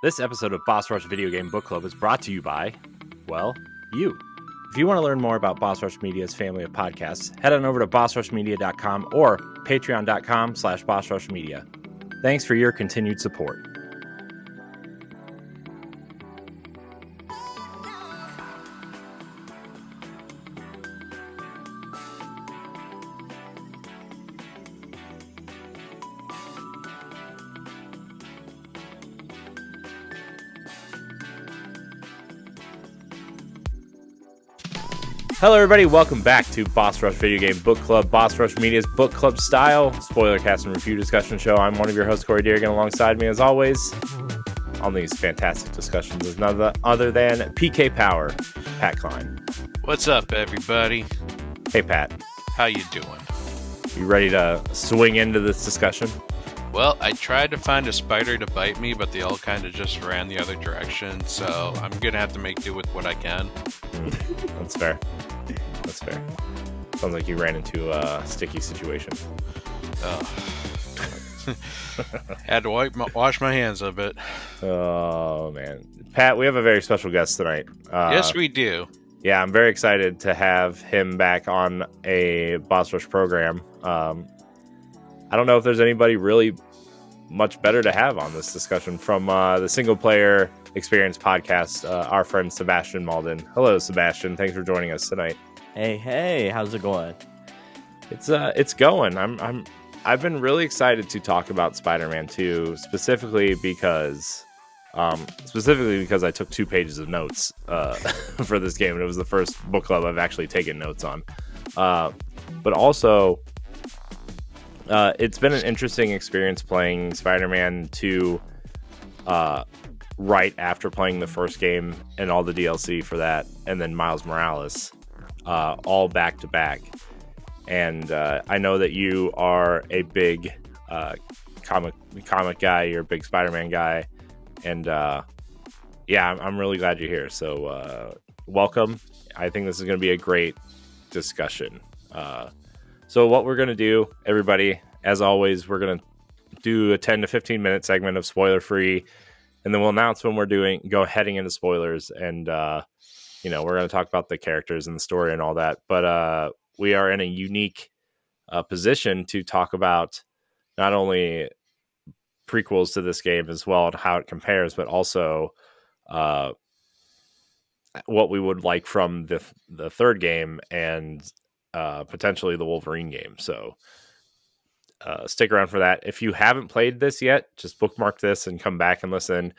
This episode of Boss Rush Video Game Book Club is brought to you by, well, you. If you want to learn more about Boss Rush Media's family of podcasts, head on over to bossrushmedia.com or patreon.com/bossrushmedia. Thanks for your continued support. Hello, everybody. Welcome back to Boss Rush Video Game Book Club, Boss Rush Media's book club style spoilercast and review discussion show. I'm one of your hosts, Corey Dirrig, and alongside me, as always, on these fantastic discussions is none other than PK Power, Pat Klein. What's up, everybody? Hey, Pat. How you doing? You ready to swing into this discussion? Well, I tried to find a spider to bite me, but they all kind of just ran the other direction, so I'm going to have to make do with what I can. That's fair. That's fair. Sounds like you ran into a sticky situation. Had to wash my hands a bit. Oh, man. Pat, we have a very special guest tonight. Yes, we do. Yeah, I'm very excited to have him back on a Boss Rush program. I don't know if there's anybody really much better to have on this discussion from the Single Player Experience podcast, our friend Sebastion Mauldin. Hello, Sebastion. Thanks for joining us tonight. Hey, how's it going? It's going. I've been really excited to talk about Spider-Man 2, specifically because I took 2 pages of notes for this game, and it was the first book club I've actually taken notes on. But also, it's been an interesting experience playing Spider-Man 2 right after playing the first game and all the DLC for that, and then Miles Morales, all back to back. And I know that you are a big comic guy, you're a big Spider-Man guy, and yeah, I'm really glad you're here. So welcome. I think this is going to be a great discussion. So what we're going to do, everybody, as always, we're going to do a 10 to 15 minute segment of spoiler free, and then we'll announce when we're heading into spoilers, and we're going to talk about the characters and the story and all that. But we are in a unique position to talk about not only prequels to this game as well and how it compares, but also what we would like from the third game and potentially the Wolverine game. So stick around for that. If you haven't played this yet, just bookmark this and come back and listen.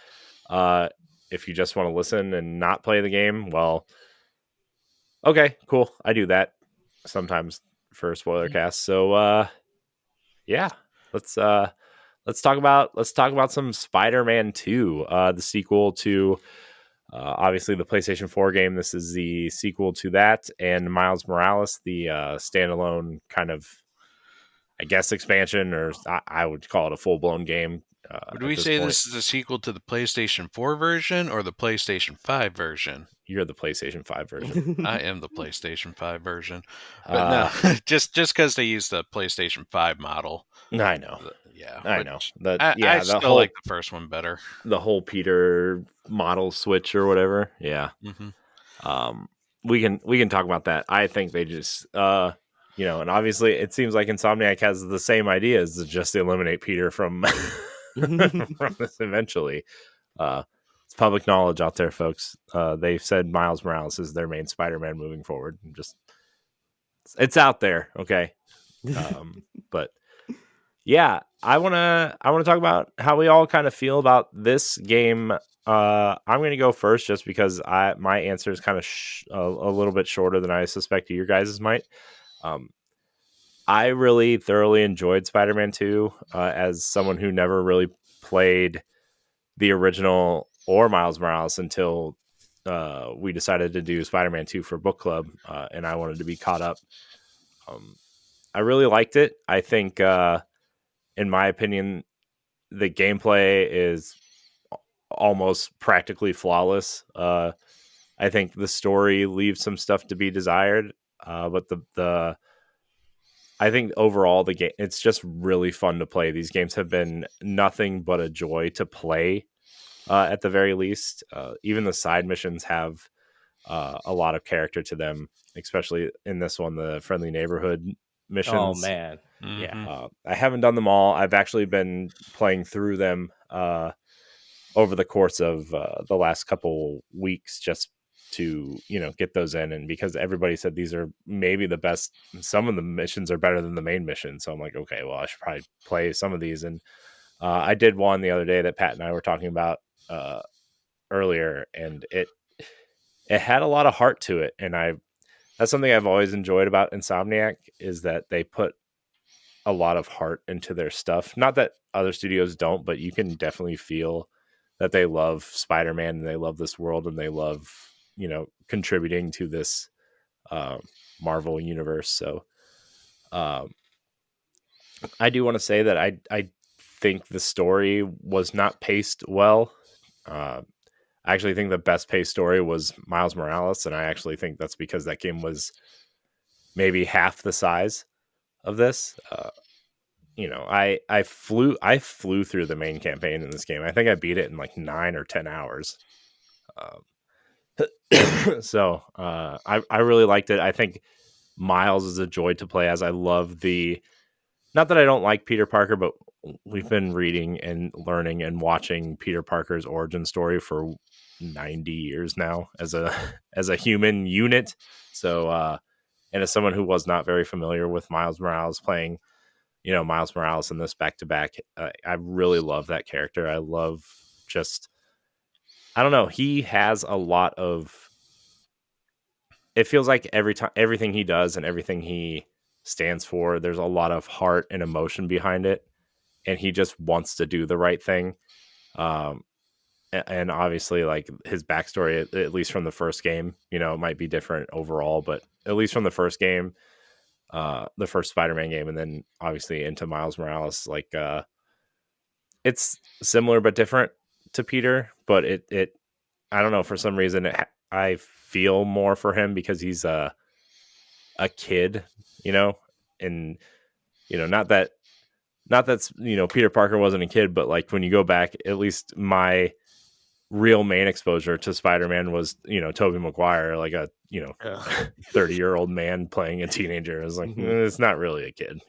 If you just want to listen and not play the game, well, okay, cool. I do that sometimes for Spoilercast. So yeah, let's talk about some Spider-Man 2, the sequel to obviously the PlayStation 4 game. This is the sequel to that, and Miles Morales, the standalone kind of, I guess, expansion, or I would call it a full-blown game. Would we say this is a sequel to the PlayStation 4 version or the PlayStation 5 version? You're the PlayStation 5 version. I am the PlayStation 5 version. But no, just because they use the PlayStation 5 model. I know. Yeah, I know. I still like the first one better. The whole Peter model switch or whatever. Yeah. Mm-hmm. We can talk about that. I think they just and obviously it seems like Insomniac has the same idea, as to just eliminate Peter from from this eventually. It's public knowledge out there, folks. They've said Miles Morales is their main Spider-Man moving forward. It's out there, okay. But yeah, I wanna talk about how we all kind of feel about this game. I'm gonna go first, just because my answer is kind of a little bit shorter than I suspect your guys' might. I really thoroughly enjoyed Spider-Man 2 as someone who never really played the original or Miles Morales until we decided to do Spider-Man 2 for book club, and I wanted to be caught up. I really liked it. I think, in my opinion, the gameplay is almost practically flawless. I think the story leaves some stuff to be desired, but I think overall the game, it's just really fun to play. These games have been nothing but a joy to play at the very least. Even the side missions have a lot of character to them, especially in this one, the friendly neighborhood Oh missions. man, yeah. I haven't done them all. I've actually been playing through them over the course of the last couple weeks, just to get those in, and because everybody said these are maybe the best. Some of the missions are better than the main mission, so I'm like, okay, well, I should probably play some of these. And I did one the other day that Pat and I were talking about earlier, and it had a lot of heart to it, and that's something I've always enjoyed about Insomniac, is that they put a lot of heart into their stuff. Not that other studios don't, but you can definitely feel that they love Spider-Man and they love this world and they love, contributing to this Marvel universe. So I do want to say that I think the story was not paced well. I actually think the best paced story was Miles Morales, and I actually think that's because that game was maybe half the size of this. I flew through the main campaign in this game. I think I beat it in like 9 or 10 hours. So I really liked it. I think Miles is a joy to play as. I love not that I don't like Peter Parker, but we've been reading and learning and watching Peter Parker's origin story for 90 years now as a human unit. So and as someone who was not very familiar with Miles Morales, playing Miles Morales in this back to back, I really love that character. I love I don't know, he has a lot of, it feels like everything he does and everything he stands for, there's a lot of heart and emotion behind it, and he just wants to do the right thing. And obviously, like, his backstory, at least from the first game, it might be different overall, but at least from the first game, the first Spider-Man game, and then obviously into Miles Morales, like, it's similar but different to Peter, but it I don't know, for some reason I feel more for him because he's a kid, and not that's Peter Parker wasn't a kid, but like when you go back, at least my real main exposure to Spider-Man was Tobey Maguire, like a 30-year-old man playing a teenager. I was like, it's not really a kid.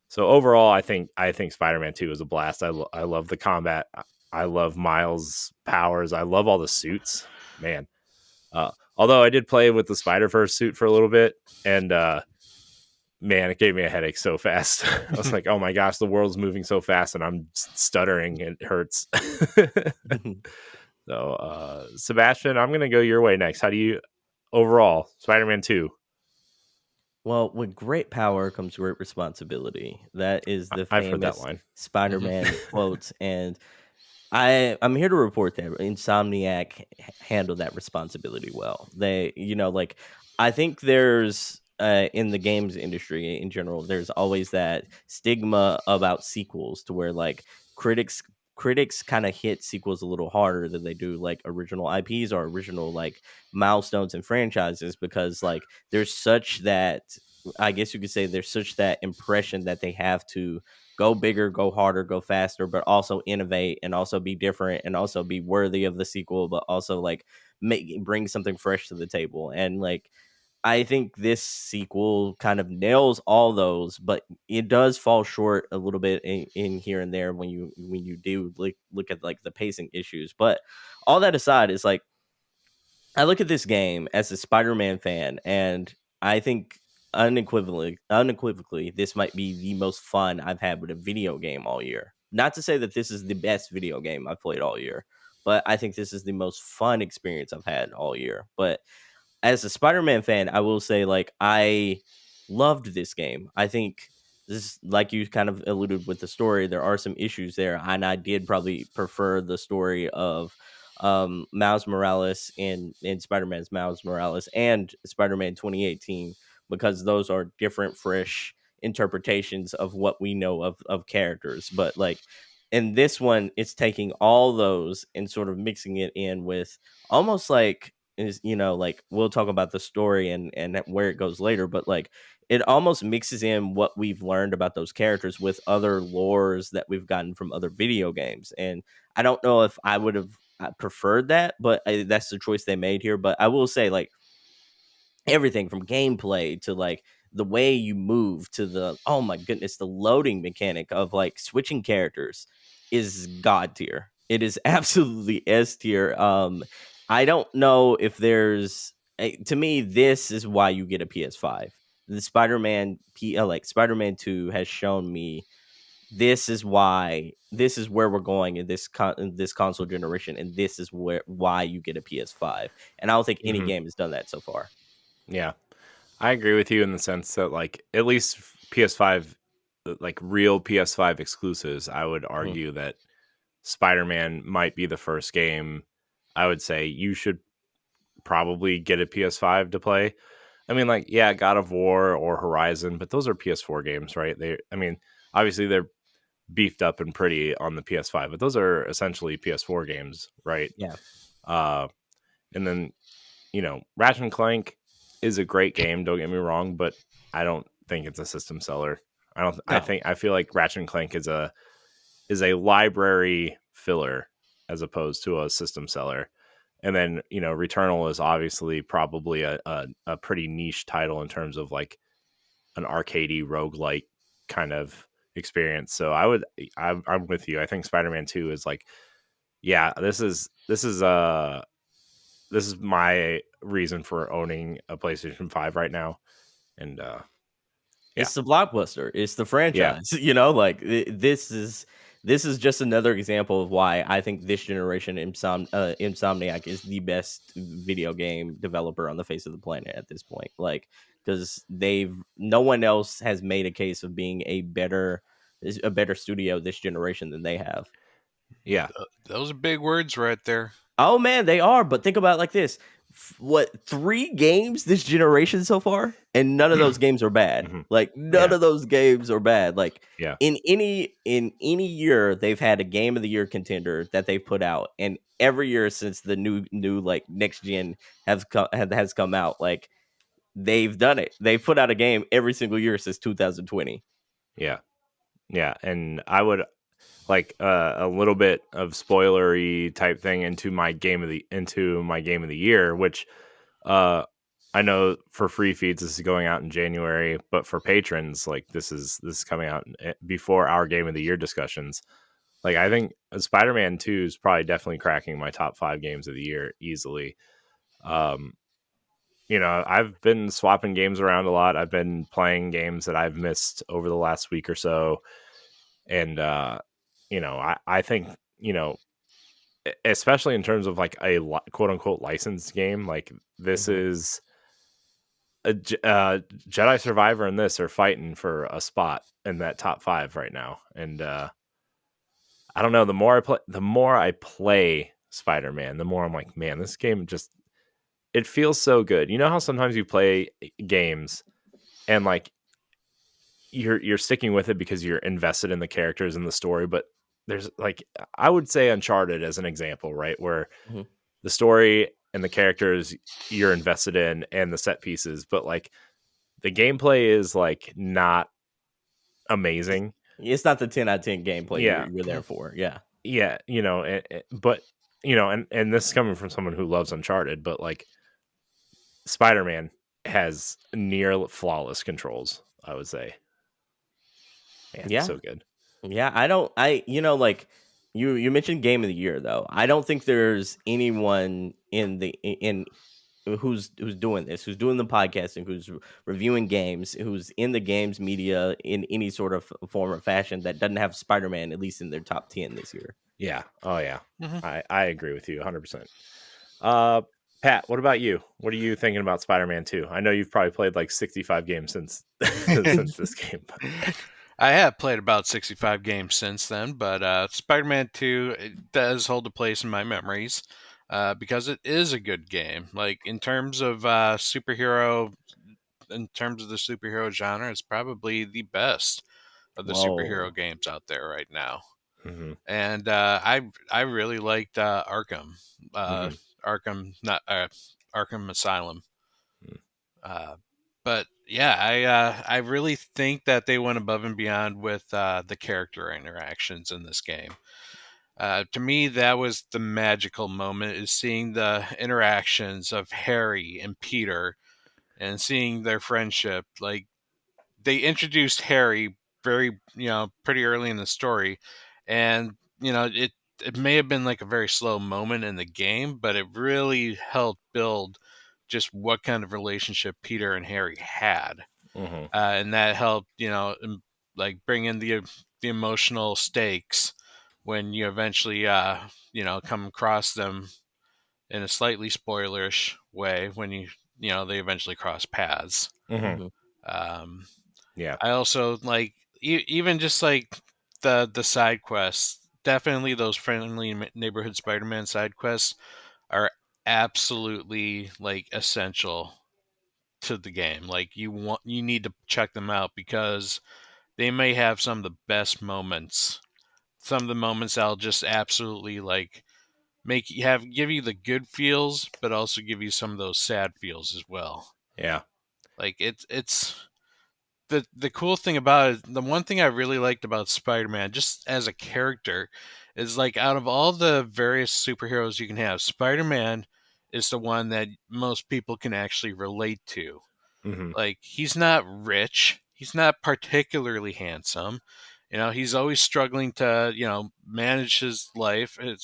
So overall, I think Spider-Man 2 is a blast. I love the combat. I love Miles' powers. I love all the suits, man. Although I did play with the Spider-Verse suit for a little bit, and man, it gave me a headache so fast. I was like, oh my gosh, the world's moving so fast and I'm stuttering. It hurts. So, Sebastion, I'm going to go your way next. How do you, overall, Spider-Man 2? Well, with great power comes great responsibility. That is the I've heard that famous line. Spider-Man quote, and I'm here to report that Insomniac handled that responsibility well. They, like, I think there's in the games industry in general, there's always that stigma about sequels, to where like critics kind of hit sequels a little harder than they do like original IPs or original like milestones and franchises, because like there's such that, I guess you could say, there's such that impression that they have to go bigger, go harder, go faster, but also innovate and also be different and also be worthy of the sequel, but also like bring something fresh to the table. And like, I think this sequel kind of nails all those, but it does fall short a little bit in here and there when you do look at like the pacing issues. But all that aside, is like, I look at this game as a Spider-Man fan, and I think unequivocally, this might be the most fun I've had with a video game all year. Not to say that this is the best video game I've played all year, but I think this is the most fun experience I've had all year. But as a Spider-Man fan, I will say, like, I loved this game. I think this, like you kind of alluded with the story, there are some issues there, and I did probably prefer the story of Miles Morales in Spider-Man's Miles Morales and Spider-Man 2018, because those are different, fresh interpretations of what we know of characters. But like in this one, it's taking all those and sort of mixing it in with almost like is, like we'll talk about the story and where it goes later, but like it almost mixes in what we've learned about those characters with other lores that we've gotten from other video games. And I don't know if I would have preferred that, but that's the choice they made here. But I will say, like, everything from gameplay to like the way you move to the, oh my goodness, the loading mechanic of like switching characters is god tier. It is absolutely S tier. I don't know if there's to me, this is why you get a PS5. The Spider-Man 2 has shown me this is where we're going in this console generation, and this is why you get a PS5. And I don't think any Mhm. game has done that so far. Yeah, I agree with you in the sense that like at least PS5, like real PS5 exclusives, I would Mhm. argue that Spider-Man might be the first game I would say you should probably get a PS5 to play. I mean, like, yeah, God of War or Horizon, but those are PS4 games, right? I mean, obviously they're beefed up and pretty on the PS5, but those are essentially PS4 games, right? Yeah. Uh, and then, Ratchet and Clank is a great game. Don't get me wrong, but I don't think it's a system seller. I don't. No. I feel like Ratchet and Clank is a library filler as opposed to a system seller. And then, Returnal is obviously probably a pretty niche title in terms of like an arcadey roguelike kind of experience. So I'm with you. I think Spider-Man 2 is like, yeah, this is my reason for owning a PlayStation 5 right now. And yeah. It's the blockbuster. It's the Yeah. franchise. Like this is just another example of why I think this generation Insomniac is the best video game developer on the face of the planet at this point. Like, because no one else has made a case of being a better studio this generation than they have. Yeah. Those are big words right there. Oh man, they are. But think about it like this: what, 3 games this generation so far, and none of those games are bad. Mhm. Like, none Yeah. of those games are bad. Like, Yeah. in any year, they've had a game of the year contender that they put out, and every year since the new like next gen has come out, like they've done it. They've put out a game every single year since 2020. Yeah. Yeah. And I would like a little bit of spoilery type thing into my game of the year, which uh I know for free feeds this is going out in January, but for patrons, like this is coming out before our game of the year discussions. Like I think Spider-Man 2 is probably definitely cracking my top 5 games of the year easily. Um I've been swapping games around a lot. I've been playing games that I've missed over the last week or so, and I think especially in terms of like a quote unquote licensed game, like this Mhm. is Jedi Survivor and this are fighting for a spot in that top 5 right now. And I don't know, the more I play Spider-Man, the more I'm like, man, this game just it feels so good. You know how sometimes you play games and like you're sticking with it because you're invested in the characters and the story, but there's like I would say Uncharted as an example, right? Where Mhm. the story and the characters you're invested in and the set pieces, but like the gameplay is like not amazing. It's not the 10 out of 10 gameplay Yeah. you're there for. Yeah. Yeah, but and this is coming from someone who loves Uncharted, but like Spider-Man has near flawless controls, I would say. Man, Yeah. so good. Yeah, like you mentioned game of the year though. I don't think there's anyone in who's doing this, who's doing the podcasting, who's reviewing games, who's in the games media in any sort of form or fashion that doesn't have Spider-Man at least in their top 10 this year. Yeah. Oh yeah. Mhm. I agree with you 100%. Pat, what about you? What are you thinking about Spider-Man 2? I know you've probably played like 65 games since since this game. I have played about 65 games since then, but Spider-Man 2 it does hold a place in my memories because it is a good game. Like in terms of the superhero genre, it's probably the best of the superhero Whoa. games out there right now. Hmm. And I really liked Arkham, Hmm. Arkham not Arkham Asylum. Hmm. But yeah, I really think that they went above and beyond with the character interactions in this game. To me, that was the magical moment, is seeing the interactions of Harry and Peter and seeing their friendship. Like, they introduced Harry very, pretty early in the story, and it may have been like a very slow moment in the game, but it really helped build just what kind of relationship Peter and Harry had, Mm-hmm. and that helped, like bring in the emotional stakes when you eventually, come across them in a slightly spoilerish way when they eventually cross paths. Mm-hmm. Mhm. Um, Yeah. I also like even just like the side quests. Definitely, those friendly neighborhood Spider-Man side quests are absolutely like essential to the game. Like, you need to check them out because they may have some of the best moments. Some of the moments that'll just absolutely like give you the good feels, but also give you some of those sad feels as well. Yeah. Like, it's the cool thing about it, the one thing I really liked about Spider-Man, just as a character, is like, out of all the various superheroes you can have, Spider-Man is the one that most people can actually relate to. Mm-hmm. Like, he's not rich, he's not particularly handsome. He's always struggling to, manage his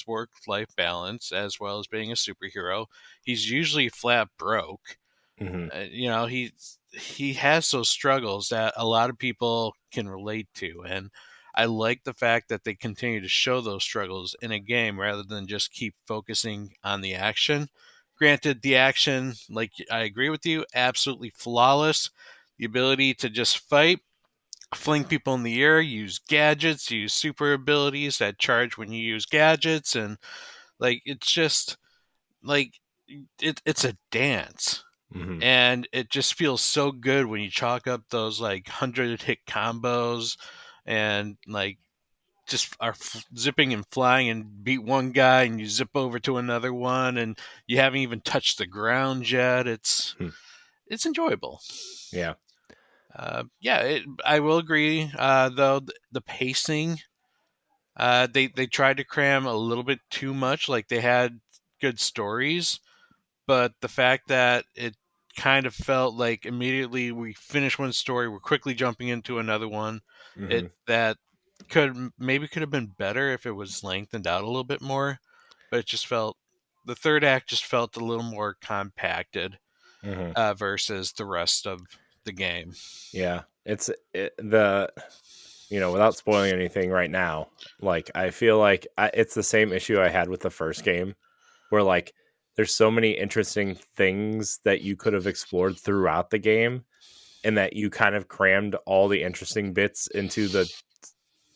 work-life balance, as well as being a superhero. He's usually flat broke. Mm-hmm. He has those struggles that a lot of people can relate to, and I like the fact that they continue to show those struggles in a game rather than just keep focusing on the action. Granted, the action, like, I agree with you, absolutely flawless. The ability to just fight, fling people in the air, use gadgets, use super abilities that charge when you use gadgets, and like, it's just like, it's a dance. Mm-hmm. And it just feels so good when you chalk up those like 100 hit combos and like just are zipping and flying and beat one guy and you zip over to another one and you haven't even touched the ground yet. Hmm. It's enjoyable. Yeah. I will agree. Though the pacing, they tried to cram a little bit too much. Like, they had good stories, but the fact that it kind of felt like immediately we finish one story, we're quickly jumping into another one. Mm-hmm. That could have been better if it was lengthened out a little bit more, but it just felt the third act just felt a little more compacted Mm-hmm. versus the rest of the game. Yeah. Without spoiling anything right now, like, I feel like it's the same issue I had with the first game, where like there's so many interesting things that you could have explored throughout the game, and that you kind of crammed all the interesting bits into the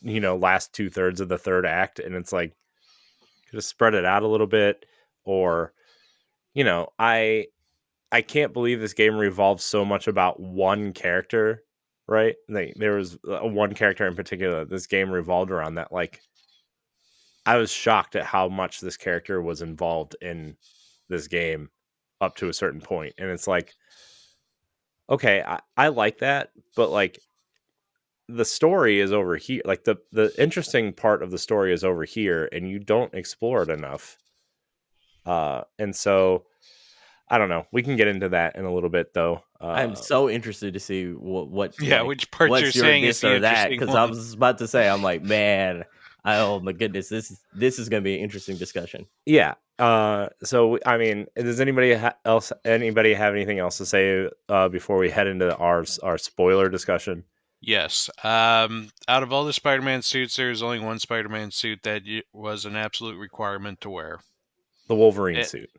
last 2/3 of the third act, and it's like, could have spread it out a little bit, or I can't believe this game revolves so much about one character, right? Like, there was one character in particular that this game revolved around, that like I was shocked at how much this character was involved in this game up to a certain point. And it's like, okay, I like that, but like, the story is over here. Like, the interesting part of the story is over here, and you don't explore it enough. And so I don't know. We can get into that in a little bit, though. I'm so interested to see what Yeah, like which part you're what's your saying is this the or that, interesting because I one. was about to say, I'm like, man, oh my goodness, this is going to be an interesting discussion. Yeah. So I mean, does anybody have anything else to say before we head into our spoiler discussion? Yes. Out of all the Spider-Man suits, there's only one Spider-Man suit that was an absolute requirement to wear. The Wolverine It, suit.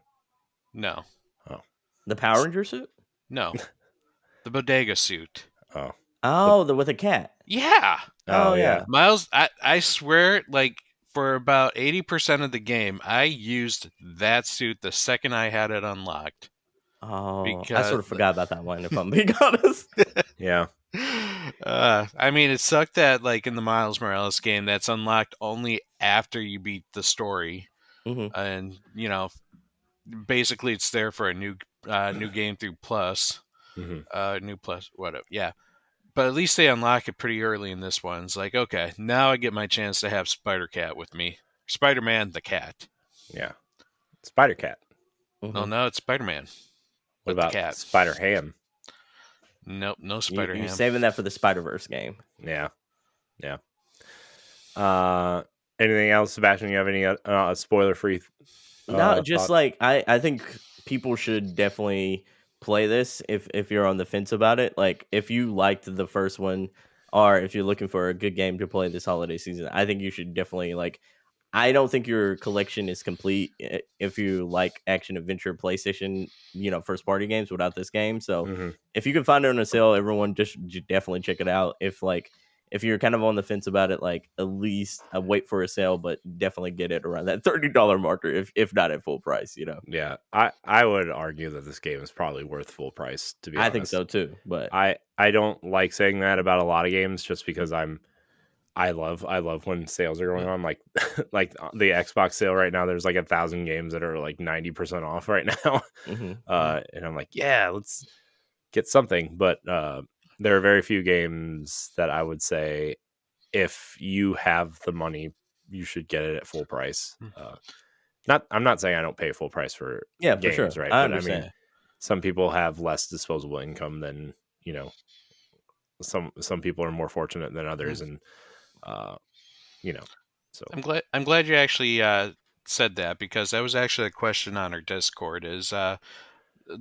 no, Oh. The Power Ranger suit? no, the Bodega suit. Oh. Oh, the with a cat. Yeah, Oh yeah. yeah. Miles. I swear, like, for about 80% of the game, I used that suit the second I had it unlocked. Oh, I Because sort of forgot about that one, if I'm being honest. Yeah. I mean, it sucked that, like, in the Miles Morales game, that's unlocked only after you beat the story. Hmm. And, basically it's there for a new game through Plus, new Plus, whatever. Yeah, but at least they unlock it pretty early in this one. It's like, okay, now I get my chance to have Spider-Cat with me. Spider-Man the cat. Yeah. Spider-Cat. Oh, no, it's Spider-Man. What with the about cat. Spider-Ham? Nope, no Spider-Ham. You're saving that for the Spider-Verse game. Yeah. Anything else, Sebastian? You have any spoiler-free? No, just thoughts? like I think people should definitely play this if you're on the fence about it. Like if you liked the first one, or if you're looking for a good game to play this holiday season, I think you should definitely like. I don't think your collection is complete if you like action adventure PlayStation, first party games without this game. So if you can find it on a sale, everyone just definitely check it out. If you're kind of on the fence about it, like at least wait for a sale, but definitely get it around that $30 marker, if not at full price. Yeah, I would argue that this game is probably worth full price. To be honest, I think so too. But I don't like saying that about a lot of games, just because I love when sales are going on. Like like the Xbox sale right now, there's like 1,000 games that are like 90% off right now. And I'm like, yeah, let's get something. But there are very few games that I would say, if you have the money, you should get it at full price. I'm not saying I don't pay full price for games, for sure. right? I But understand. I mean, some people have less disposable income than, some people are more fortunate than others, and so I'm glad you actually said that, because that was actually a question on our Discord. Is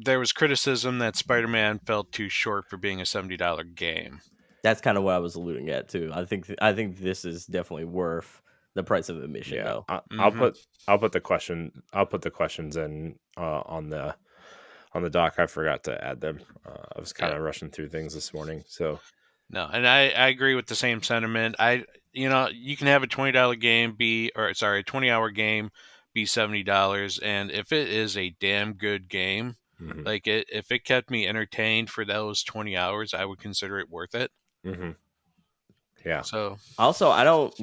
there was criticism that Spider-Man felt too short for being a $70 game. That's kind of what I was alluding at too. I think this is definitely worth the price of admission, though. I'll put the questions in on the doc. I forgot to add them. I was kind of rushing through things this morning, so no, and I agree with the same sentiment. You can have a $20 game a 20-hour game be $70, and if it is a damn good game, if it kept me entertained for those 20 hours, I would consider it worth it. Yeah. So also, I don't,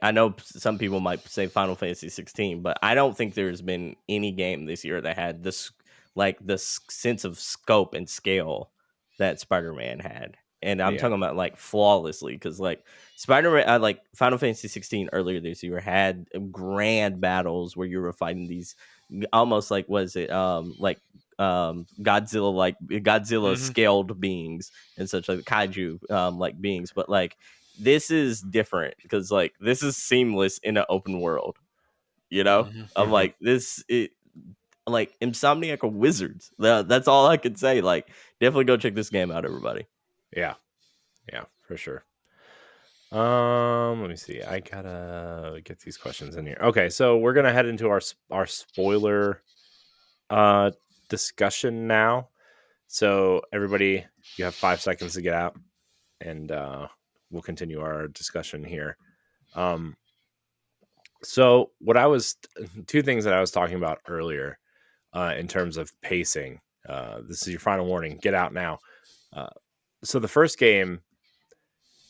I know some people might say Final Fantasy 16, but I don't think there's been any game this year that had this, like, the sense of scope and scale that Spider-Man had. And I'm talking about like flawlessly, because like Spider-Man, like Final Fantasy 16 earlier this year had grand battles where you were fighting these almost like, Godzilla scaled beings and such, like kaiju like beings, but like this is different because like this is seamless in an open world. I'm like like Insomniac are wizards. That's all I can say. Like, definitely go check this game out, everybody. Yeah, for sure. Let me see. I gotta get these questions in here. Okay, so we're gonna head into our spoiler discussion now. So everybody, you have 5 seconds to get out, and we'll continue our discussion here. So two things that I was talking about earlier, in terms of pacing. This is your final warning. Get out now. So the first game,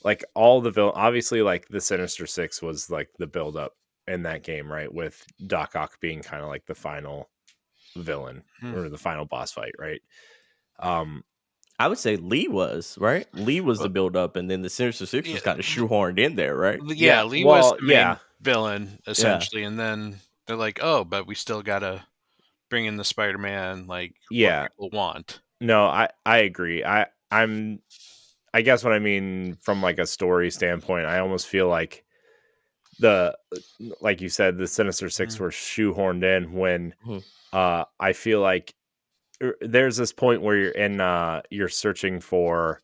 like all the obviously, like the Sinister Six was like the build up in that game, right? With Doc Ock being kind of like the final villain or the final boss fight, right? I would say Lee was, right? Lee was the build up, and then the Sinister Six was kind of shoehorned in there, right? Yeah, Lee was the main villain essentially, and then they're like, "Oh, but we still gotta bring in the Spider-Man, like what people want." No, I agree. I guess what I mean from like a story standpoint, I almost feel like like you said, the Sinister Six were shoehorned in when I feel like there's this point where you're searching for,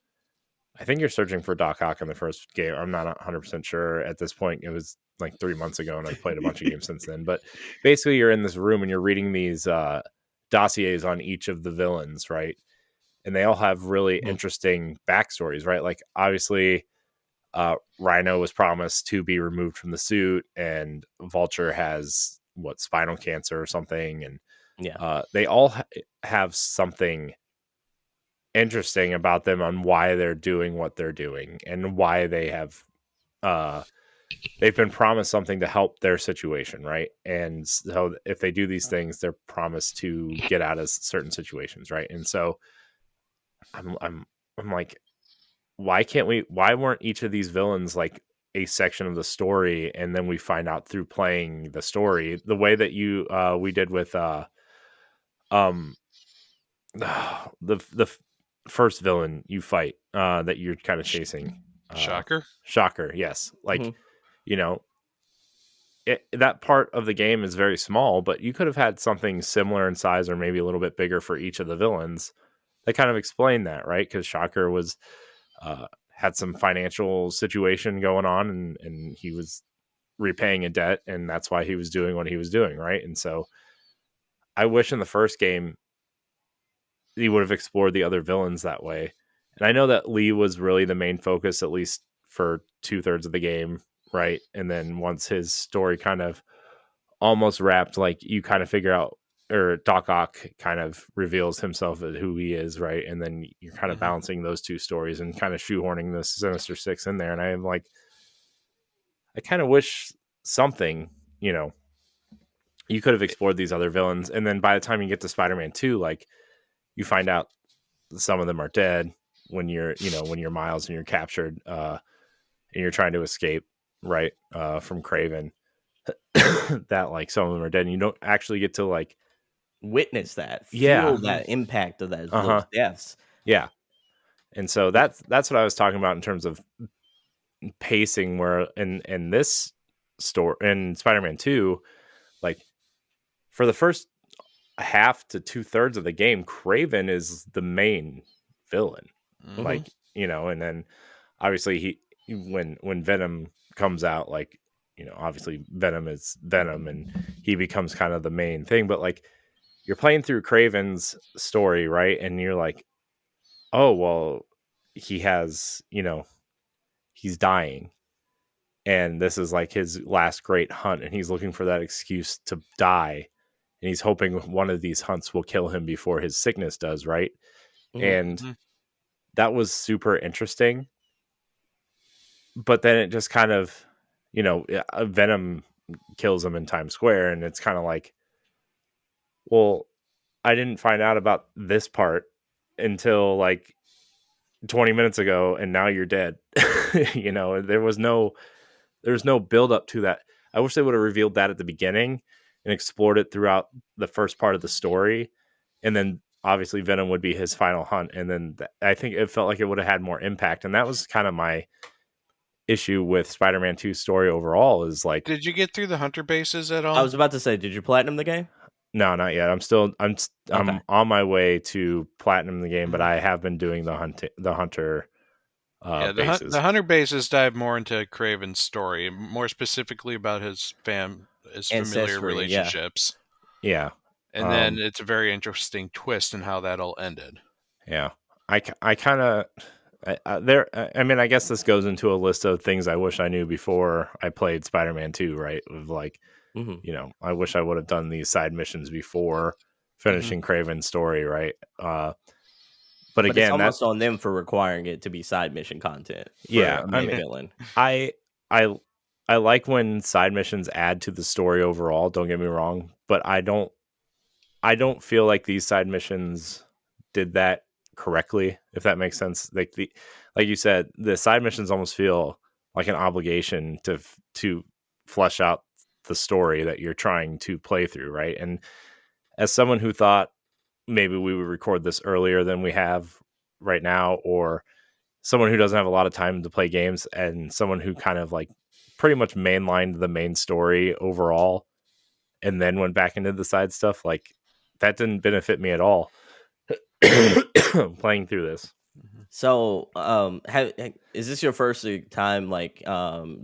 I think you're searching for Doc Ock in the first game. I'm not 100% sure at this point. It was like 3 months ago, and I've played a bunch of games since then. But basically, you're in this room and you're reading these dossiers on each of the villains, right? And they all have really interesting backstories, right? Like, obviously, Rhino was promised to be removed from the suit, and Vulture has spinal cancer or something, and they all have something interesting about them on why they're doing what they're doing, and why they have they've been promised something to help their situation, right? And so if they do these things, they're promised to get out of certain situations, right? And so I'm like, why weren't each of these villains like a section of the story, and then we find out through playing the story the way that we did with um the first villain you fight that you're kind of chasing, Shocker, yes. Like, Mhm. you know, that part of the game is very small, but you could have had something similar in size or maybe a little bit bigger for each of the villains that kind of explained that, right? Because Shocker was had some financial situation going on, and he was repaying a debt, and that's why he was doing what he was doing, right? And so I wish in the first game he would have explored the other villains that way. And I know that Lee was really the main focus, at least for 2/3 of the game, right? And then once his story kind of almost wrapped, like you kind of figure out, or Doc Ock kind of reveals himself as who he is, right? And then you're kind of balancing those two stories and kind of shoehorning the Sinister Six in there. And I'm like, I kind of wish something, you could have explored these other villains. And then by the time you get to Spider-Man 2, like you find out some of them are dead when you're Miles and you're captured, and you're trying to escape, right, from Craven. That like some of them are dead, and you don't actually get to like witness that, Yeah. feel that impact of those Uh-huh. deaths. Yeah. And so that's what I was talking about in terms of pacing, where in this story in Spider-Man 2, like for the first half to 2/3 of the game, Craven is the main villain. Like, and then obviously when Venom comes out, like, obviously Venom is Venom and he becomes kind of the main thing, but like you're playing through Craven's story, right? And you're like, oh, well, he has, he's dying. And this is like his last great hunt, and he's looking for that excuse to die. And he's hoping one of these hunts will kill him before his sickness does, right? And that was super interesting. But then it just kind of, Venom kills him in Times Square, and it's kind of like, well, I didn't find out about this part until like 20 minutes ago, and now you're dead. There's no build up to that. I wish they would have revealed that at the beginning and explored it throughout the first part of the story, and then obviously Venom would be his final hunt, and then I think it felt like it would have had more impact. And that was kind of my issue with Spider-Man 2 story overall, is like, did you get through the hunter bases at all? I was about to say, did you platinum the game? No, not yet. I'm on my way to platinum the game, but I have been doing the hunter bases. The hunter bases dive more into Craven's story, more specifically about his familiar relationships. Yeah. And then it's a very interesting twist in how that all ended. Yeah. I kind of I mean, I guess this goes into a list of things I wish I knew before I played Spider-Man 2, right? Of like, I wish I would have done these side missions before finishing Craven's story, right? But again, it's almost on them for requiring it to be side mission content. Yeah, I mean, villain. I like when side missions add to the story overall. Don't get me wrong, but I don't feel like these side missions did that correctly, if that makes sense. Like you said, the side missions almost feel like an obligation to flesh out the story that you're trying to play through, right? And as someone who thought maybe we would record this earlier than we have right now, or someone who doesn't have a lot of time to play games, and someone who kind of like pretty much mainlined the main story overall and then went back into the side stuff, like that didn't benefit me at all playing through this. So, is this your first time like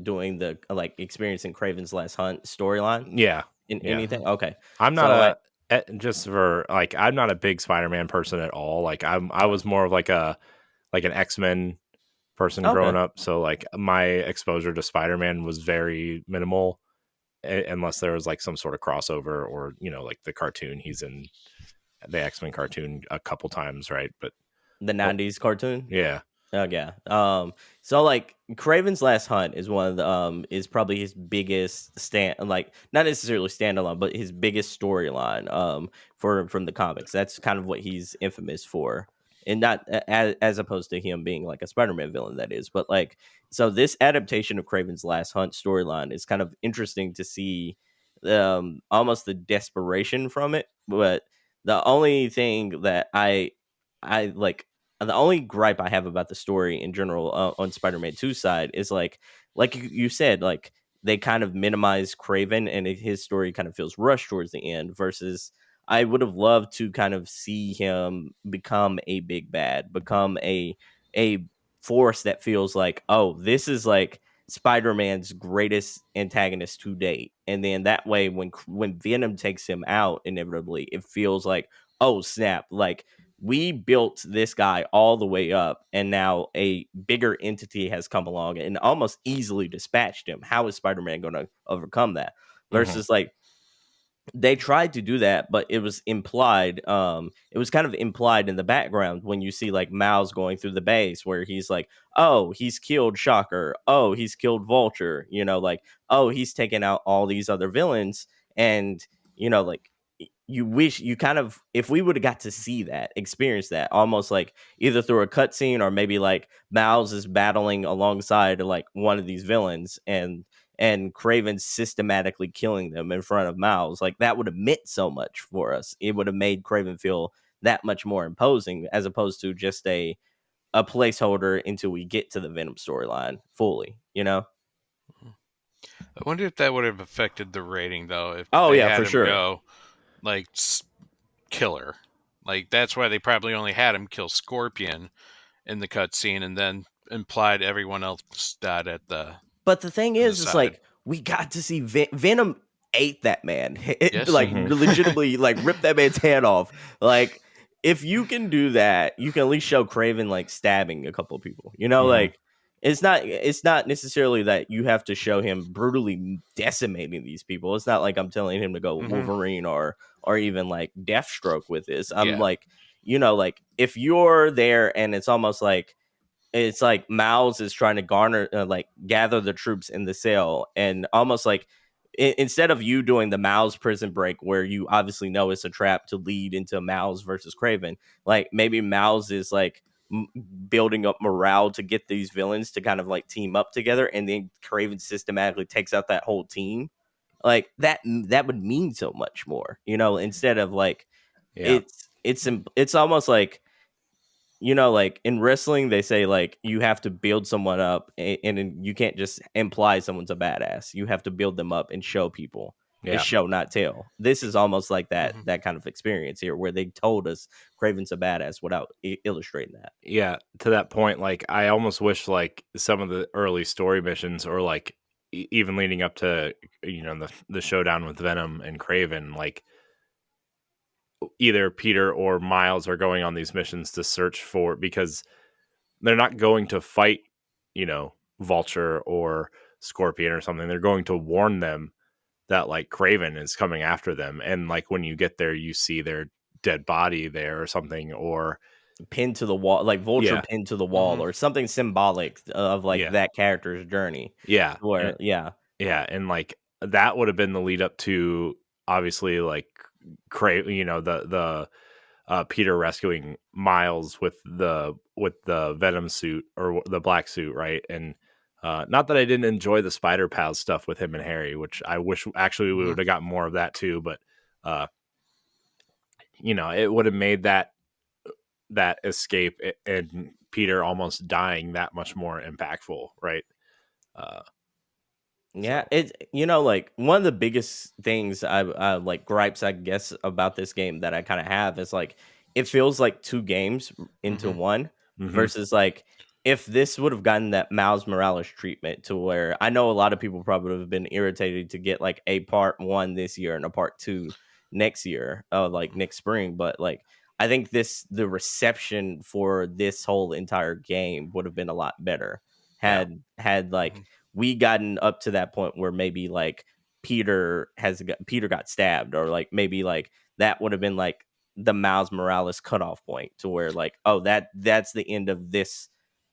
doing the like experiencing Craven's Last Hunt storyline? Yeah. Anything? Okay. I'm not I'm not a big Spider-Man person at all. Like I was more of like an X-Men person growing up. So like my exposure to Spider-Man was very minimal, unless there was like some sort of crossover, or like the cartoon. He's in the X-Men cartoon a couple times, right? But the 90s cartoon. Yeah. Oh yeah. So like Craven's Last Hunt is one of the is probably his biggest like not necessarily standalone, but his biggest storyline for from the comics. That's kind of what he's infamous for. And not as opposed to him being like a Spider-Man villain, that is. But like, so this adaptation of Craven's Last Hunt storyline is kind of interesting to see, almost the desperation from it. But the only thing that I like the only gripe I have about the story in general, on Spider-Man 2 side, is like you said, like they kind of minimize Craven, and his story kind of feels rushed towards the end. Versus, I would have loved to kind of see him become a big bad, become a force that feels like, oh, this is like Spider-Man's greatest antagonist to date, and then that way, when Venom takes him out, inevitably, it feels like, oh snap, like we built this guy all the way up, and now a bigger entity has come along and almost easily dispatched him. How is Spider-Man going to overcome that? Mhm. Versus, like, they tried to do that, but it was implied. It was kind of implied in the background when you see like Miles going through the base, where he's like, "Oh, he's killed Shocker. Oh, he's killed Vulture. You know, like, oh, he's taken out all these other villains." And like, you wish you kind of, if we would have got to see that, experience that, almost like either through a cutscene, or maybe like Miles is battling alongside like one of these villains, and Craven systematically killing them in front of Miles. Like, that would have meant so much for us. It would have made Craven feel that much more imposing, as opposed to just a placeholder until we get to the Venom storyline fully, I wonder if that would have affected the rating, though, if Oh they yeah, had for him sure. go like killer. Like that's why they probably only had him kill Scorpion in the cutscene, and then implied everyone else died at But the thing the is side. like, we got to see Venom ate that man. It, Yes. like, Mhm. legitimately, like, ripped that man's head off. Like, if you can do that, you can at least show Craven like stabbing a couple of people. Mhm. Like, it's not necessarily that you have to show him brutally decimating these people. It's not like I'm telling him to go Hmm. Wolverine or even like Deathstroke with this. I'm Yeah. like, like, if you're there and it's like Miles is trying to gather the troops in the cell, and almost like, instead of you doing the Miles prison break, where you obviously know it's a trap to lead into Miles versus Craven, like maybe Miles is like building up morale to get these villains to kind of like team up together, and then Craven systematically takes out that whole team. Like, that would mean so much more, instead of like, Yeah. it's almost like, like in wrestling, they say like you have to build someone up, and you can't just imply someone's a badass. You have to build them up and show people. It's Yeah. show, not tell. This is almost like that Hmm. that kind of experience here, where they told us Craven's a badass without illustrating that. Yeah. To that point, like I almost wish like some of the early story missions, or like even leading up to the showdown with Venom and Craven, like either Peter or Miles are going on these missions to search for, because they're not going to fight, Vulture or Scorpion or something. They're going to warn them that like Craven is coming after them. And like when you get there, you see their dead body there or something, or Pinned to the wall, like Vulture yeah, pinned to the wall, Hmm. or something symbolic of like yeah, that character's journey. yeah, Where, yeah, and like that would have been the lead up to, obviously, like Craven, the Peter rescuing Miles with the Venom suit, or the black suit, right? And not that I didn't enjoy the Spider Pals stuff with him and Harry, which I wish actually we Hmm. would have gotten more of that too. But uh, it would have made that escape and Peter almost dying that much more impactful, right? Uh, yeah. so It's, like, one of the biggest things I like, gripes, I guess, about this game that I kind of have is like, it feels like two games into Hmm. one. hmm Versus, like, if this would have gotten that Miles Morales treatment, to where I know a lot of people probably would have been irritated to get like a part one this year and a part two next year, like next spring. But like, I think the reception for this whole entire game would have been a lot better, yeah, had like Hmm. we gotten up to that point where maybe like Peter got stabbed, or like maybe like that would have been like the Miles Morales cutoff point, to where like, oh, that's the end of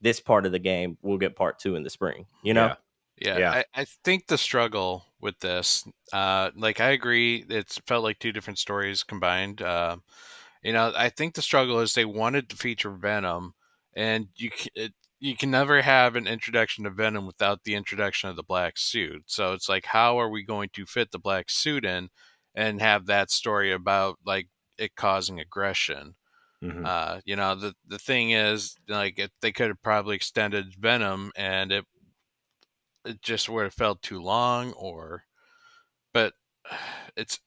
this part of the game, we'll get part 2 in the spring. You know? Yeah. I think the struggle with this, like I agree, it's felt like two different stories combined. I think the struggle is they wanted to feature Venom, and you can never have an introduction to Venom without the introduction of the black suit. So it's like, how are we going to fit the black suit in and have that story about like it causing aggression? Mm-hmm. The thing is, like, they could have probably extended Venom, and it just would have felt too long, but it's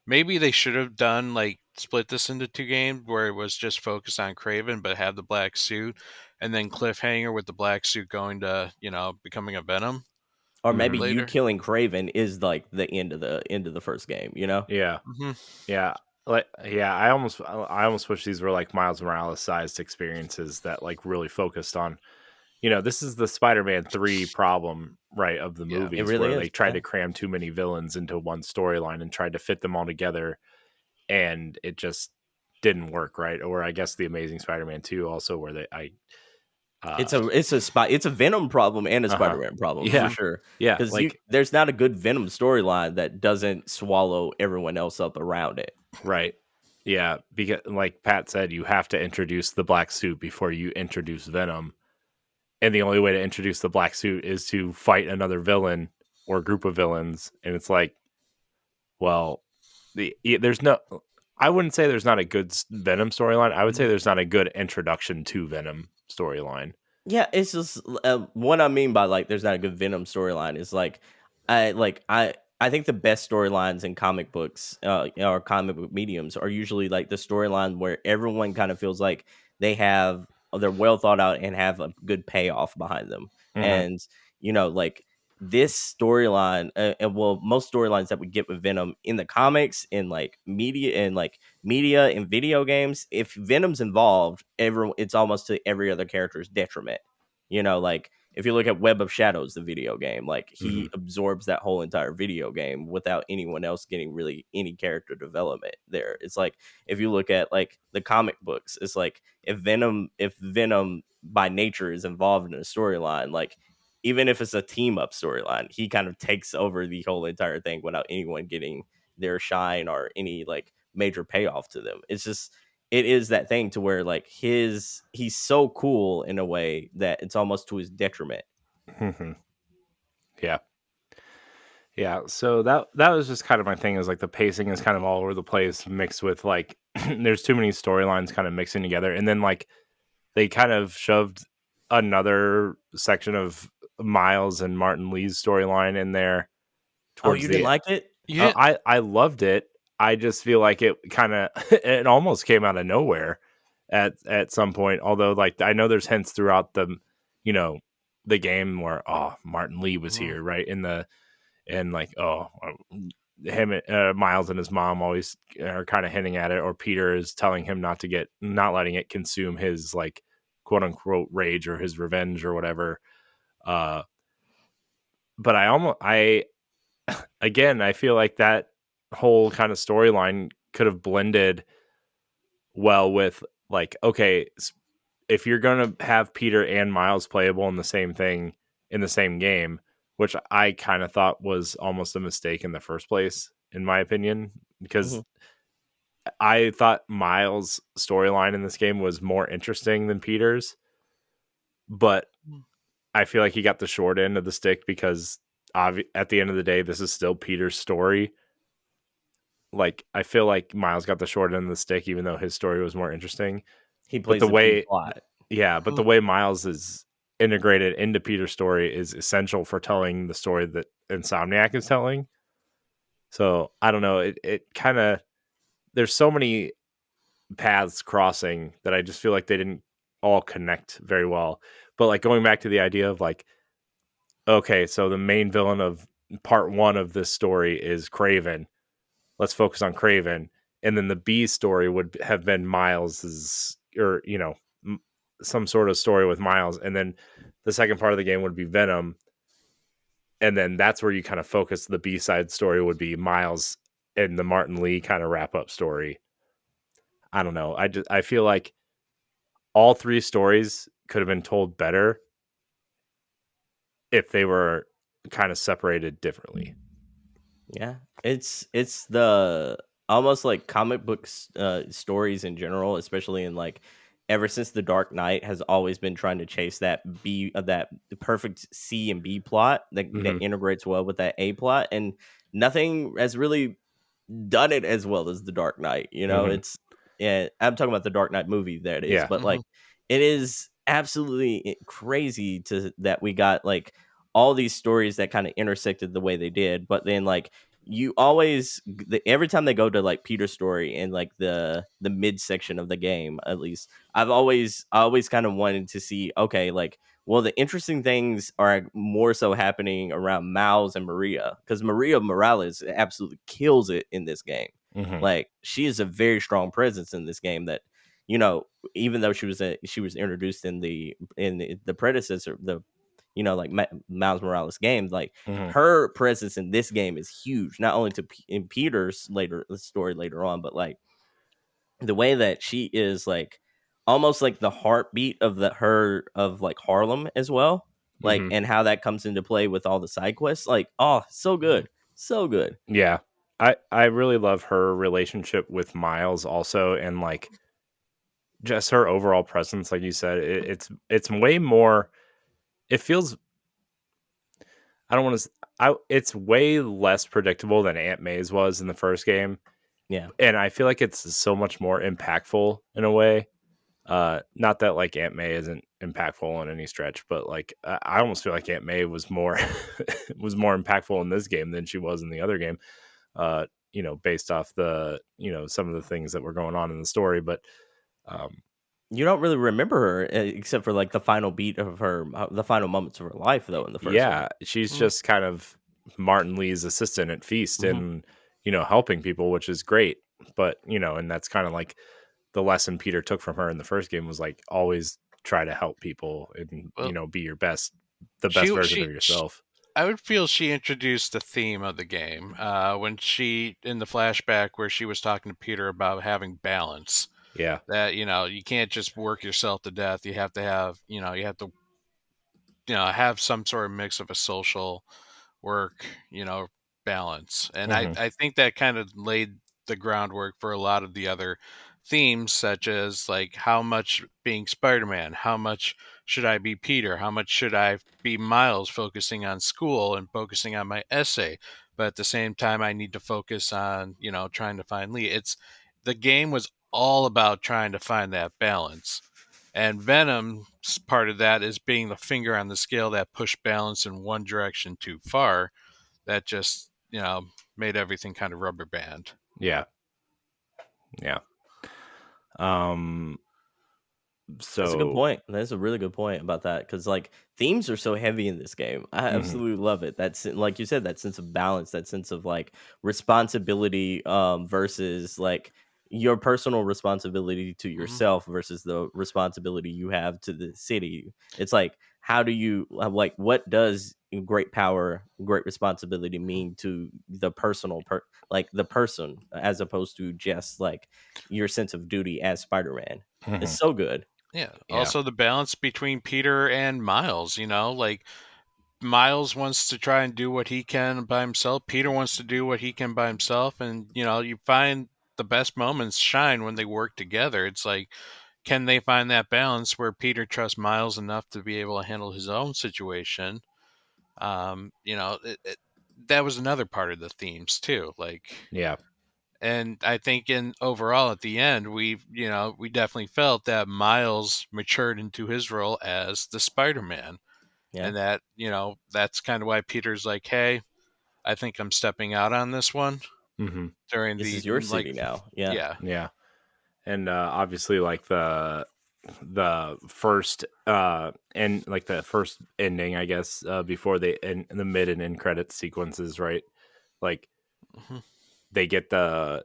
maybe they should have done like split this into two games where it was just focused on Craven but have the black suit, and then cliffhanger with the black suit going to becoming a Venom Or maybe Mm-hmm. you later. killing Craven is like the end of the first game, you know? Yeah. Mm-hmm. Yeah. I almost wish these were like Miles Morales sized experiences that like really focused on, this is the Spider-Man 3 problem, right, of the Yeah. It movies, really where is. they tried to cram too many villains into one storyline and tried to fit them all together, and it just didn't work, right? Or I guess the Amazing Spider-Man 2 also, where It's a Venom problem and a Spider-Man problem for yeah, sure. yeah, Because like there's not a good Venom storyline that doesn't swallow everyone else up around it. right, yeah, because like Pat said, you have to introduce the black suit before you introduce Venom. And the only way to introduce the black suit is to fight another villain or group of villains. And it's like, well, there's no. I wouldn't say there's not a good Venom storyline. I would say there's not a good introduction to Venom storyline. Yeah, it's just what I mean by like there's not a good Venom storyline is like I think the best storylines in comic books or comic book mediums are usually like the storyline where everyone kind of feels like they're well thought out and have a good payoff behind them. Mm-hmm. And like this storyline and well most storylines that we get with Venom in the comics in like media and video games, if Venom's involved, it's almost to every other character's detriment. Like if you look at Web of Shadows, the video game, like he absorbs that whole entire video game without anyone else getting really any character development there. It's like if you look at like the comic books, it's like if Venom by nature is involved in a storyline, like even if it's a team up storyline, he kind of takes over the whole entire thing without anyone getting their shine or any like major payoff to them. It is that thing to where like he's so cool in a way that it's almost to his detriment. Yeah. Yeah. So that was just kind of my thing, is like the pacing is kind of all over the place, mixed with like there's too many storylines kind of mixing together. And then like they kind of shoved another section of Miles and Martin Lee's storyline in there Oh, you didn't like it? I loved it. I just feel like it kind of it almost came out of nowhere at some point. Although, like, I know there's hints throughout the game where Martin Lee was here, right? And like him Miles and his mom always are kind of hinting at it, or Peter is telling him not letting it consume his like quote unquote rage or his revenge or whatever. But I feel like that whole kind of storyline could have blended well with like, okay, if you're going to have Peter and Miles playable in the same thing in the same game, which I kind of thought was almost a mistake in the first place, in my opinion, because I thought Miles' storyline in this game was more interesting than Peter's, but I feel like he got the short end of the stick because at the end of the day, this is still Peter's story. Like, I feel like Miles got the short end of the stick, even though his story was more interesting. He plays the B plot. Yeah, but the way Miles is integrated into Peter's story is essential for telling the story that Insomniac is telling. So I don't know. It kind of, there's so many paths crossing that I just feel like they didn't all connect very well. But like going back to the idea of like, okay, so the main villain of part one of this story is Craven. Let's focus on Craven. And then the B story would have been Miles's, or, some sort of story with Miles. And then the second part of the game would be Venom. And then that's where you kind of focus. The B-side story would be Miles and the Martin Lee kind of wrap up story. I don't know. I feel like all three stories could have been told better if they were kind of separated differently. Yeah, it's the almost like comic books stories in general, especially in like ever since the Dark Knight has always been trying to chase that that perfect C and B plot that integrates well with that A plot, and nothing has really done it as well as the Dark Knight. You know, it's I'm talking about the Dark Knight movie. That is, but like it is absolutely crazy that we got like all these stories that kind of intersected the way they did, but then like you always every time they go to like Peter's story in like the midsection of the game, at least I always kind of wanted to see, okay, like, well, the interesting things are more so happening around Miles and Maria, because Maria Morales absolutely kills it in this game. Like, she is a very strong presence in this game that, you know, even though she was introduced in the predecessor, like Miles Morales game, like her presence in this game is huge, not only in Peter's story later on, but like the way that she is like almost like the heartbeat of like Harlem as well, like, and how that comes into play with all the side quests, like, oh, so good, so good. Yeah, I really love her relationship with Miles also, and like just her overall presence. Like you said, it's way more. It feels. I don't want to. It's way less predictable than Aunt May's was in the first game. Yeah, and I feel like it's so much more impactful in a way. Not that like Aunt May isn't impactful in any stretch, but like I almost feel like Aunt May was more was more impactful in this game than she was in the other game. Based off the some of the things that were going on in the story, but you don't really remember her except for like the final beat of her, the final moments of her life, though. In the first one, she's just kind of Martin Lee's assistant at Feast, and helping people, which is great. But and that's kind of like the lesson Peter took from her in the first game was like always try to help people and be your best, the best version of yourself. I would feel she introduced the theme of the game when she, in the flashback where she was talking to Peter about having balance. Yeah, that you can't just work yourself to death. You have to have have some sort of mix of a social work balance, and I think that kind of laid the groundwork for a lot of the other themes, such as like how much being Spider-Man, how much should I be Peter, how much should I be Miles, focusing on school and focusing on my essay, but at the same time I need to focus on trying to find Lee. The game was all about trying to find that balance, and Venom's part of that is being the finger on the scale that pushed balance in one direction too far, that just made everything kind of rubber band. Yeah. So that's a good point. That's a really good point about that, because like themes are so heavy in this game. I absolutely love it. That's like you said, that sense of balance, that sense of like responsibility versus like your personal responsibility to yourself versus the responsibility you have to the city. It's like, how do you like, what does great power, great responsibility mean to the like the person, as opposed to just like your sense of duty as Spider-Man. It's so good. Yeah. Also, the balance between Peter and Miles, like Miles wants to try and do what he can by himself. Peter wants to do what he can by himself. And, you find the best moments shine when they work together. It's like, can they find that balance where Peter trusts Miles enough to be able to handle his own situation? That was another part of the themes too. Like, yeah. And I think overall at the end, we definitely felt that Miles matured into his role as the Spider-Man. Yeah. And that, that's kind of why Peter's like, hey, I think I'm stepping out on this one. During this the is your city now. Yeah. And obviously like the first and like the first ending, I guess, before the mid and end credit sequences, right? Like they get the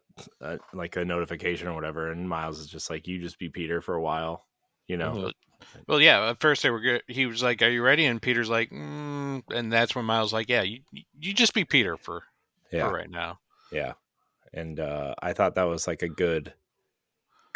like a notification or whatever, and Miles is just like, you just be Peter for a while, Well, yeah, at first they were good. He was like, are you ready? And Peter's like, and that's when Miles like, yeah, you just be Peter for Yeah. right now. Yeah. And I thought that was like a good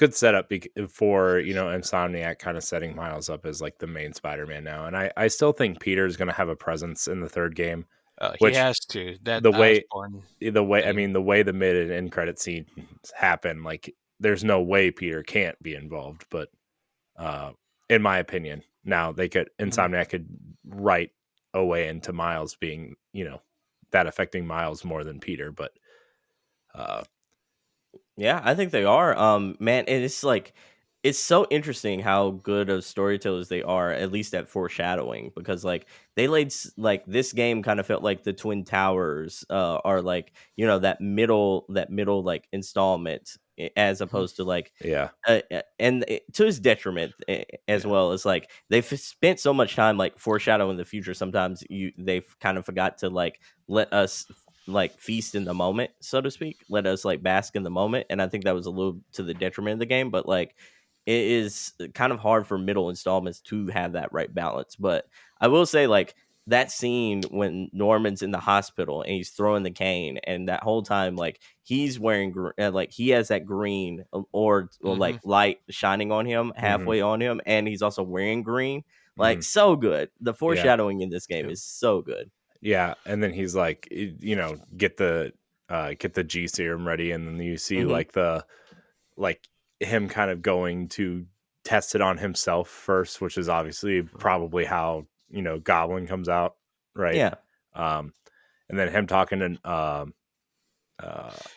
good setup for, you know, Insomniac kind of setting Miles up as like the main Spider-Man now. And I still think Peter's going to have a presence in the third game, He which has to. That the way Osborn I thing. mean, the way the mid and end credit scenes happen, like there's no way Peter can't be involved. But in my opinion, now Insomniac could write a way into Miles being, you know, that affecting Miles more than Peter. But Yeah, I think they are. Man, and it's like it's so interesting how good of storytellers they are, at least at foreshadowing, because like they like this game kind of felt like the Twin Towers are like, you know, that middle like installment as opposed to like yeah, to his detriment as well. As like they've spent so much time like foreshadowing the future. Sometimes they've kind of forgot to like let us like feast in the moment, so to speak. Let us like bask in the moment, and I think that was a little to the detriment of the game. But like, it is kind of hard for middle installments to have that right balance. But I will say, like that scene when Norman's in the hospital and he's throwing the cane, and that whole time, like he's wearing like he has that green or like light shining on him halfway on him, and he's also wearing green. Like so good. The foreshadowing in this game is so good. Yeah, and then he's like, you know, get the G serum ready, and then you see like him kind of going to test it on himself first, which is obviously probably how, you know, Goblin comes out, right? Yeah. And then him talking to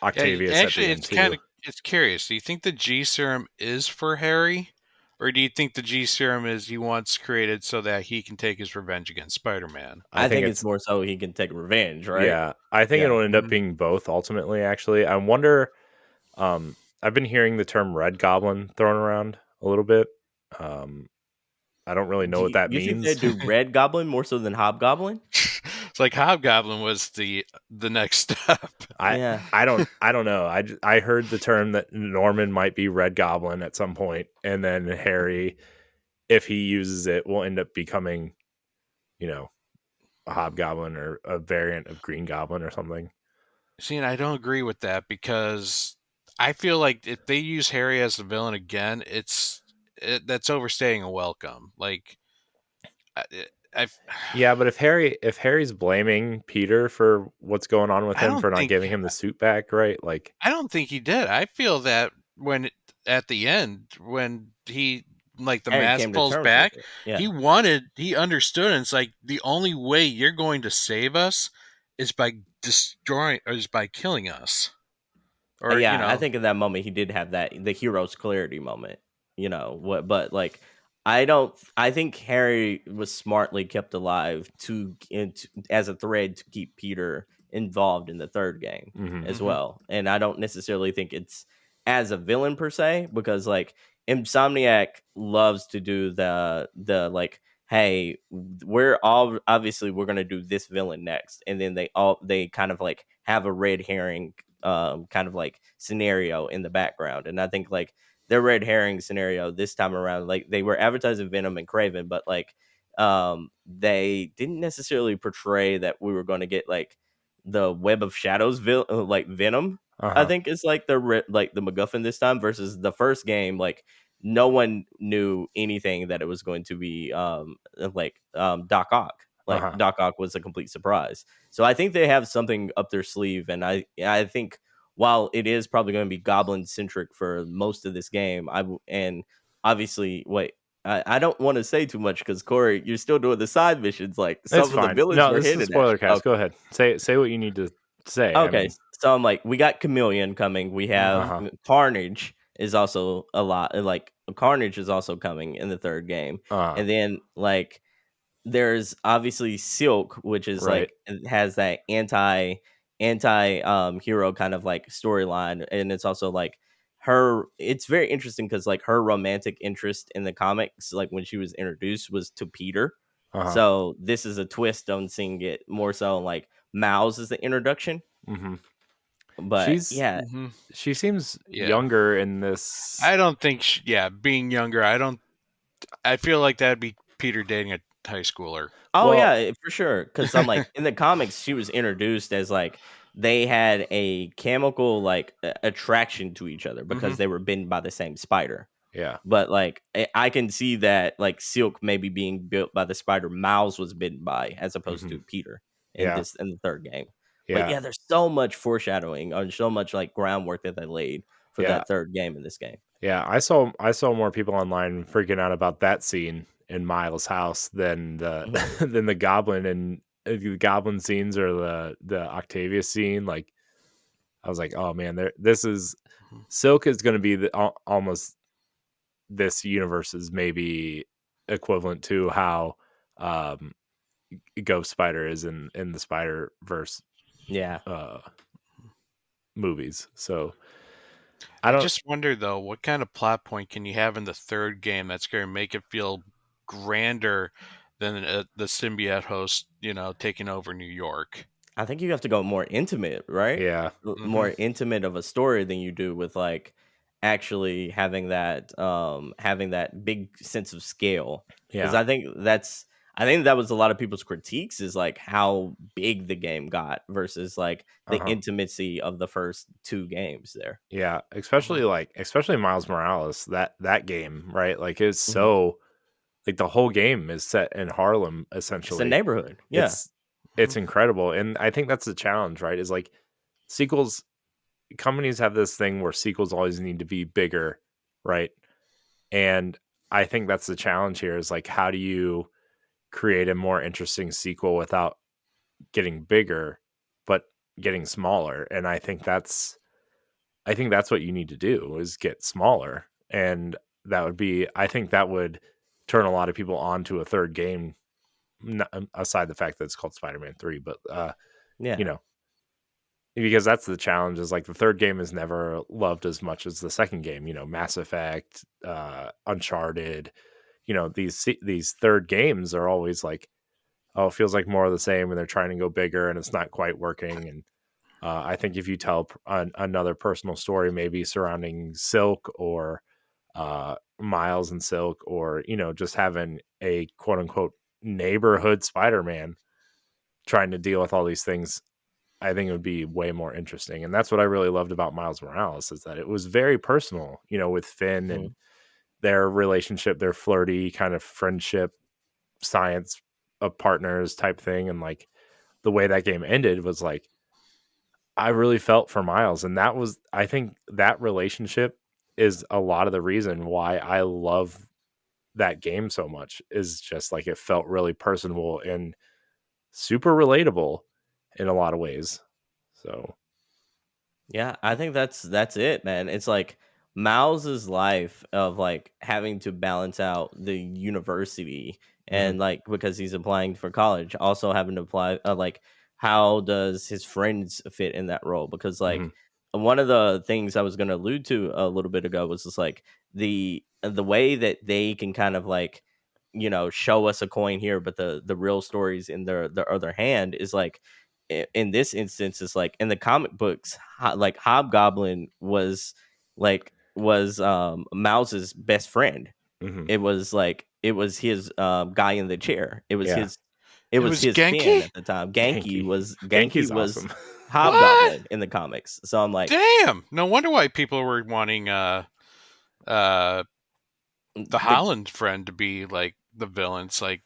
Octavius actually, at the end too. it's curious. Do you think the G serum is for Harry, or do you think the G serum is he wants created so that he can take his revenge against Spider-Man? I think it's more so he can take revenge, right? Yeah, I think it'll end up being both ultimately. Actually, I wonder. I've been hearing the term Red Goblin thrown around a little bit. I don't really know what that You think means. they do Red Goblin more so than Hobgoblin? It's like Hobgoblin was the next step. I don't know. I heard the term that Norman might be Red Goblin at some point, and then Harry, if he uses it, will end up becoming, you know, a Hobgoblin or a variant of Green Goblin or something. See, and I don't agree with that because I feel like if they use Harry as the villain again, that's overstaying a welcome. Like, yeah, but if Harry's blaming Peter for what's going on with him for not giving him the suit back, right? Like, I don't think he did. I feel that at the end when he like the Harry mask came to pulls terms back, with it. Yeah. he understood, and it's like the only way you're going to save us is by destroying or is by killing us. Or Yeah, I think in that moment he did have the hero's clarity moment. You know what? But like, I think Harry was smartly kept alive as a thread to keep Peter involved in the third game as well. And I don't necessarily think it's as a villain per se, because like Insomniac loves to do the like, hey, we're all obviously we're gonna do this villain next, and then they kind of like have a red herring kind of like scenario in the background. And I think like their red herring scenario this time around, like they were advertising Venom and Craven, but like they didn't necessarily portray that we were going to get like the Web of Shadows like Venom. I think it's like the MacGuffin this time versus the first game. Like no one knew anything that it was going to be Doc Ock. Like Doc Ock was a complete surprise. So I think they have something up their sleeve, and I think while it is probably going to be Goblin centric for most of this game, and obviously I don't want to say too much because Corey, you're still doing the side missions. Like some of the villains no, were this is hidden. Spoilercast. Okay. Go ahead, say what you need to say. Okay, I mean, so I'm like, we got Chameleon coming. We have Carnage is also a lot. Like Carnage is also coming in the third game, and then like there's obviously Silk, which is right. like it has that anti hero kind of like storyline, and it's also like her. It's very interesting because like her romantic interest in the comics, like when she was introduced, was to Peter. So this is a twist on seeing it more so like Miles is the introduction. But she seems younger in this. I don't think being younger, I feel like that'd be Peter dating a high schooler. Oh yeah, for sure. Because I'm like in the comics, she was introduced as like they had a chemical like attraction to each other because they were bitten by the same spider. Yeah. But like I can see that like Silk maybe being built by the spider Miles was bitten by, as opposed to Peter in Yeah. the third game. Yeah. But yeah, there's so much foreshadowing and so much like groundwork that they laid for Yeah. that third game in this game. Yeah, I saw more people online freaking out about that scene in Miles' house than the than the goblin and the goblin scenes or the Octavia scene. Like, I was like, oh man, this is Silk is going to be almost this universe's maybe equivalent to how um, Ghost Spider is in the Spider Verse Yeah. movies. So I just wonder though, what kind of plot point can you have in the third game that's going to make it feel grander than the symbiote host, taking over New York? I think you have to go more intimate, right? Yeah. More intimate of a story than you do with like actually having that big sense of scale. Because Yeah. I think that was a lot of people's critiques, is like how big the game got versus like the intimacy of the first two games there. Yeah, especially Miles Morales, that game, right? Like it's so like the whole game is set in Harlem essentially. It's a neighborhood. Yeah. It's incredible. And I think that's the challenge, right? Is like sequels, companies have this thing where sequels always need to be bigger, right? And I think that's the challenge here, is like, how do you create a more interesting sequel without getting bigger but getting smaller? And I think that's what you need to do, is get smaller. And I think that would turn a lot of people on to a third game, aside the fact that it's called Spider-Man 3, but Yeah. Because that's the challenge, is like the third game is never loved as much as the second game. Mass Effect, Uncharted, these third games are always like, oh, it feels like more of the same, and they're trying to go bigger and it's not quite working. And I think if you tell another personal story, maybe surrounding Silk or Miles and Silk, or just having a quote unquote neighborhood Spider-Man trying to deal with all these things, I think it would be way more interesting. And that's what I really loved about Miles Morales, is that it was very personal, with Finn and their relationship, their flirty kind of friendship, science of partners type thing. And like the way that game ended was like, I really felt for Miles. And I think that relationship is a lot of the reason why I love that game so much, is just like it felt really personable and super relatable in a lot of ways. So yeah, I think that's it, man. It's like Miles's life of like having to balance out the university and like, because he's applying for college, also having to apply like, how does his friends fit in that role? Because like one of the things I was going to allude to a little bit ago was just like the way that they can kind of like, show us a coin here, but the real stories in their other hand is like, in this instance, is like in the comic books, like Hobgoblin was Mouse's best friend. It was his guy in the chair. It was his Genki? fan at the time. Genki Genki's was awesome. Hobgoblin in the comics. So I'm like, damn, no wonder why people were wanting the Holland friend to be like the villains. Like,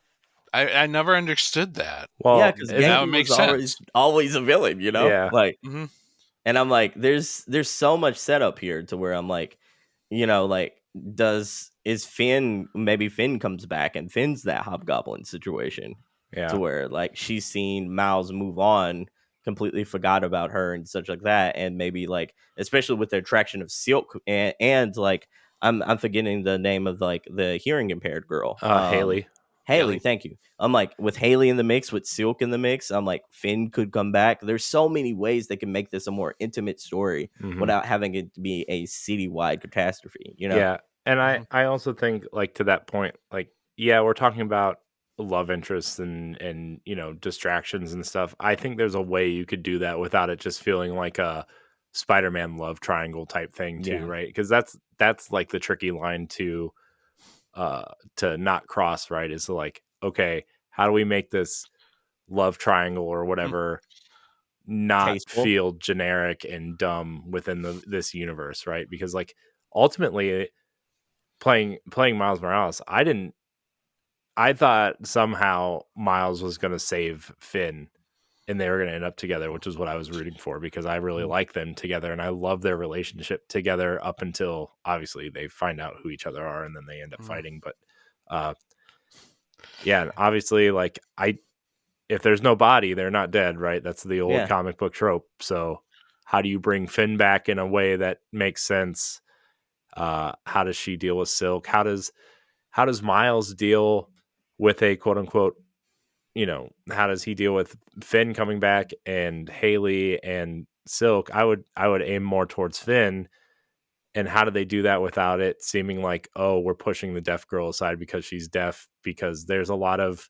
I never understood that. Well, yeah, because that would Genki make was sense. always a villain, Yeah. like. Mhm. And I'm like, there's so much setup here to where I'm like, like, is Finn, maybe Finn comes back and Finn's that Hobgoblin situation, Yeah. to where like she's seen Miles move on, completely forgot about her and such like that, and maybe like, especially with the attraction of Silk and like, I'm forgetting the name of like the hearing impaired girl, Haley. Haley, thank you. I'm like, with Haley in the mix, with Silk in the mix, I'm like, Finn could come back. There's so many ways they can make this a more intimate story without having it to be a citywide catastrophe, Yeah. And I also think, like, to that point, like, yeah, we're talking about love interests and distractions and stuff. I think there's a way you could do that without it just feeling like a Spider-Man love triangle type thing too, Yeah. right? Because that's like the tricky line to not cross, right? Is like, okay, how do we make this love triangle or whatever not tasteful. feel generic and dumb within this universe, right? Because like ultimately playing Miles Morales, I thought somehow Miles was going to save Finn and they were going to end up together, which is what I was rooting for because I really like them together and I love their relationship together up until obviously they find out who each other are and then they end up fighting. But yeah, and obviously like if there's no body, they're not dead, right? That's the old comic book trope. So how do you bring Finn back in a way that makes sense? How does she deal with Silk? How does Miles deal with a quote unquote, how does he deal with Finn coming back and Haley and Silk? I would aim more towards Finn. And how do they do that without it seeming like, oh, we're pushing the deaf girl aside because she's deaf? Because there's a lot of,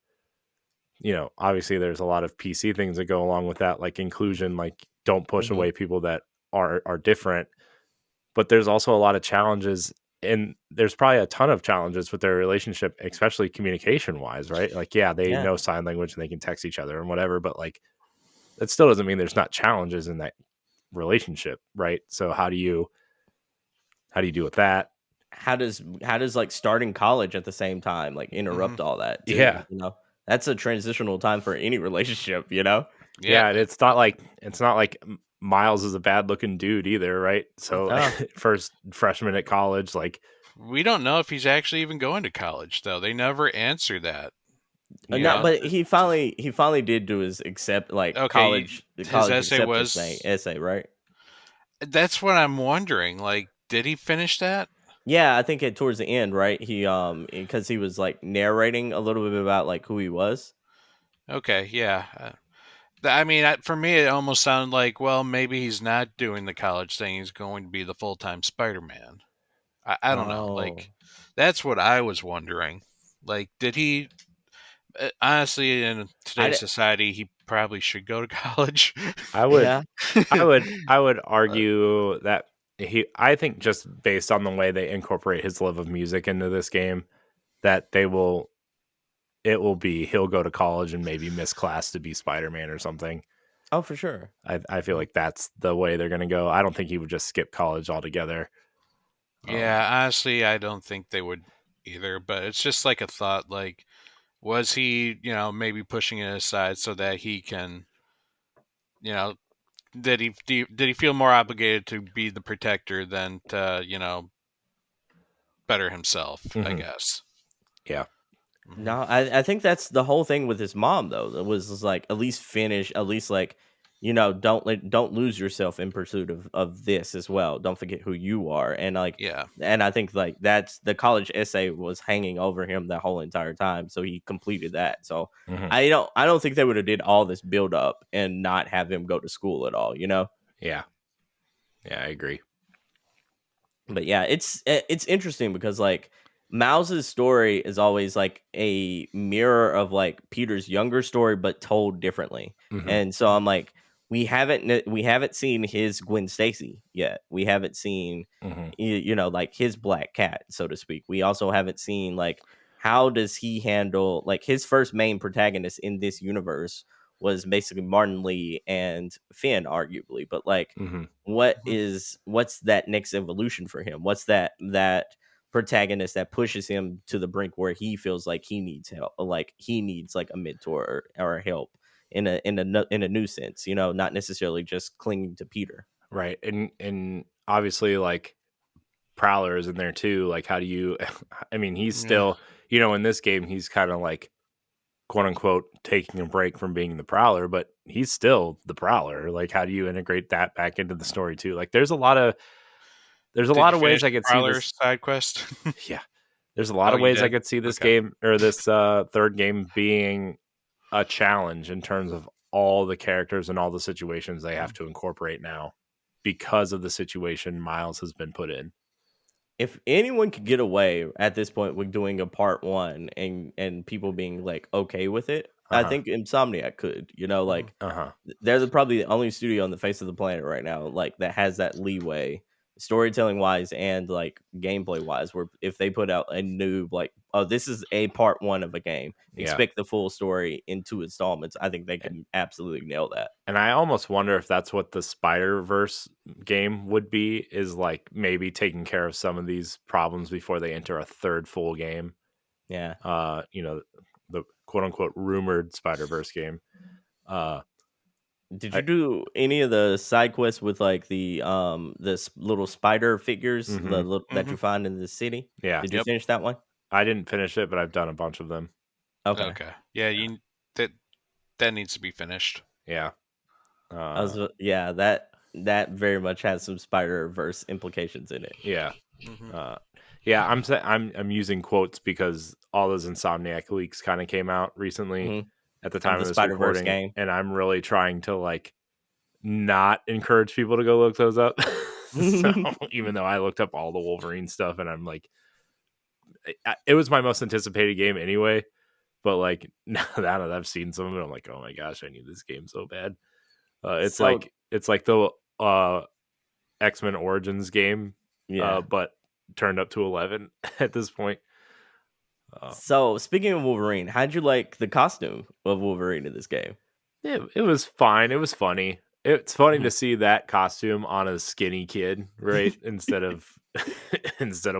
obviously there's a lot of PC things that go along with that, like inclusion, like don't push away people that are different. But there's also a lot of challenges, and there's probably a ton of challenges with their relationship, especially communication wise, right? Like, yeah, they know sign language and they can text each other and whatever, but like that still doesn't mean there's not challenges in that relationship, right? So how do you deal with that? How does like starting college at the same time like interrupt all that too? Yeah. That's a transitional time for any relationship, Yeah, and it's not like Miles is a bad looking dude either, right? So first freshman at college, like we don't know if he's actually even going to college though. They never answer that. No, but he finally did do his college his acceptance essay was essay, right? That's what I'm wondering. Like, did he finish that? Yeah, I think towards the end, right? He because he was like narrating a little bit about like who he was. Okay, yeah. I mean, for me, it almost sounded like, well, maybe he's not doing the college thing. He's going to be the full-time Spider-Man. I don't know. Like, that's what I was wondering. Like, did he? Honestly, in today's society, he probably should go to college. I would, I would argue that I think just based on the way they incorporate his love of music into this game, that he'll go to college and maybe miss class to be Spider-Man or something. Oh, for sure. I feel like that's the way they're going to go. I don't think he would just skip college altogether. Yeah, honestly, I don't think they would either, but it's just like a thought. Like, was he, maybe pushing it aside so that he can, did he feel more obligated to be the protector than to, better himself, I guess. Yeah. No, I think that's the whole thing with his mom though. It was like at least like don't lose yourself in pursuit of this as well. Don't forget who you are. And and I think like that's the college essay was hanging over him the whole entire time. So he completed that. So I don't think they would have did all this build up and not have him go to school at all, Yeah. Yeah, I agree. But yeah, it's interesting because like Miles's story is always like a mirror of like Peter's younger story, but told differently. And so I'm like, we haven't seen his Gwen Stacy yet. We haven't seen, like his Black Cat, so to speak. We also haven't seen like how does he handle like his first main protagonist in this universe was basically Martin Lee and Finn, arguably. But like, what's that next evolution for him? What's that protagonist that pushes him to the brink where he feels like he needs help, like he needs like a mentor or help in a new sense, not necessarily just clinging to Peter. Right. And obviously like Prowler is in there too. Like how do you I mean he's still in this game he's kind of like quote unquote taking a break from being the Prowler, but he's still the Prowler. Like how do you integrate that back into the story too? Like there's a lot of ways I could see this side quest. Yeah. There's a lot of ways I could see this game or this third game being a challenge in terms of all the characters and all the situations they have to incorporate now because of the situation Miles has been put in. If anyone could get away at this point with doing a part one and people being like okay with it, I think Insomniac could, they're probably the only studio on the face of the planet right now like that has that leeway storytelling wise and like gameplay wise, where if they put out a new like, oh, this is a part 1 of a game, expect the full story in 2 installments, I think they can absolutely nail that. And I almost wonder if that's what the Spider-Verse game would be, is like maybe taking care of some of these problems before they enter a third full game. Yeah. The quote unquote rumored Spider-Verse game. Did you do any of the side quests with like the little spider figures that you find in the city? Yeah. Did you finish that one? I didn't finish it, but I've done a bunch of them. Okay. Yeah, that needs to be finished. Yeah. That very much has some Spider-Verse implications in it. Yeah. I'm using quotes because all those Insomniac leaks kind of came out recently at the time of this recording, game. And I'm really trying to like not encourage people to go look those up. So even though I looked up all the Wolverine stuff, and I'm like, it was my most anticipated game anyway. But like now that I've seen some of it, I'm like, oh my gosh, I need this game so bad. It's like the X-Men Origins game, but turned up to 11 at this point. So speaking of Wolverine, how'd you like the costume of Wolverine in this game? It was fine. It was funny. It's funny to see that costume on a skinny kid, right? instead of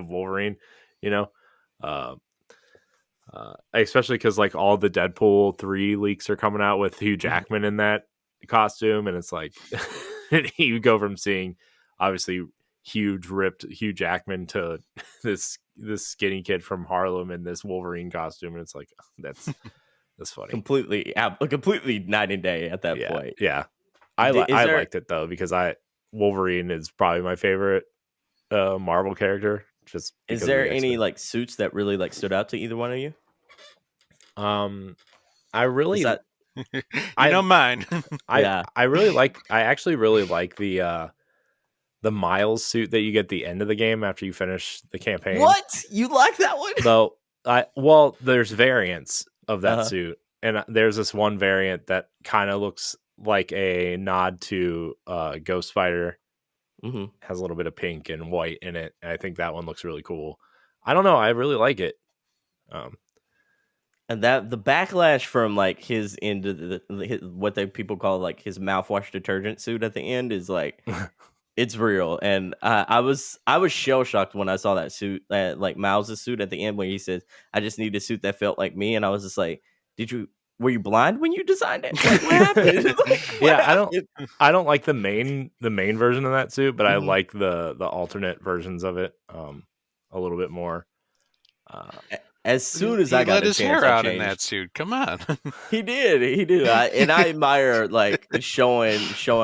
Wolverine, especially because like all the Deadpool 3 leaks are coming out with Hugh Jackman in that costume, and it's like you go from seeing obviously huge ripped Hugh Jackman to this skinny kid from Harlem in this Wolverine costume, and it's like that's funny. Completely night and day at that point. Yeah, I liked it though, because Wolverine is probably my favorite Marvel character. Just is there any like suits that really like stood out to either one of you? I really I know mine. I actually really like the Miles suit that you get at the end of the game after you finish the campaign. What? You like that one? Though there's variants of that suit, and there's this one variant that kind of looks like a nod to Ghost Spider. Has a little bit of pink and white in it, and I think that one looks really cool. I don't know, I really like it. And that the backlash from like his into what people call like his mouthwash detergent suit at the end is like it's real. And I was shell shocked when I saw that suit, like Miles' suit at the end, when he says, "I just need a suit that felt like me," and I was just like, were you blind when you designed it? Like, what happened? I don't like the main version of that suit, but I like the alternate versions of it a little bit more. As soon as I got let his hair out in that suit, come on. He did. And I admire like showing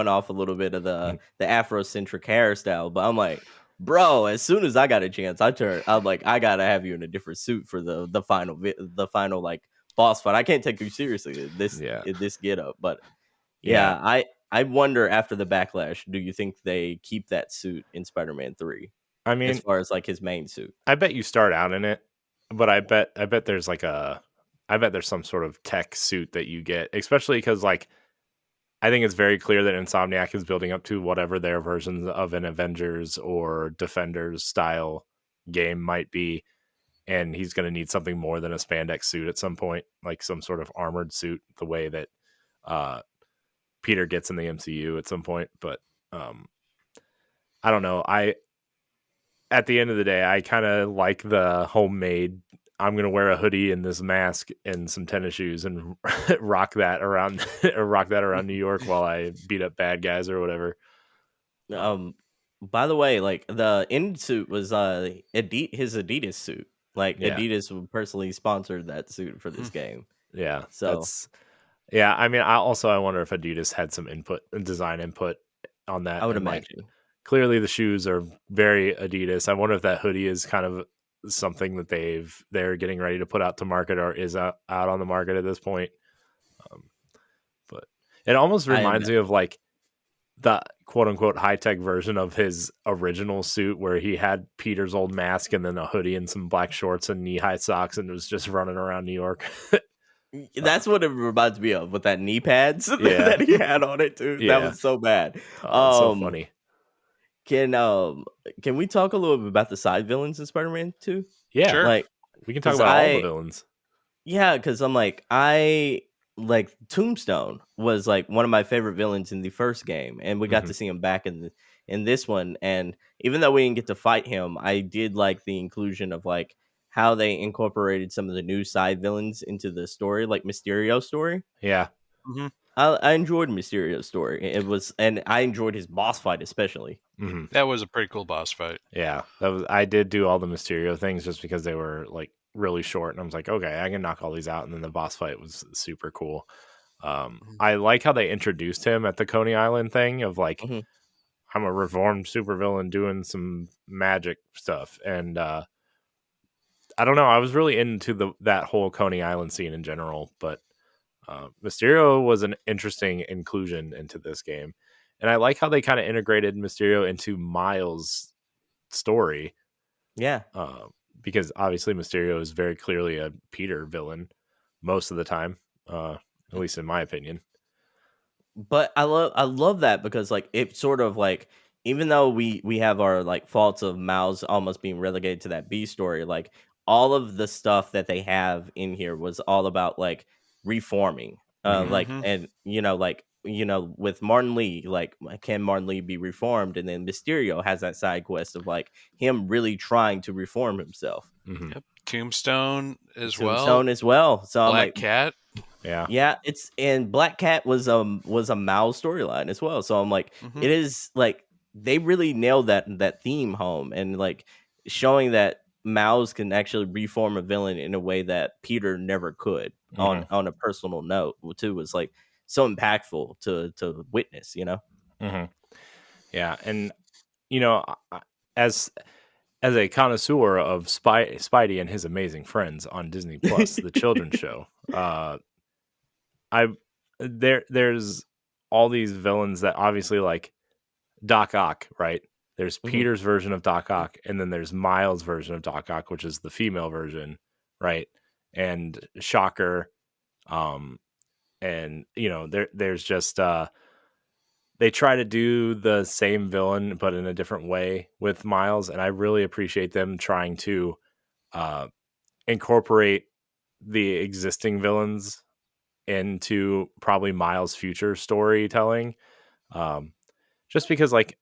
off a little bit of the Afrocentric hairstyle, but I'm like, bro, as soon as I got a chance, I'm like, I gotta have you in a different suit for the final like boss fight. I can't take you seriously in this get up, but I wonder after the backlash, do you think they keep that suit in Spider-Man 3? I mean, as far as like his main suit, I bet you start out in it, but I bet there's some sort of tech suit that you get, especially because like I think it's very clear that Insomniac is building up to whatever their versions of an Avengers or Defenders style game might be. And he's going to need something more than a spandex suit at some point, like some sort of armored suit, the way that Peter gets in the MCU at some point. But I don't know. At the end of the day, I kind of like the homemade. I'm going to wear a hoodie and this mask and some tennis shoes and rock that around New York while I beat up bad guys or whatever. By the way, like the end suit was his Adidas suit. Like Adidas personally sponsored that suit for this game. Yeah. So I mean, I wonder if Adidas had some design input on that. I would imagine. Like, clearly the shoes are very Adidas. I wonder if that hoodie is kind of something that they're getting ready to put out to market or is out on the market at this point. But it almost reminds me of like the quote unquote high tech version of his original suit, where he had Peter's old mask and then a hoodie and some black shorts and knee high socks and was just running around New York. That's what it reminds me of, with that knee pads that he had on it too. Yeah. That was so bad. So funny. can we talk a little bit about the side villains in Spider-Man 2? Yeah, Sure. Like, we can talk 'cause about all the villains. yeah, because I'm like, Tombstone was like one of my favorite villains in the first game, and we got to see him back in this one. And even though we didn't get to fight him, I did like the inclusion of like how they incorporated some of the new side villains into the story, like Mysterio's story. Yeah. Mhm. I enjoyed Mysterio's story. It was, and I enjoyed his boss fight especially. That was a pretty cool boss fight. Yeah, I did do all the Mysterio things just because they were like really short, and I was like, okay, I can knock all these out. And then the boss fight was super cool. I like how they introduced him at the Coney Island thing of like, Mhm. I'm a reformed supervillain doing some magic stuff, and I don't know, I was really into that whole Coney Island scene in general, but Mysterio was an interesting inclusion into this game, and I like how they kind of integrated Mysterio into Miles' story. Yeah. Because obviously Mysterio is very clearly a Peter villain most of the time, at least in my opinion. But I love that because like it sort of like, even though we have our like faults of Miles almost being relegated to that B story, like all of the stuff that they have in here was all about like reforming. Like, Mhm. and with Martin Lee, like can Martin Lee be reformed? And then Mysterio has that side quest of like him really trying to reform himself. Yep. Tombstone as well. Tombstone as well. So I'm Black like, Cat. yeah, it's, and Black Cat was a Miles storyline as well. So I'm like, Mhm. it is like they really nailed that theme home, and like showing that Miles can actually reform a villain in a way that Peter never could on a personal note too was like so impactful to witness, Yeah, and as a connoisseur of Spidey and his amazing friends on Disney Plus, the children's show, there's all these villains that obviously like Doc Ock, right? There's Peter's version of Doc Ock, and then there's Miles' version of Doc Ock, which is the female version, right? And Shocker, and there's just they try to do the same villain but in a different way with Miles, and I really appreciate them trying to uh, incorporate the existing villains into probably Miles' future storytelling. Um, just because, like,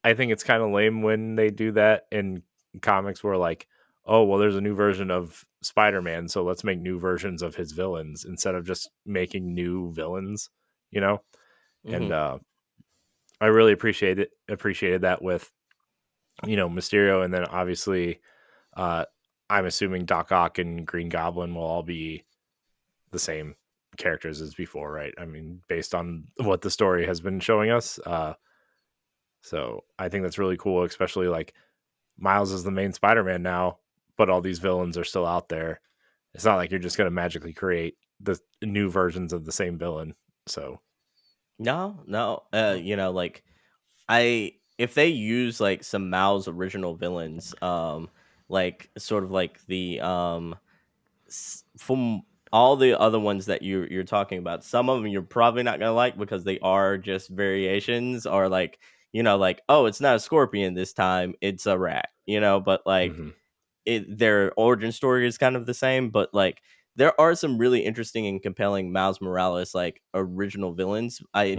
I think it's kind of lame when they do that in comics where, like, oh, well, there's a new version of Spider-Man, so let's make new versions of his villains instead of just making new villains, you know? And I really appreciated that with, Mysterio, and then obviously I'm assuming Doc Ock and Green Goblin will all be the same characters as before, right? I mean, based on what the story has been showing us. So I think that's really cool, especially like Miles is the main Spider-Man now, but all these villains are still out there. It's not like you're just going to magically create the new versions of the same villain. So No, like if they use like some Miles original villains, like sort of like the from all the other ones that you're talking about, some of them you're probably not gonna like because they are just variations, or like like, oh, it's not a scorpion this time, it's a rat, but like their origin story is kind of the same, but like there are some really interesting and compelling Miles Morales like original villains. I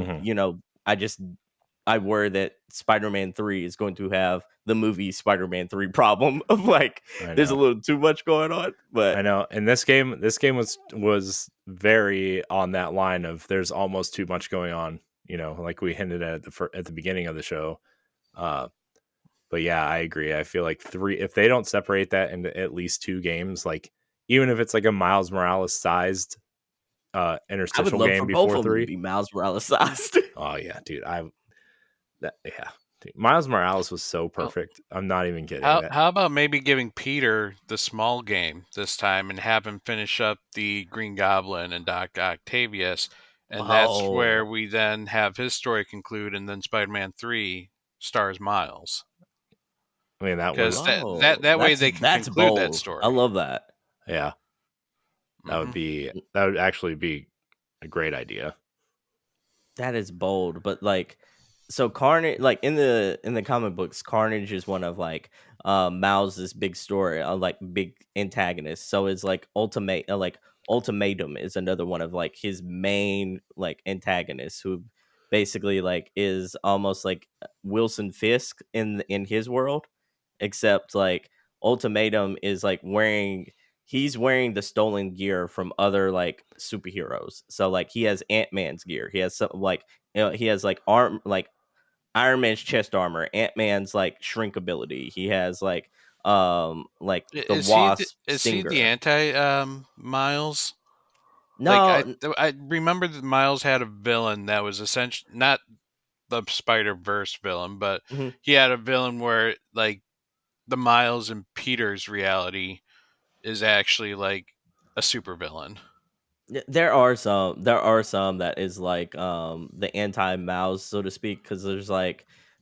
worry that Spider-Man 3 is going to have the movie Spider-Man 3 problem of like there's a little too much going on. But I know, and this game was very on that line of there's almost too much going on, like we hinted at the beginning of the show. But yeah, I agree. I feel like if they don't separate that into at least two games, like even if it's like a Miles Morales sized I would interstitial love for game both before of them to 3. be Miles Morales sized. Oh yeah, dude. Yeah. Dude, Miles Morales was so Well, perfect. I'm not even kidding. how about maybe giving Peter the small game this time and have him finish up the Green Goblin and Doc Octavius, and that's where we then have his story conclude, and then Spider-Man 3 stars Miles. I mean, that Because was that way they can that's conclude bold. that story. I love that. Yeah. That would actually be a great idea. That is bold, but like so Carnage, like in the comic books, Carnage is one of like Miles' big story, like big antagonist. So it's like Ultimatum is another one of like his main like antagonists, who basically like is almost like Wilson Fisk in his world, except like Ultimatum is like he's wearing the stolen gear from other like superheroes. So like he has Ant-Man's gear. He has some like he has like Iron Man's chest armor, Ant Man's like shrink ability. He has like the Wasp Is he the Stinger. anti Miles? Like No, I remember that Miles had a villain that was essentially not the Spider Verse villain, but mhm. he had a villain where like the Miles and Peter's reality is actually like a super villain. There are some that is like the anti Mouse, so to speak, because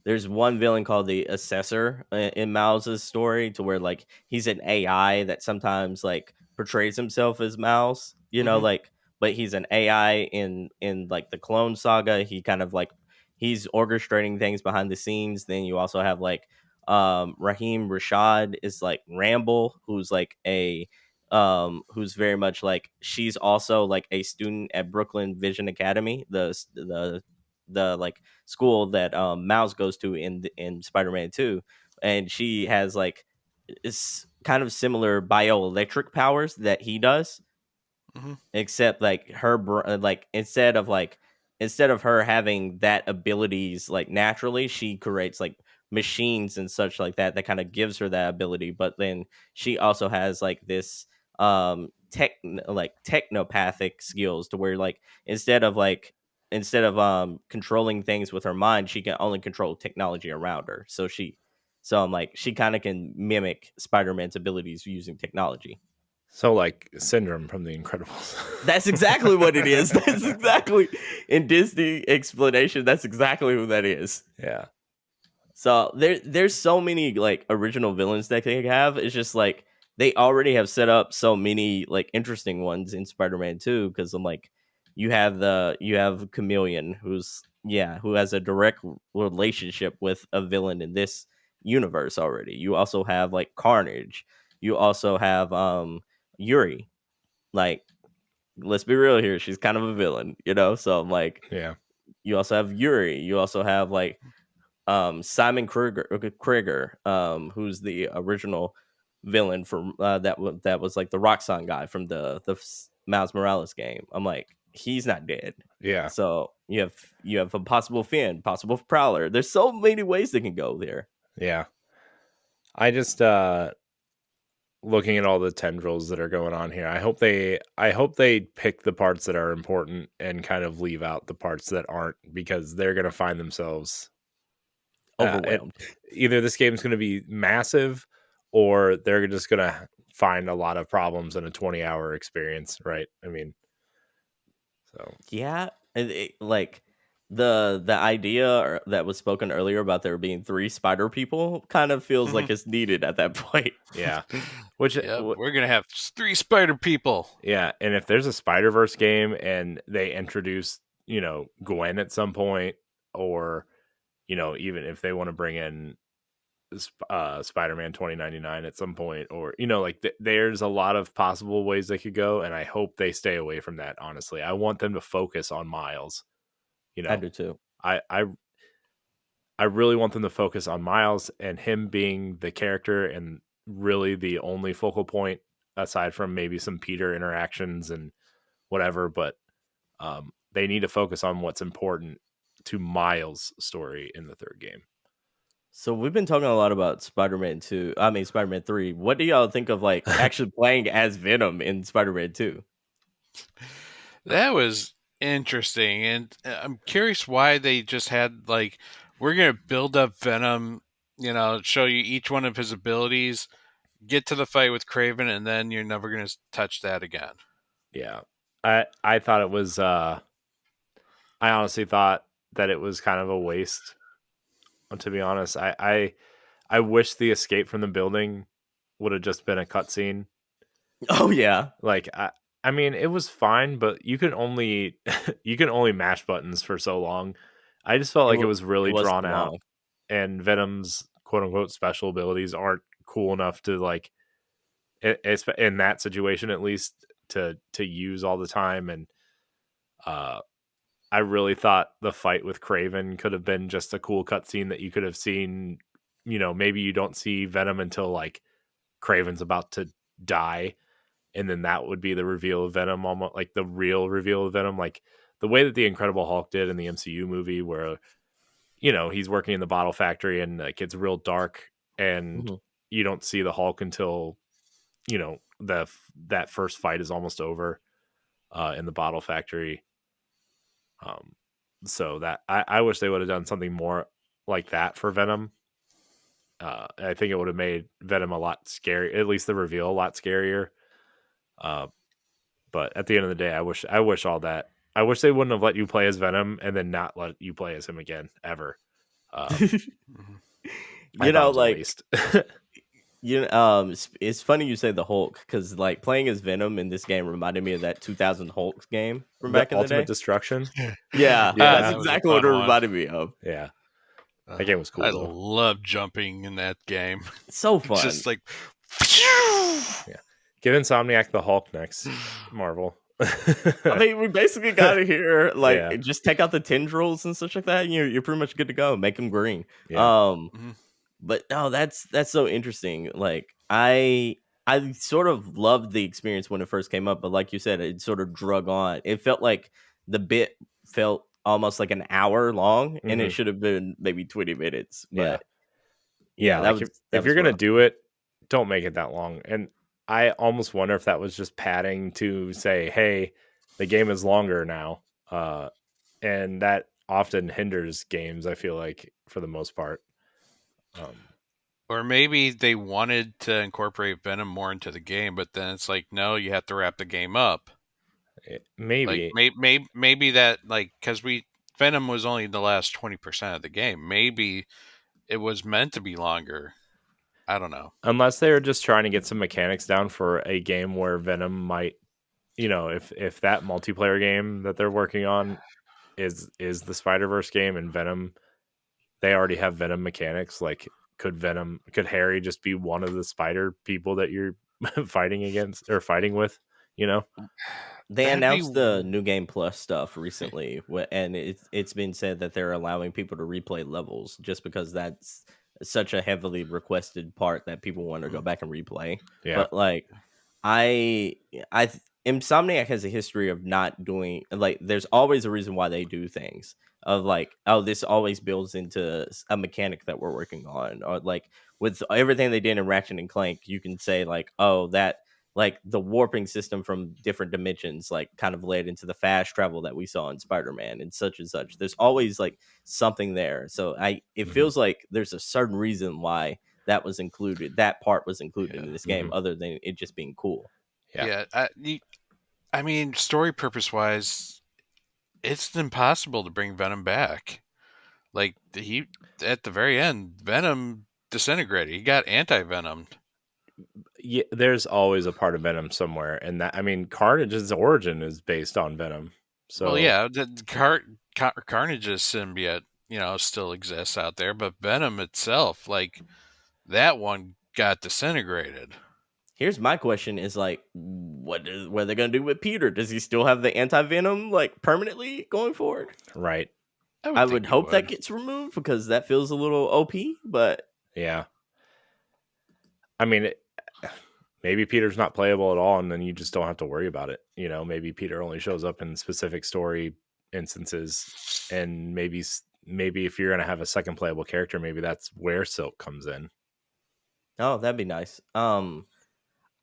there's one villain called the Assessor in Mouse's story, to where like he's an AI that sometimes like portrays himself as Mouse, Mm-hmm. like, but he's an AI in like the Clone Saga. He kind of like he's orchestrating things behind the scenes. Then you also have like Raheem Rashad is like Ramble, who's like a who's very much like, she's also like a student at Brooklyn Vision Academy, the like school that Miles goes to in Spider-Man 2, and she has like is kind of similar bioelectric powers that he does, Mm-hmm. except like like instead of her having that abilities like naturally, she creates like machines and such like that kind of gives her that ability. But then she also has like this technopathic skills, to where like instead of controlling things with her mind, she can only control technology around her. So I'm like, she kind of can mimic Spider-Man's abilities using technology. So like Syndrome from The Incredibles. That's exactly what it is. That's exactly, in Disney explanation, that's exactly who that is. Yeah. So there's so many like original villains that they have. It's just like they already have set up so many like interesting ones in Spider-Man 2, because I'm like, you have Chameleon, who has a direct relationship with a villain in this universe already. You also have like Carnage. You also have Yuri. Like, let's be real here, she's kind of a villain, so I'm like, Yeah. you also have Yuri. You also have like Simon Krieger, who's the original villain from that was like the Roxxon guy from the Miles Morales game. I'm like, he's not dead. Yeah. So you have a possible Finn, possible Prowler. There's so many ways they can go there. Yeah. I just looking at all the tendrils that are going on here. I hope they pick the parts that are important and kind of leave out the parts that aren't, because they're going to find themselves Overwhelmed. either this game's going to be massive, or they're just going to find a lot of problems in a 20-hour experience, right? I mean, so Yeah, like the idea that was spoken earlier about there being 3 spider people kind of feels like it's needed at that point. yeah. Which Yeah, we're gonna have 3 spider people. yeah, and if there's a Spider-Verse game and they introduce, Gwen at some point, or even if they want to bring in Spider-Man 2099 at some point, or like there's a lot of possible ways they could go, and I hope they stay away from that. Honestly, I want them to focus on Miles. I do too. I really want them to focus on Miles and him being the character and really the only focal point, aside from maybe some Peter interactions and whatever. But they need to focus on what's important to Miles' story in the third game. So we've been talking a lot about Spider-Man 3. What do y'all think of like actually playing as Venom in Spider-Man 2? That was interesting, and I'm curious why they just had like, we're gonna build up Venom, show you each one of his abilities, get to the fight with Craven, and then you're never gonna touch that again. Yeah. I thought it was I honestly thought that it was kind of a waste, to be honest. I wish the escape from the building would have just been a cutscene. Oh yeah. Like I mean, it was fine, but you can only you can only mash buttons for so long. I just felt like it was really was drawn too out, long. and Venom's quote unquote special abilities aren't cool enough to like in that situation at least to use all the time. And I really thought the fight with Kraven could have been just a cool cutscene that you could have seen. You know, maybe you don't see Venom until like Kraven's about to die, and then that would be the reveal of Venom, almost like the real reveal of Venom, like the way that the Incredible Hulk did in the MCU movie, where you know he's working in the bottle factory and like it's real dark, and you don't see the Hulk until you know that first fight is almost over in the bottle factory. So that I wish they would have done something more like that for Venom. I think it would have made Venom a lot scary, at least the reveal a lot scarier. But at the end of the day, I wish all that. I wish they wouldn't have let you play as Venom and then not let you play as him again ever. You know, like waste. it's funny you say the Hulk because like playing as Venom in this game reminded me of that 2000 Hulk game from back in the Ultimate day. Destruction. Yeah, Yeah, that's that was a exactly what it fun one. reminded me of. Yeah, that game was cool. I though. love jumping in that game. It's so fun. Just like, yeah. Give Insomniac the Hulk next, Marvel. I mean, we basically got it here. Like, Yeah. just take out the tendrils and such like that. And you're pretty much good to go. Make them green. Yeah. But no, that's so interesting. Like, I sort of loved the experience when it first came up, but like you said, it sort of drug on. It felt like the bit felt almost like an hour long, and it should have been maybe 20 minutes. But yeah, that like was if you're gonna do it, don't make it that long. And I almost wonder if that was just padding to say, hey, the game is longer now. And that often hinders games, I feel like, for the most part. Or maybe they wanted to incorporate Venom more into the game, but then it's like, no, you have to wrap the game up. Maybe. Like, maybe that, like, because Venom was only the last 20% of the game. Maybe it was meant to be longer. I don't know. Unless they're just trying to get some mechanics down for a game where Venom might, you know, if that multiplayer game that they're working on is the Spider-Verse game and Venom, they already have Venom mechanics. Like, could Harry just be one of the spider people that you're fighting against or fighting with, you know? They announced the New Game Plus stuff recently, and it's been said that they're allowing people to replay levels just because that's such a heavily requested part that people want to go back and replay. Yeah. But like, Insomniac has a history of not doing, like, there's always a reason why they do things. Of like, oh, this always builds into a mechanic that we're working on, or like with everything they did in Ratchet and Clank, you can say like, oh, that. Like the warping system from different dimensions, like kind of led into the fast travel that we saw in Spider-Man and such and such. There's always like something there. So it feels like there's a certain reason why that was included. That part was included in this game, other than it just being cool. Yeah. I mean, story purpose wise, it's impossible to bring Venom back. Like at the very end, Venom disintegrated. He got anti-venomed. Yeah, there's always a part of Venom somewhere, and that, I mean, Carnage's origin is based on Venom. So, well, yeah, the Carnage's symbiote, you know, still exists out there, but Venom itself, like that one, got disintegrated. Here's my question: is like, what are they gonna do with Peter? Does he still have the anti-venom like permanently going forward? Right. I would hope that gets removed because that feels a little OP. But yeah, I mean, maybe Peter's not playable at all, and then you just don't have to worry about it. You know, maybe Peter only shows up in specific story instances, and maybe if you're gonna have a second playable character, maybe that's where Silk comes in. Oh, that'd be nice.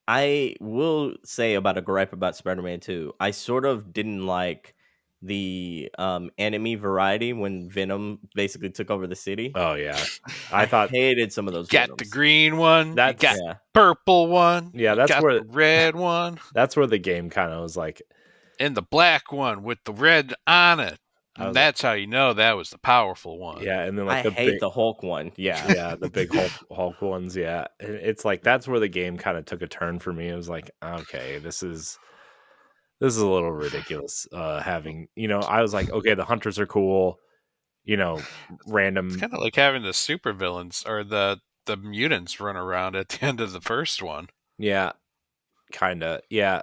I will say about a gripe about Spider-Man 2. I sort of didn't like the enemy variety when Venom basically took over the city. Oh yeah, I hated some of those. Got Venoms. the green one. That's, you got purple one. Yeah, that's got where the red one. That's where the game kind of was like, and the black one with the red on it. And that's how you know that was the powerful one. Yeah, and then like I hate the Hulk one. Yeah, yeah, the big Hulk ones. Yeah, it's like that's where the game kind of took a turn for me. It was like, okay, this is a little ridiculous. Having, you know, I was like, okay, the hunters are cool. random. It's kind of like having the supervillains or the mutants run around at the end of the first one. Yeah, kind of. Yeah,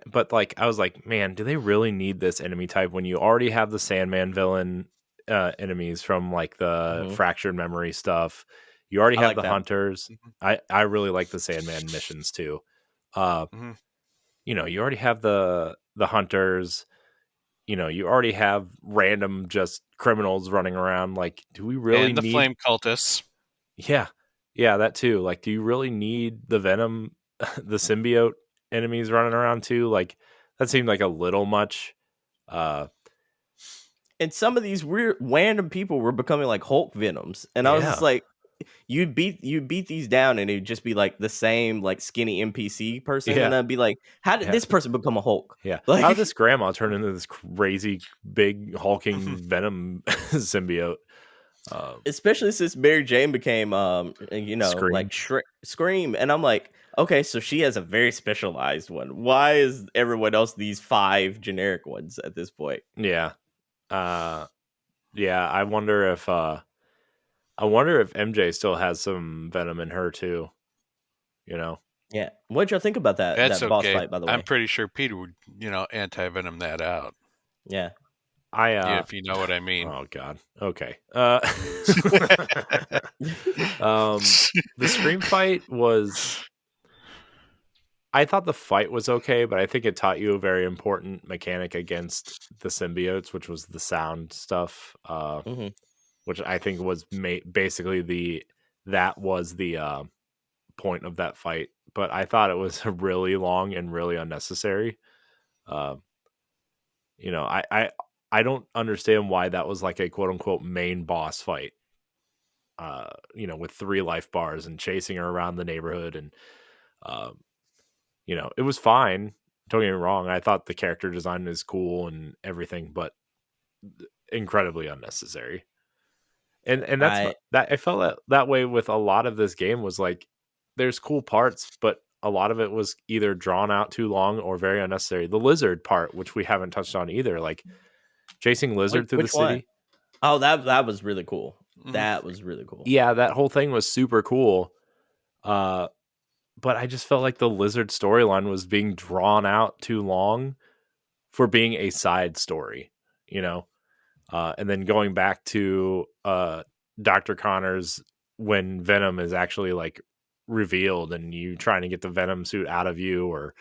but like I was like, man, do they really need this enemy type when you already have the Sandman villain enemies from like the fractured memory stuff? You already have the hunters. I really like the Sandman missions too. You already have the hunters. You already have random just criminals running around. Like, do we really and the need flame cultists? Yeah, that too. Like, do you really need the Venom, the symbiote enemies running around too? Like, that seemed like a little much. And some of these weird random people were becoming like Hulk Venoms, and I was just like, you beat these down, and it'd just be like the same like skinny NPC person, and I'd be like, how did this person become a Hulk? Yeah, like, how did this grandma turn into this crazy big hulking Venom symbiote? Especially since Mary Jane became, Scream. like Scream, and I'm like, okay, so she has a very specialized one. Why is everyone else these 5 generic ones at this point? Yeah, I wonder if MJ still has some Venom in her too. Yeah, what'd y'all think about that boss fight? By the way, I'm pretty sure Peter would, anti-venom that out. Yeah. If you know what I mean. Oh God. Okay. The Scream fight was. I thought the fight was okay, but I think it taught you a very important mechanic against the symbiotes, which was the sound stuff. Which I think was basically the point of that fight. But I thought it was really long and really unnecessary. I don't understand why that was like a quote unquote main boss fight. With 3 life bars and chasing her around the neighborhood, and it was fine. Don't get me wrong. I thought the character design is cool and everything, but incredibly unnecessary. And that's that I felt that way with a lot of this game. Was like, there's cool parts, but a lot of it was either drawn out too long or very unnecessary. The lizard part, which we haven't touched on either, like chasing lizard through the city. Oh, that was really cool. That was really cool. Yeah, that whole thing was super cool. But I just felt like the lizard storyline was being drawn out too long for being a side story, and then going back to Dr. Connors when Venom is actually like revealed and you trying to get the Venom suit out of you, or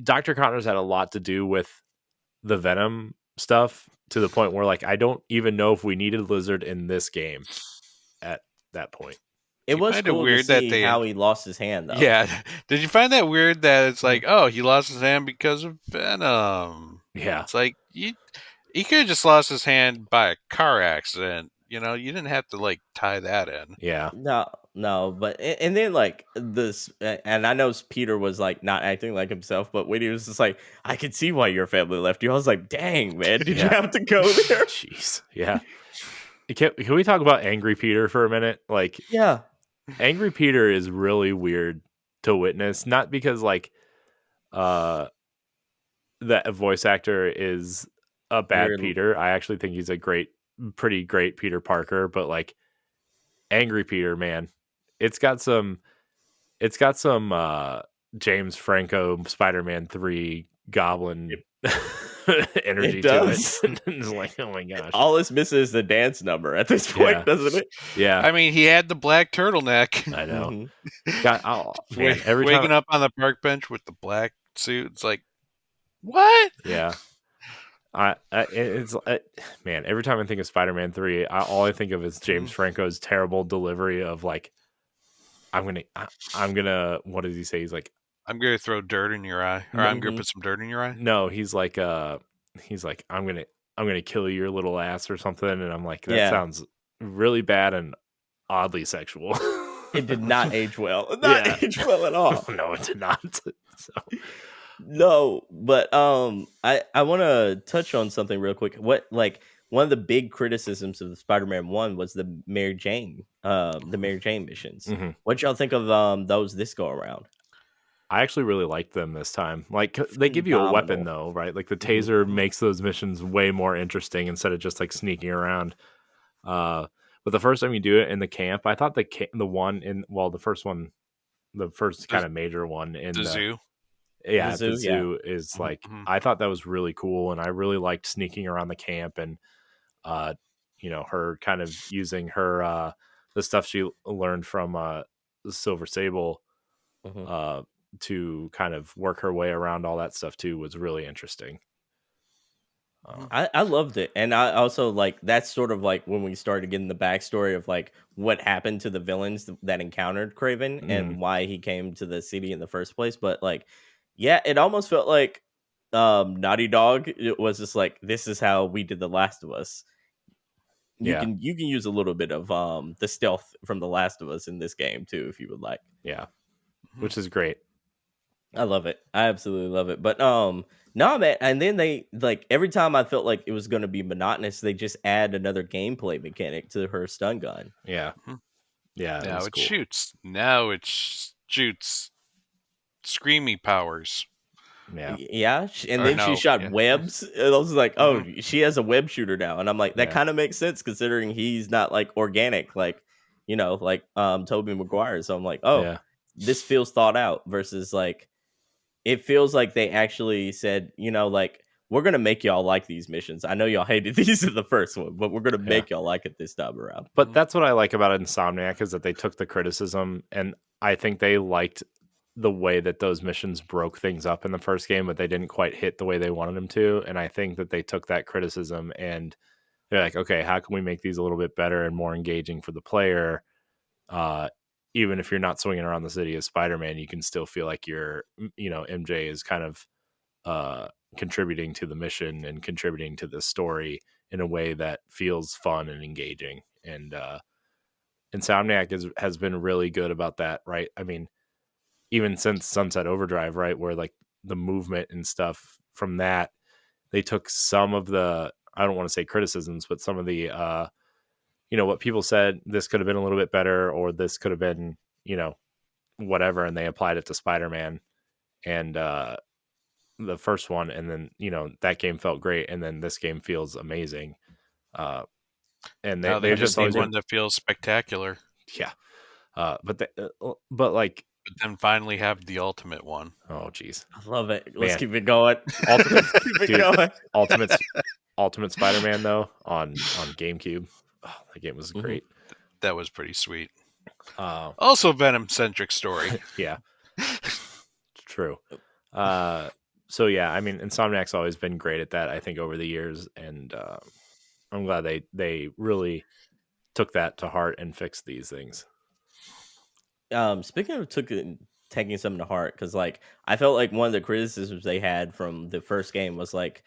Dr. Connors had a lot to do with the Venom stuff, to the point where like I don't even know if we needed Lizard in this game at that point. It was cool weird to see how he lost his hand, though. Yeah. Did you find that weird that it's like, oh, he lost his hand because of Venom? Yeah. It's like, he could have just lost his hand by a car accident. You didn't have to, like, tie that in. Yeah. No, but, and then, like, this, and I know Peter was, like, not acting like himself, but when he was just like, I can see why your family left you, I was like, dang, man, did you have to go there? Jeez. Yeah. Can we talk about Angry Peter for a minute? Like, yeah. Angry Peter is really weird to witness, not because like that voice actor is a bad Peter. I actually think he's a pretty great Peter Parker, but like Angry Peter, man, it's got some James Franco Spider-Man 3 Goblin energy to it. It's like, oh my gosh, all it's missing is the dance number at this point, doesn't it? Yeah, I mean, he had the black turtleneck. I know. Waking up on the park bench with the black suit, it's like, what? Yeah, man. Every time I think of Spider-Man 3, all I think of is James Franco's terrible delivery of like, I'm gonna. What does he say? He's like, I'm gonna throw dirt in your eye, or I'm gonna put some dirt in your eye. No, he's like, I'm gonna kill your little ass or something, and I'm like, that sounds really bad and oddly sexual. It did not age well. Not age well at all. No, it did not. So. No, but I want to touch on something real quick. What, like, one of the big criticisms of the Spider-Man 1 was the Mary Jane missions. What y'all think of those this go around? I actually really liked them this time. Like they give you a weapon though, right? Like the taser makes those missions way more interesting instead of just like sneaking around. But the first time you do it in the camp, I thought the first kind of major one in the zoo. Yeah, the zoo is like I thought that was really cool, and I really liked sneaking around the camp and her kind of using her the stuff she learned from the Silver Sable to kind of work her way around all that stuff too was really interesting. I loved it, and I also like that's sort of like when we started getting the backstory of like what happened to the villains that encountered Craven and why he came to the city in the first place. But like, yeah, it almost felt like Naughty Dog. It was just like this is how we did The Last of Us. You can use a little bit of the stealth from The Last of Us in this game too, if you would like. Yeah, which is great. I love it. I absolutely love it. But no, man. And then they like every time I felt like it was going to be monotonous, they just add another gameplay mechanic to her stun gun. Yeah, yeah. Now it cool. shoots. Now it shoots. Screamy powers. Yeah. And then she shot webs. And I was like, oh, she has a web shooter now. And I'm like, that kind of makes sense considering he's not like organic, like Tobey Maguire. So I'm like, this feels thought out versus like. It feels like they actually said, like, we're going to make y'all like these missions. I know y'all hated these in the first one, but we're going to make y'all like it this time around. But that's what I like about Insomniac is that they took the criticism, and I think they liked the way that those missions broke things up in the first game, but they didn't quite hit the way they wanted them to. And I think that they took that criticism and they're like, okay, how can we make these a little bit better and more engaging for the player? Even if you're not swinging around the city as Spider-Man, you can still feel like MJ is kind of contributing to the mission and contributing to the story in a way that feels fun and engaging. And Insomniac has been really good about that, right? I mean, even since Sunset Overdrive, right, where like the movement and stuff from that, they took some of the, I don't want to say criticisms, but some of the what people said, this could have been a little bit better, or this could have been, whatever. And they applied it to Spider-Man and the first one. And then, that game felt great. And then this game feels amazing. And they just need one that feels spectacular. Yeah. But then finally have the ultimate one. Oh, geez. I love it. Let's keep it going. Ultimate Spider-Man, though, on GameCube. Oh, that game was great. That was pretty sweet. Also Venom-centric story. Yeah. True. So, yeah, I mean, Insomniac's always been great at that, I think, over the years. And I'm glad they really took that to heart and fixed these things. Speaking of taking something to heart, because like I felt like one of the criticisms they had from the first game was like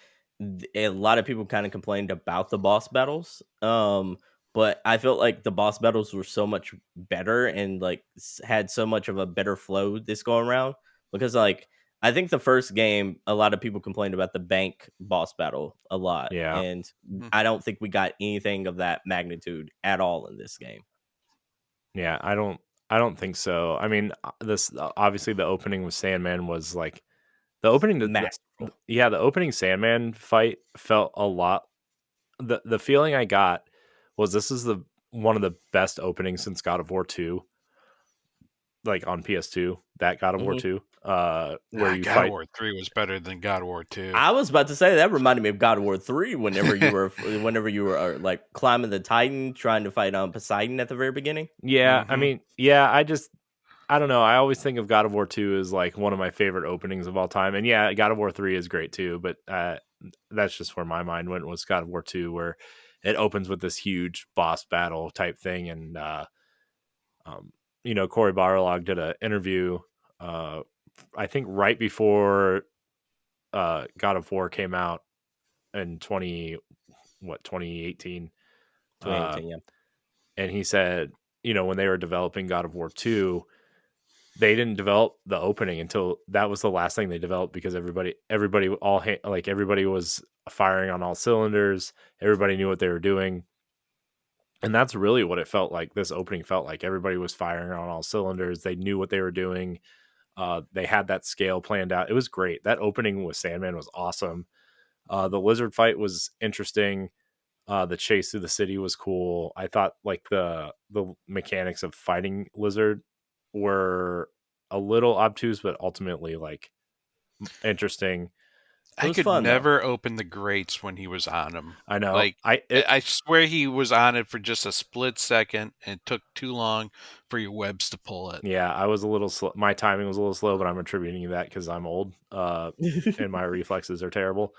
a lot of people kind of complained about the boss battles. But I felt like the boss battles were so much better and like had so much of a better flow this go around, because like I think the first game a lot of people complained about the bank boss battle a lot, and I don't think we got anything of that magnitude at all in this game. Yeah, I don't think so. I mean, this obviously the opening with Sandman was like the opening. The opening Sandman fight felt a lot. The feeling I got was this is one of the best openings since God of War 2, like on PS2. That God of War 2, where you God of War 3 was better than God of War 2. I was about to say that reminded me of God of War 3. Whenever you were like climbing the Titan, trying to fight Poseidon at the very beginning. Yeah, I mean, I don't know. I always think of God of War 2 as like one of my favorite openings of all time. And yeah, God of War 3 is great too, but that's just where my mind went, was God of War 2, where it opens with this huge boss battle type thing. And, Cory Barlog did an interview, I think right before God of War came out in 2018. 2018, yeah. And he said, when they were developing God of War 2, they didn't develop the opening until that was the last thing they developed, because everybody was firing on all cylinders. Everybody knew what they were doing. And that's really what it felt like. This opening felt like everybody was firing on all cylinders. They knew what they were doing. They had that scale planned out. It was great. That opening with Sandman was awesome. The lizard fight was interesting. The chase through the city was cool. I thought like the mechanics of fighting lizard were a little obtuse, but ultimately like interesting. It I was could fun, though. never open the grates when he was on them. I know. Like, I swear he was on it for just a split second, and it took too long for your webs to pull it. Yeah, I was a little slow. My timing was a little slow, but I'm attributing that because I'm old, and my reflexes are terrible.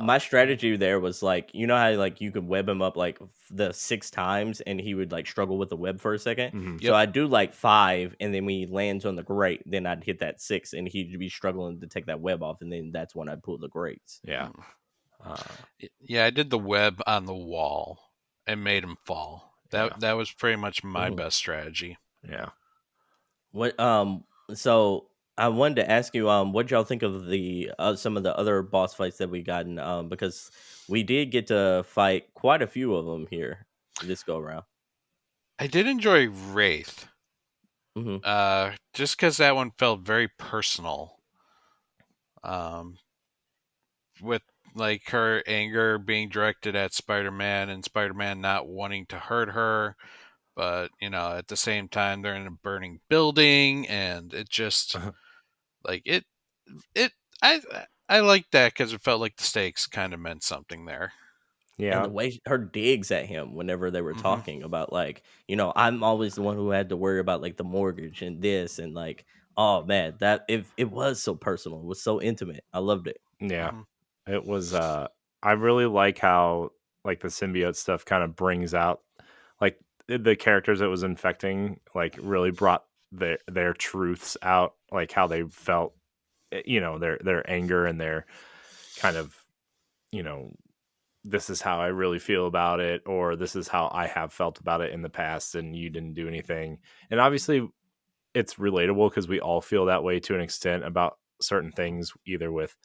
My strategy there was like, you know how like you could web him up like the 6 times and he would like struggle with the web for a second. Mhm. So I'd do like 5, and then when he lands on the grate, then I'd hit that 6 and he'd be struggling to take that web off, and then that's when I'd pull the grates. Yeah. Yeah, I did the web on the wall and made him fall. That was pretty much my best strategy. Yeah. What so I wanted to ask you what y'all think of the some of the other boss fights that we gotten, because we did get to fight quite a few of them here this go around. I did enjoy Wraith. Hmm. Just because that one felt very personal. With like her anger being directed at Spider-Man and Spider-Man not wanting to hurt her, but at the same time they're in a burning building, and it just like it I I liked that because it felt like the stakes kind of meant something there. And Yeah. the way her digs at him whenever they were Mhm. talking about like, I'm always the one who had to worry about like the mortgage and this and like, oh man, that it was so personal, it was so intimate. I loved it. Yeah. Mhm. It was I really like how like the symbiote stuff kind of brings out like the characters it was infecting, like really brought their truths out, like how they felt, their anger and their kind of, you know, this is how I really feel about it, or this is how I have felt about it in the past, and you didn't do anything. And obviously it's relatable because we all feel that way to an extent about certain things, either with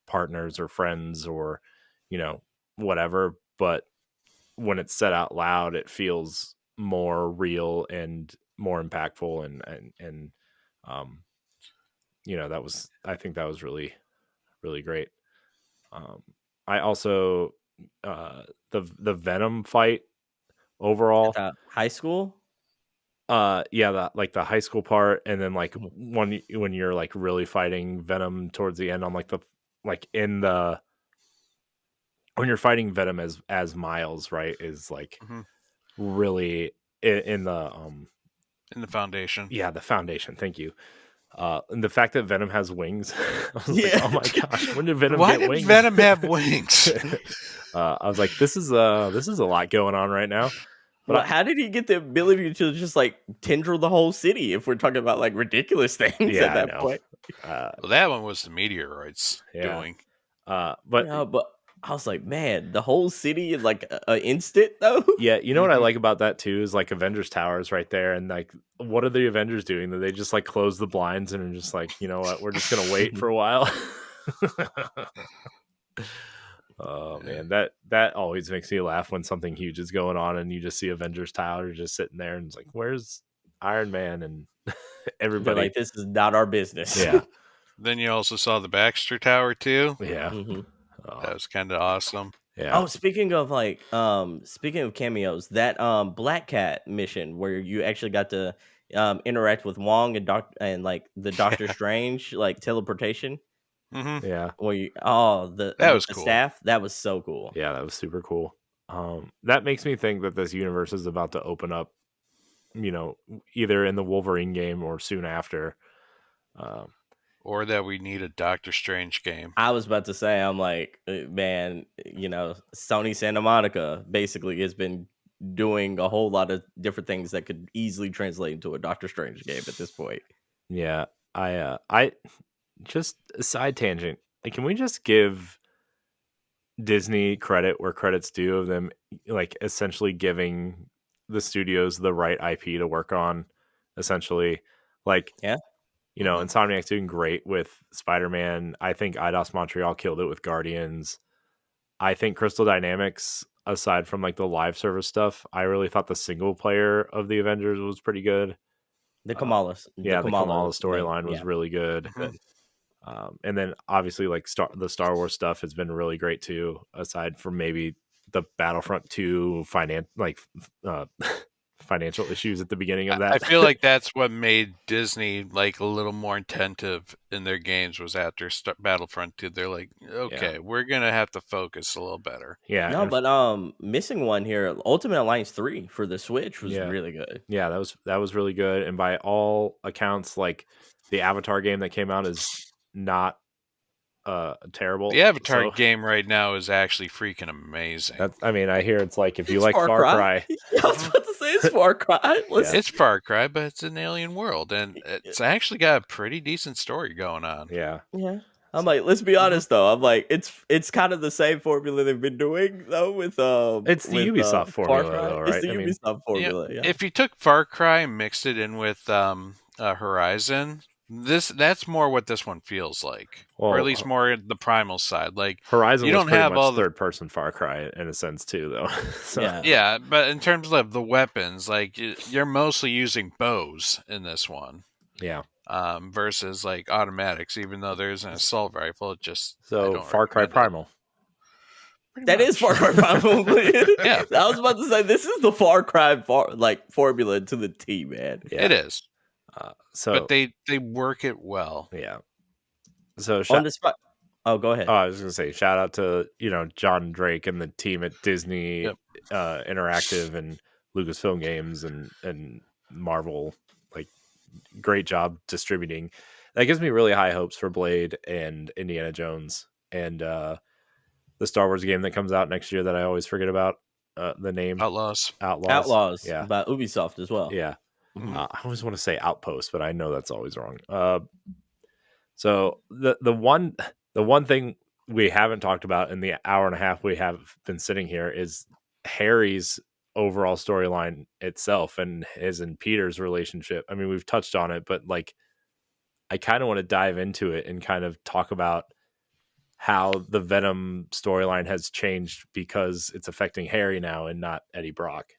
partners or friends or, whatever. But when it's said out loud, it feels more real and more impactful. And, um, I think that was really, really great. Um, I also, the Venom fight At overall, the high school. yeah, the high school part, and then like Mhm. when you're like really fighting Venom towards the end on like the like in the when you're fighting Venom as Miles, right, is like Mhm. really in the In the Foundation. yeah, the Foundation. Thank you. And the fact that Venom has wings, I was like, Yeah. oh my gosh, when did Venom Why get did wings? Venom have wings? I was like, this is a lot going on right now. But Well, how did he get the ability to just like tendril the whole city if we're talking about like ridiculous things yeah, at I that know. point? Well, that one was the meteoroids Yeah. doing. But Yeah, but I was like, man, the whole city in like a instant though. yeah, you know what I Mhm. like about that too is like Avengers Towers right there, and like, what are the Avengers doing? That they just like close the blinds and are just like, you know what, we're just gonna wait for a while. Oh Yeah. man, that always makes me laugh when something huge is going on and you just see Avengers Tower just sitting there and it's like, where's Iron Man and They're everybody? like, this is not our business. Yeah, Then you also saw the Baxter Tower too. yeah, Hmm. That was kind of awesome. yeah, Oh, speaking of like, speaking of cameos, that Black Cat mission where you actually got to interact with Wong and like the Doctor Strange like teleportation, Hmm. yeah, where you the That with was the cool. staff, that was so cool. yeah. That was super cool. That makes me think that this universe is about to open up, either in the Wolverine game or soon after. Um, Or that we need a Doctor Strange game. I was about to say, I'm like, man, Sony Santa Monica basically has been doing a whole lot of different things that could easily translate into a Doctor Strange game at this point. yeah, I just a side tangent. Like, can we just give Disney credit where credit's due of them, like essentially giving the studios the right IP to work on, essentially, like, Yeah. Mhm. Insomniac's doing great with Spider-Man. I think Eidos Montreal killed it with Guardians. I think Crystal Dynamics, aside from like the live service stuff, I really thought the single player of the Avengers was pretty good. The Kamala, the Kamala storyline was yeah. really good. And then obviously like the Star Wars stuff has been really great too, aside from maybe the Battlefront 2 financial issues at the beginning of that. I feel like that's what made Disney like a little more attentive in their games was after Battlefront 2. They're like, okay, we're going to have to focus a little better. Yeah. No, but missing one here, Ultimate Alliance 3 for the Switch was really good. Yeah, that was really good. And by all accounts, like the Avatar game that came out is not terrible. The Avatar game right now is actually freaking amazing. I mean, I hear it's like if you like Far Cry. Yeah, I was about to say it's Far Cry. It's Far Cry, but it's an alien world, and it's actually got a pretty decent story going on. Yeah. I'm like, let's be honest though. I'm like, it's kind of the same formula they've been doing though with it's the Ubisoft formula though, right? It's the Ubisoft formula. Yeah. If you took Far Cry and mixed it in with Horizon, that's more what this one feels like, or at least more the primal side. Like Horizon, you don't was pretty have much all third-person Far Cry in a sense too, though. So. Yeah, but in terms of the weapons, like you're mostly using bows in this one. Yeah. Versus like automatics, even though there's an assault rifle, it just Far Cry Primal. That is Far Cry Primal. Yeah, I was about to say this is the Far Cry formula to the T, man. Yeah. It is. But they work it well. Yeah. So on the spot. Oh, go ahead. I was gonna say shout out to John Drake and the team at Disney Interactive and Lucasfilm Games and Marvel. Like, great job distributing. That gives me really high hopes for Blade and Indiana Jones and the Star Wars game that comes out next year that I always forget about the name. Outlaws. Yeah, by Ubisoft as well. Yeah. I always want to say Outpost, but I know that's always wrong. So the one thing we haven't talked about in the hour and a half we have been sitting here is Harry's overall storyline itself and his and Peter's relationship. I mean, we've touched on it, but like, I kind of want to dive into it and kind of talk about how the Venom storyline has changed because it's affecting Harry now and not Eddie Brock.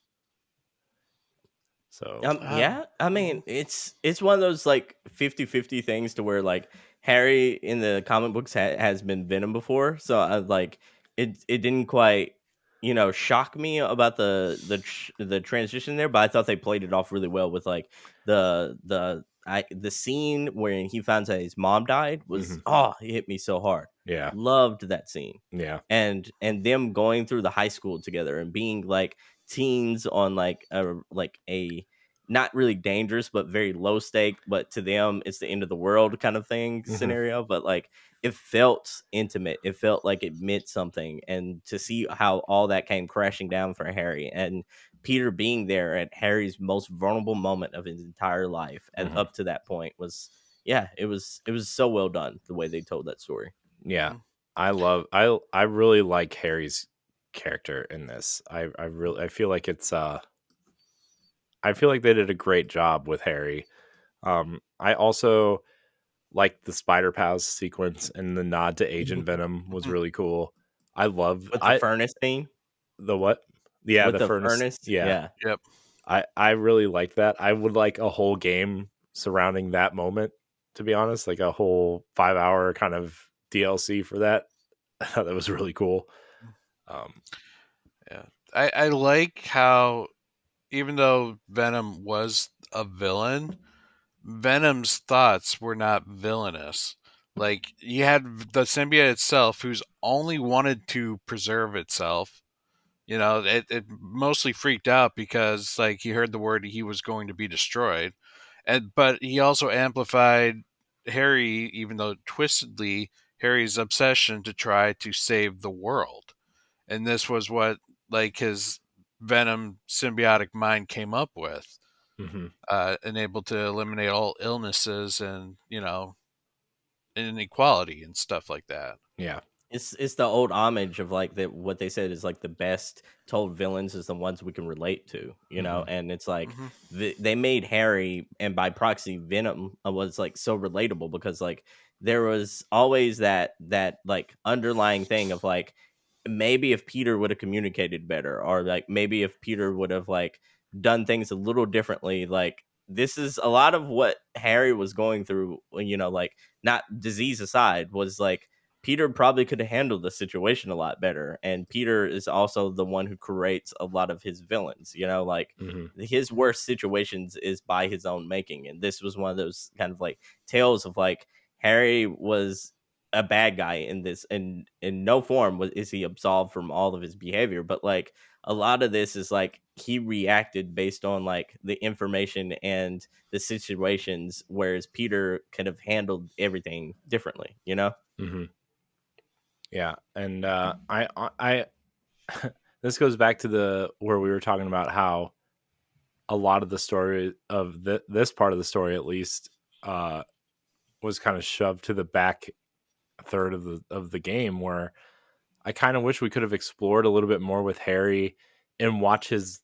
So yeah, I mean, it's one of those like 50-50 things to where like Harry in the comic books has been Venom before, so I like it didn't quite shock me about the transition there, but I thought they played it off really well with like the scene where he finds out his mom died was it hit me so hard. Yeah, loved that scene. Yeah, and them going through the high school together and being like teens on like a not really dangerous but very low stake, but to them it's the end of the world kind of thing scenario, but like it felt intimate, it felt like it meant something, and to see how all that came crashing down for Harry and Peter being there at Harry's most vulnerable moment of his entire life and up to that point was it was so well done the way they told that story. Yeah, I really like Harry's character in this. I feel like it's I feel like they did a great job with Harry. I also like the Spider Pals sequence and the nod to Agent Venom was really cool. I love with the furnace theme. The what? Yeah, with the furnace. Yeah. Yep. I really like that. I would like a whole game surrounding that moment, to be honest, like a whole 5-hour kind of DLC for that. I thought that was really cool. Yeah, I like how even though Venom was a villain, Venom's thoughts were not villainous. Like, you had the symbiote itself who's only wanted to preserve itself. It mostly freaked out because like he heard the word he was going to be destroyed. But he also amplified Harry, even though twistedly, Harry's obsession to try to save the world. And this was what like his Venom symbiotic mind came up with. And able to eliminate all illnesses and inequality and stuff like that. Yeah, it's the old homage of like what they said is like the best told villains is the ones we can relate to, and it's like they made Harry and by proxy Venom was like so relatable because like there was always that like underlying thing of like maybe if Peter would have communicated better, or like maybe if Peter would have like done things a little differently, like this is a lot of what Harry was going through, you know, like, not disease aside, was like Peter probably could have handled the situation a lot better. And Peter is also the one who creates a lot of his villains, you know, like his worst situations is by his own making. And this was one of those kind of like tales of like Harry was a bad guy in this, and in no form is he absolved from all of his behavior. But like a lot of this is like he reacted based on like the information and the situations, whereas Peter could have handled everything differently, you know? Yeah, and I this goes back to where we were talking about how a lot of the story of this part of the story, at least, was kind of shoved to the back third of the game, where I kind of wish we could have explored a little bit more with Harry and watch his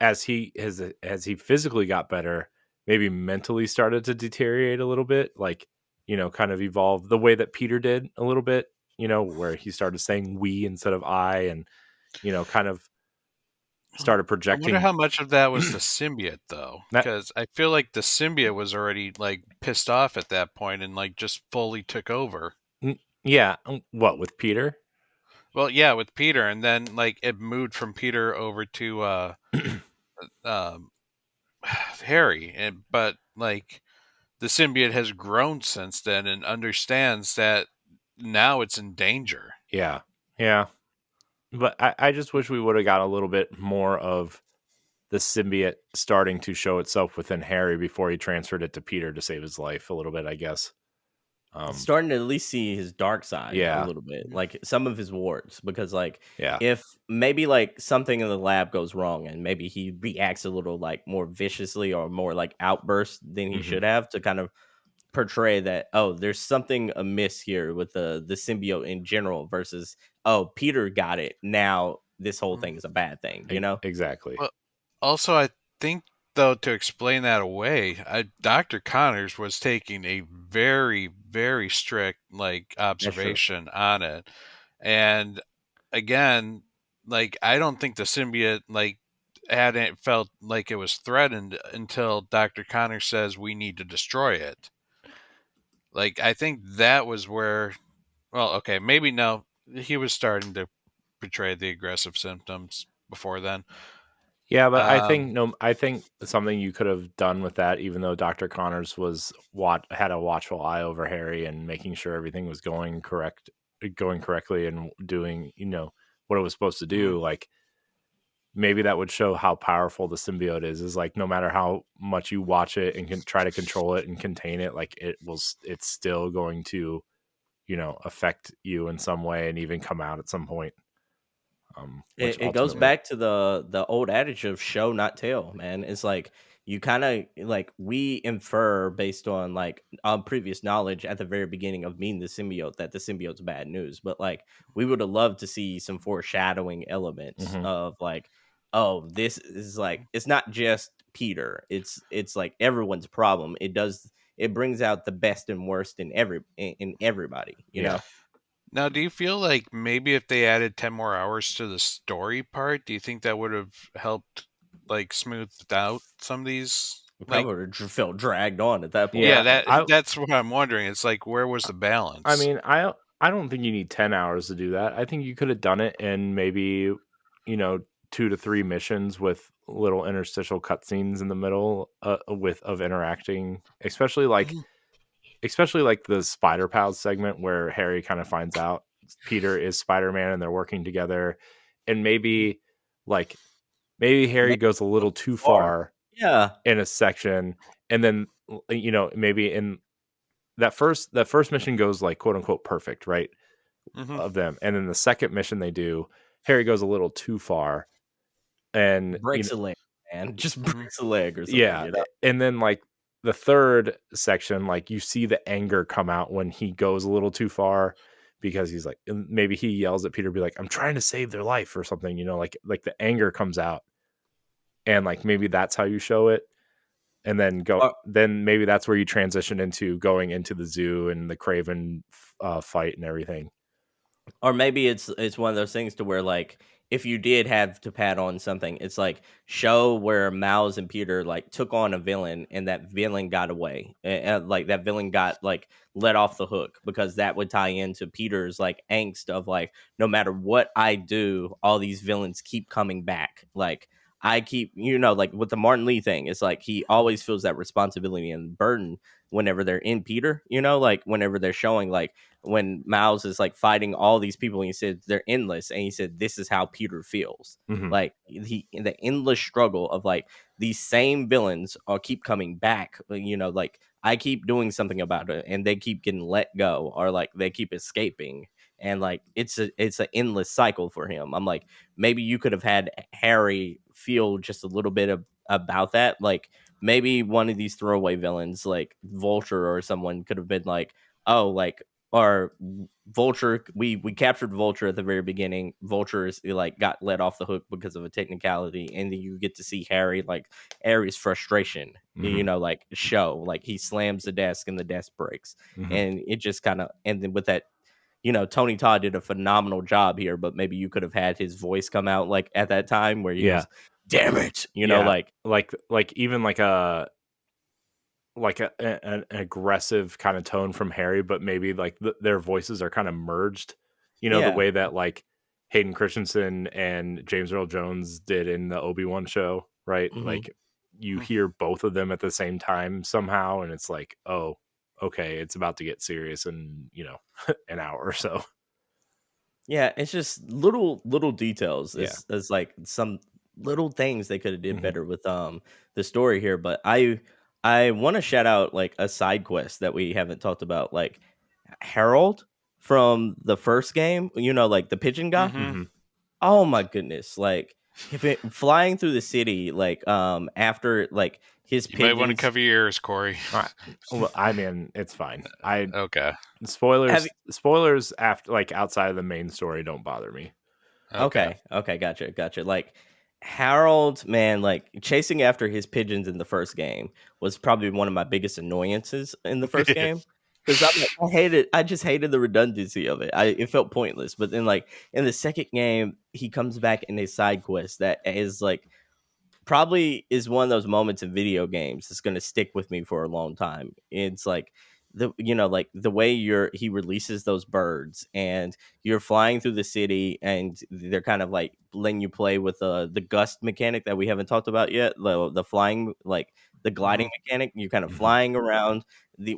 as he physically got better, maybe mentally started to deteriorate a little bit, like, you know, kind of evolve the way that Peter did a little bit, you know, where he started saying we instead of I, and, you know, kind of started I wonder projecting how much of that was the symbiote, though, that. because I feel like the symbiote was already like pissed off at that point and like just fully took over. Yeah, what with Peter? Well, yeah, with Peter, and then like it moved from Peter over to um, Harry, but like the symbiote has grown since then and understands that now it's in danger. Yeah, yeah. But I just wish we would have got a little bit more of the symbiote starting to show itself within Harry before he transferred it to Peter to save his life a little bit, I guess. Starting to at least see his dark side a Yeah. little bit, like some of his warts, because like Yeah. if maybe like something in the lab goes wrong and maybe he reacts a little like more viciously or more like outburst than he should have, to kind of portray that, oh, there's something amiss here with the symbiote in general, versus, oh, Peter got it, now this whole thing is a bad thing, you know? Exactly. Well, also, I think though to explain that away, Dr. Connors was taking a very, very strict like That's true. observation on it, and again, like I don't think the symbiote like hadn't felt like it was threatened until Dr. Connors says we need to destroy it. Like I think that was where, well, okay, maybe no, he was starting to portray the aggressive symptoms before then. Yeah, but Um, I think something you could have done with that, even though Dr. Connors had a watchful eye over Harry and making sure everything was going correctly and doing, you know, what it was supposed to do, like maybe that would show how powerful the symbiote is like no matter how much you watch it and can try to control it and contain it, like it's still going to, you know, affect you in some way and even come out at some point. Which It goes ultimately, back to the old adage of show not tell, man. It's like you kind of like we infer based on like previous knowledge at the very beginning of meeting the symbiote that the symbiote's bad news, but like we would have loved to see some foreshadowing elements mhm. of like, oh, this is like it's not just Peter, it's like everyone's problem. It brings out the best and worst in everybody, you Yeah. know. Now, do you feel like maybe if they added 10 more hours to the story part, do you think that would have helped like smoothed out some of these We like probably would have felt dragged on at that point. yeah, Yeah, that's what I'm wondering. It's like where was the I balance? mean, I don't think you need 10 hours to do that. I think you could have done it in maybe, you know, 2 to 3 missions with little interstitial cutscenes in the middle, of interacting, Mhm. especially like the Spider Pals segment where Harry kind of finds out Peter is Spider-Man and they're working together, and like maybe Harry Maybe goes a go little too too far. far Yeah, in a section, and then, you know, maybe in that first mission goes like quote unquote perfect, right? Mhm. Of them, and then the second mission they do, Harry goes a little too far, and breaks a leg, man. Just Mhm. breaks a leg or something, yeah, you know? and then like the third section, like you see the anger come out when he goes a little too far, because he's like, and maybe he yells at Peter, be like, "I'm trying to save their life" or something, you know, like the anger comes out, and like maybe that's how you show it, and Or then maybe that's where you transition into going into the zoo and the Craven fight and everything. or maybe it's one of those things to where, like, if you did have to pat on something, it's like show where Miles and Peter like took on a villain and that villain got away. Like that villain got like let off the hook, because that would tie into Peter's like angst of like, no matter what I do, all these villains keep coming back. Like I keep, like with the Martin Lee thing, it's like he always feels that responsibility and burden whenever they're in Peter, like whenever they're showing like when Miles is like fighting all these people and he said they're endless, and he said this is how Peter feels. Mhm. Like the endless struggle of like these same villains are keep coming back, like I keep doing something about it and they keep getting let go, or like they keep escaping, and like it's an endless cycle for him. I'm like, maybe you could have had Harry feel just a little bit about that. Like maybe one of these throwaway villains like Vulture or someone could have been like, oh, like, or Vulture, we captured Vulture at the very beginning. Vulture is like got let off the hook because of a technicality, and then you get to see Harry's frustration, like show, like he slams the desk and the desk breaks, and it just kind of, and then with that, Tony Todd did a phenomenal job here, but maybe you could have had his voice come out like at that time where he goes, damn it, like even like an aggressive kind of tone from Harry, but maybe like their voices are kind of merged, the way that like Hayden Christensen and James Earl Jones did in the Obi-Wan show, right? Like you hear both of them at the same time somehow, and it's like, oh, okay, it's about to get serious in an hour or so. Yeah, it's just little details. It's like some little things they could have did better with the story here. But I want to shout out like a side quest that we haven't talked about, like Harold from the first game. Like the pigeon guy. Oh my goodness! Like flying through the city, like after like his You pigeons. might want to cover your ears, Corey. Well, I mean, it's fine. Okay. Spoilers after like outside of the main story don't bother me. Okay, gotcha. Like Harold, man, like chasing after his pigeons in the first game was probably one of my biggest annoyances in the first game, because I just hated the redundancy of it. It felt pointless. But then like in the second game, he comes back in a side quest that is like probably is one of those moments in video games that's going to stick with me for a long time. It's like like the way he releases those birds and you're flying through the city, and they're kind of like letting you play with the gust mechanic that we haven't talked about yet, the flying, like the gliding mechanic. You're kind of flying around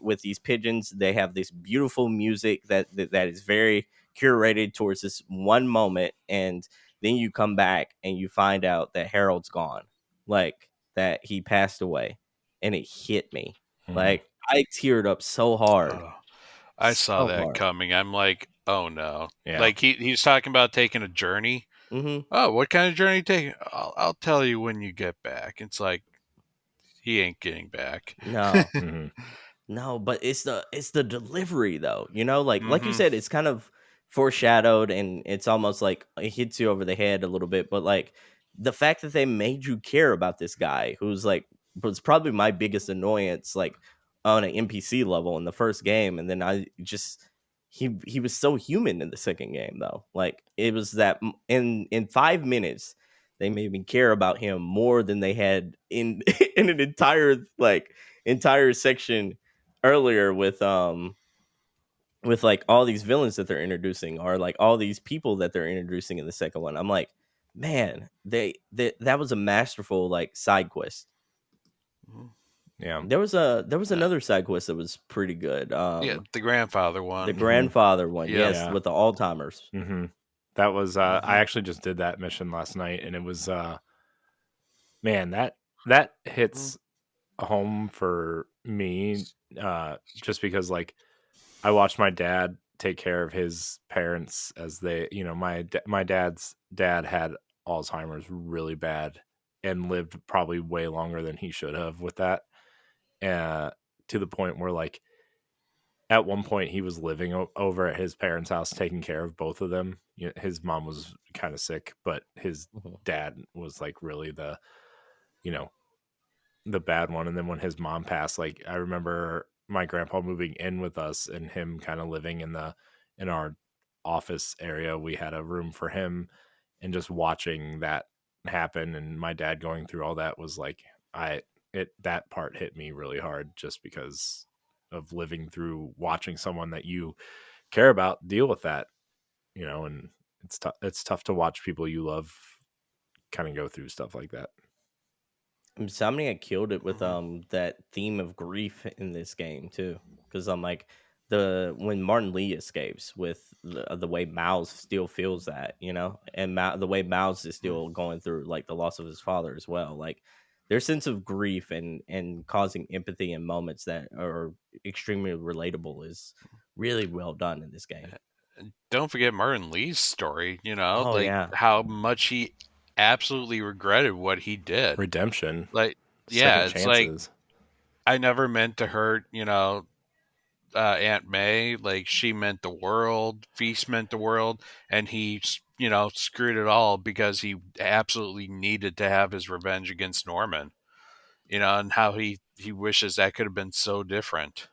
with these pigeons. They have this beautiful music that is very curated towards this one moment, and then you come back and you find out that Harold's gone, like that he passed away, and it hit me. Like I teared up so hard. I saw that coming. I'm like, oh no. Yeah. Like he's talking about taking a journey. Oh, what kind of journey you taking? I'll tell you when you get back. It's like he ain't getting back. No. No, but it's the delivery though. Like you said, it's kind of foreshadowed, and it's almost like it hits you over the head a little bit, but like the fact that they made you care about this guy who's like was probably my biggest annoyance, like on an NPC level in the first game, and then I just he was so human in the second game though. Like it was that in 5 minutes they made me care about him more than they had in in an entire section earlier with like all these villains that they're introducing, or like all these people that they're introducing in the second one. I'm like, man, that was a masterful like side quest. Yeah, there was another side quest that was pretty good. Yeah, the grandfather one. The grandfather one, yes, with the Alzheimer's. That was I actually just did that mission last night, and it was man, that hits home for me, just because like I watched my dad take care of his parents as they, my dad's dad had Alzheimer's really bad and lived probably way longer than he should have with that, to the point where like at one point he was living over at his parents' house taking care of both of them. His mom was kind of sick, but his dad was like really the bad one. And then when his mom passed, like I remember my grandpa moving in with us and him kind of living in our office area. We had a room for him, and just watching that happen and my dad going through all that was like that part hit me really hard just because of living through watching someone that you care about deal with that, and it's tough to watch people you love kind of go through stuff like that. Insomniac killed it with Mhm. that theme of grief in this game too, because I'm like the when Martin Lee escapes with the way Miles still feels that, and the way Miles is Mm. still going through like the loss of his father as well, like their sense of grief and causing empathy in moments that are extremely relatable is really well done in this game. And don't forget Martin Lee's story, Oh like yeah, how much he absolutely regretted what he did. Redemption, Like, yeah, second it's like, chances. I never meant to hurt, Aunt May. Like, she meant the world, Feast meant the world, and he, screwed it all because he absolutely needed to have his revenge against Norman, and how he wishes that could have been so different.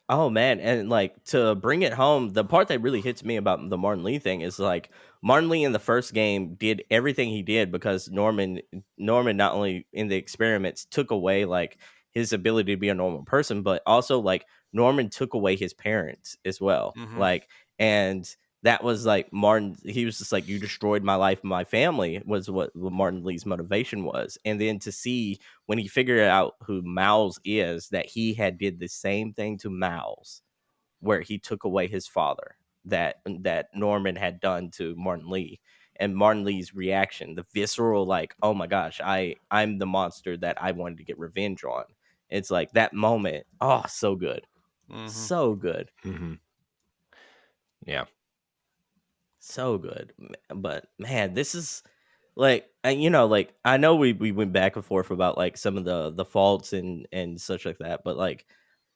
Oh man, and like to bring it home, the part that really hits me about the Martin Lee thing is like Martin Lee in the first game did everything he did because Norman not only in the experiments took away like his ability to be a normal person, but also like Norman took away his parents as well. Hmm. Like, and that was like Martin, he was just like, you destroyed my life and my family was what Martin Lee's motivation was. And then to see when he figured out who Miles is, that he had did the same thing to Miles, where he took away his father, that Norman had done to Martin Lee, and Martin Lee's reaction, the visceral, like, oh my gosh, I'm the monster that I wanted to get revenge on. It's like that moment. Oh, so good, Hmm. so good, Mm-hmm. Yeah. so good. But man, this is like, like I know we went back and forth about like some of the faults and such like that, but like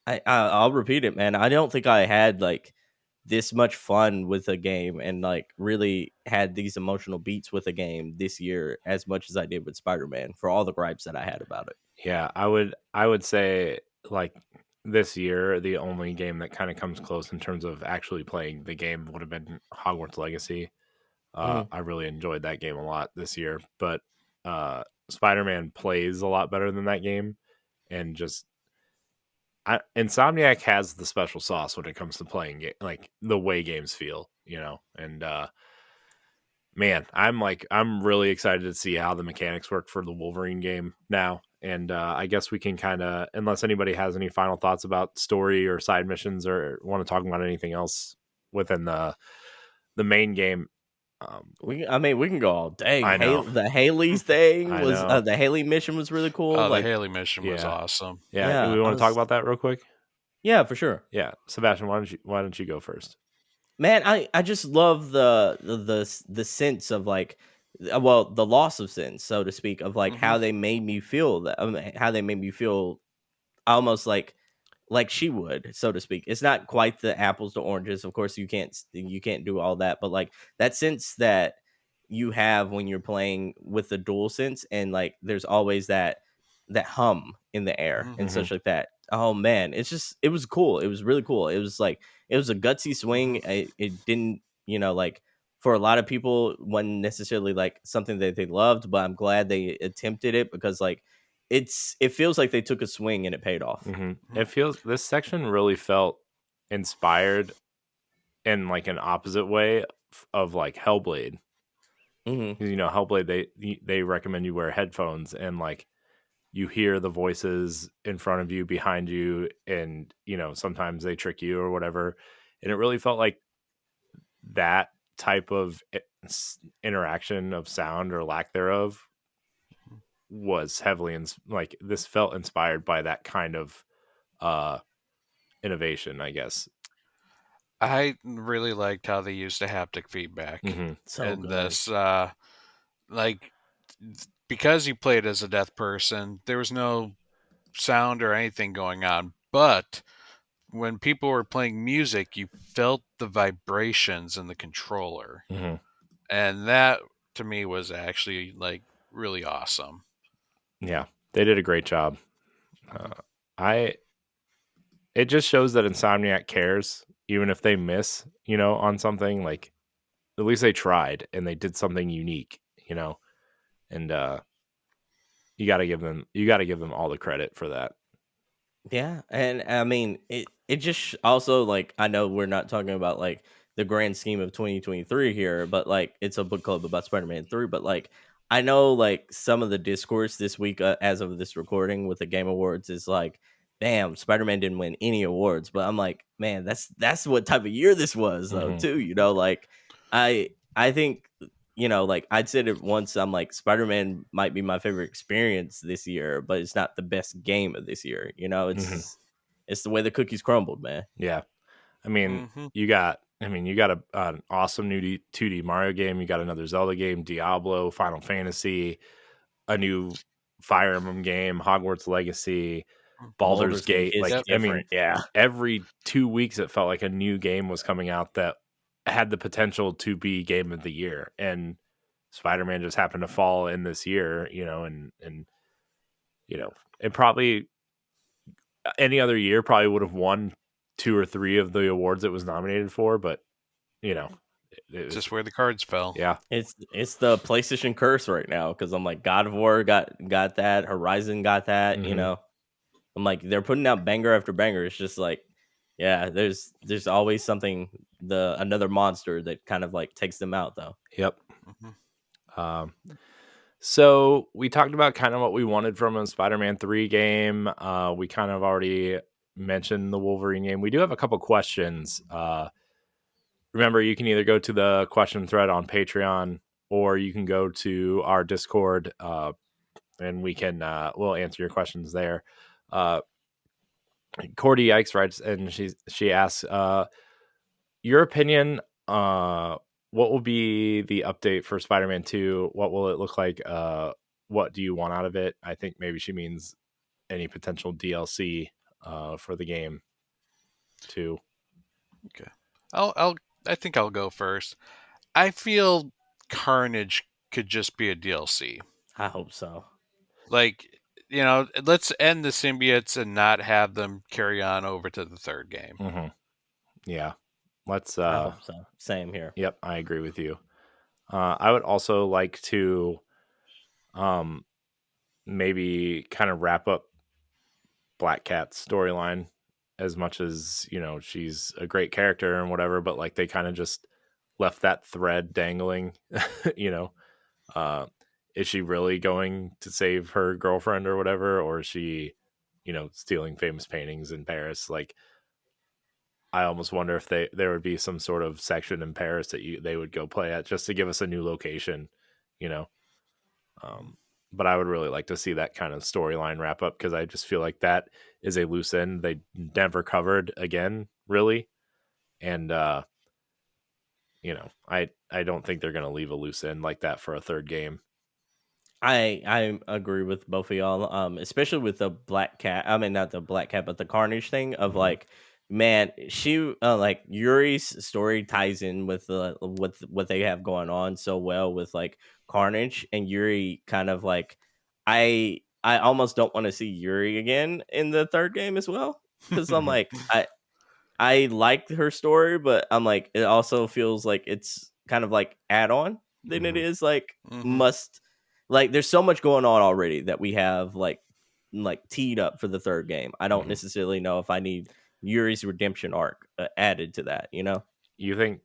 I'll repeat it, man. I don't think I had like this much fun with a game and like really had these emotional beats with a game this year as much as I did with Spider-Man for all the gripes that I had about it. Yeah, I would say like this year the only game that kind of comes close in terms of actually playing the game would have been Hogwarts Legacy. Hmm. I really enjoyed that game a lot this year, but Spider-Man plays a lot better than that game, and just Insomniac has the special sauce when it comes to playing like the way games feel, and man, I'm really excited to see how the mechanics work for the Wolverine game now. And I guess we can kind of, unless anybody has any final thoughts about story or side missions or want to talk about anything else within the main game. I mean, we can go all day. I know, The Haley's thing I was know. the Haley mission was really cool. Oh, the Like, Haley mission was Yeah, awesome. yeah. yeah, We I want to talk was, about that real quick. yeah, for sure. Yeah, Sebastian, why don't you go first? Man, I just love the sense of like, well, the loss of sense, so to speak, of like Hmm. how they made me feel that, how they made me feel almost like she would, so to speak. It's not quite the apples to oranges. Of course, you can't do all that, but like that sense that you have when you're playing with the dual sense, and like there's always that hum in the air Hmm. and Hmm. such like that. Oh man, it was cool. It was really cool. It was like it was a gutsy swing. Hmm. It didn't, like for a lot of people wasn't necessarily like something that they loved, but I'm glad they attempted it because like it feels like they took a swing and it paid off. It feels this section really felt inspired in like an opposite way of like Hellblade. Hmm. 'Cause, Hellblade, they recommend you wear headphones, and like you hear the voices in front of you, behind you, and sometimes they trick you or whatever. And it really felt like that type of interaction of sound or lack thereof was heavily like this felt inspired by that kind of uh innovation, I guess. I really liked how they used the haptic feedback Hmm. So in good. this. Like, because you played as a death person, there was no sound or anything going on. But when people were playing music, you felt the vibrations in the controller. Hmm. And that, to me, was actually like really awesome. Yeah, they did a great job. Mhm. I It just shows that Insomniac cares, even if they miss, on something. Like at least they tried and they did something unique, and you got to give them all the credit for that. Yeah, and I mean, it just also like I know we're not talking about like the grand scheme of 2023 here, but like it's a book club about Spider-Man 3, but like I know like some of the discourse this week as of this recording with the Game Awards is like, damn, Spider-Man didn't win any awards, but I'm like, man, that's what type of year this was though, too, like I think like I'd said it once. I'm like, Spider-Man might be my favorite experience this year, but it's not the best game of this year. It's the way the cookies crumbled, man. Yeah, I mean, you got an awesome new 2D Mario game. You got another Zelda game, Diablo, Final Fantasy, a new Fire Emblem game, Hogwarts Legacy, Baldur's Gate. Like, I mean, yeah, every 2 weeks it felt like a new game was coming out that had the potential to be game of the year, and Spider-Man just happened to fall in this year, and it probably any other year probably would have won 2 or 3 of the awards it was nominated for, but just where the cards fell. Yeah, it's the PlayStation curse right now, because I'm like, God of War got that, Horizon got that. I'm like, they're putting out banger after banger. It's just like, yeah, there's always something, another monster that kind of like takes them out though. Yep. So we talked about kind of what we wanted from a Spider-Man 3 game. We kind of already mentioned the Wolverine game. We do have a couple questions. Remember, you can either go to the question thread on Patreon, or you can go to our Discord, and we'll answer your questions there. Cordy Yikes writes, and she asks, your opinion, what will be the update for Spider-Man 2? What will it look like? What do you want out of it? I think maybe she means any potential DLC for the game too. Okay. I think I'll go first. I feel Carnage could just be a DLC. I hope so. Like, let's end the symbiotes and not have them carry on over to the third game. Mm-hmm. Yeah. Let's. I hope so. Same here. Yep, I agree with you. I would also like to, maybe kind of wrap up Black Cat's storyline, as much as she's a great character and whatever, but like they kind of just left that thread dangling. Is she really going to save her girlfriend or whatever, or is she stealing famous paintings in Paris? Like, I almost wonder if there would be some sort of section in Paris that they would go play at, just to give us a new location, but I would really like to see that kind of storyline wrap up, because I just feel like that is a loose end they never covered again, really. And, I don't think they're going to leave a loose end like that for a third game. I agree with both of y'all, especially with the Black Cat. I mean, not the Black Cat, but the Carnage thing of like, man, she like Yuri's story ties in with what they have going on so well with like Carnage, and Yuri kind of like, I almost don't want to see Yuri again in the third game as well, because I'm like, I liked her story, but I'm like, it also feels like it's kind of like add on than it is like must. Like, there's so much going on already that we have like teed up for the third game. I don't necessarily know if I need Yuri's redemption arc added to that. You think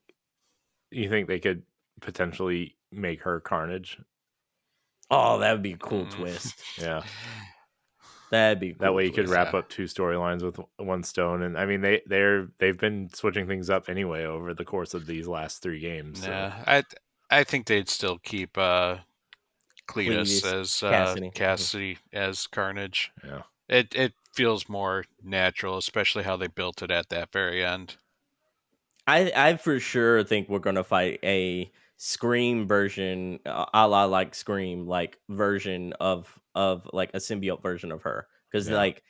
they could potentially make her Carnage? Oh, that would be a cool twist. Yeah, that'd be cool. That way you could wrap up 2 storylines with one stone. And I mean, they've been switching things up anyway over the course of these last 3 games. Yeah, so. I think they'd still keep Cletus as Cassidy as Carnage. Yeah, it feels more natural, especially how they built it at that very end. I for sure think we're gonna fight a Scream version, a la like Scream, like version of like a symbiote version of her, because like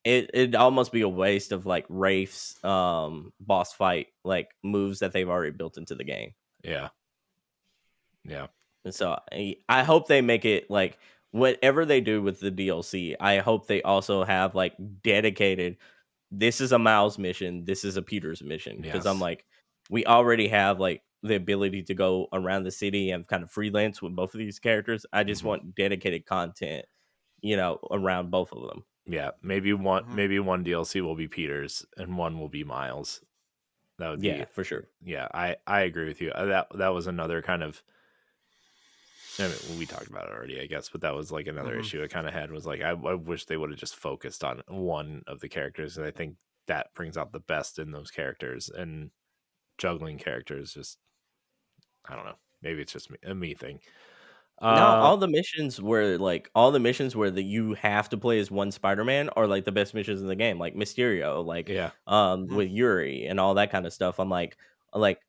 it'd almost be a waste of like Rafe's boss fight like moves that they've already built into the game. Yeah. And so I hope they make it like, whatever they do with the DLC, I hope they also have like dedicated, this is a Miles mission, this is a Peter's mission. Because I'm like, we already have like the ability to go around the city and kind of freelance with both of these characters. I just want dedicated content, around both of them. Yeah, maybe one DLC will be Peter's and one will be Miles. That would be for sure. Yeah, I agree with you. That was another kind of. I mean, we talked about it already, I guess, but that was like another issue I kind of had was like I wish they would have just focused on one of the characters, and I think that brings out the best in those characters. And juggling characters, just I don't know. Maybe it's just a me thing. No, all the missions where that you have to play as one Spider-Man are like the best missions in the game, like Mysterio, like with Yuri and all that kind of stuff. I'm like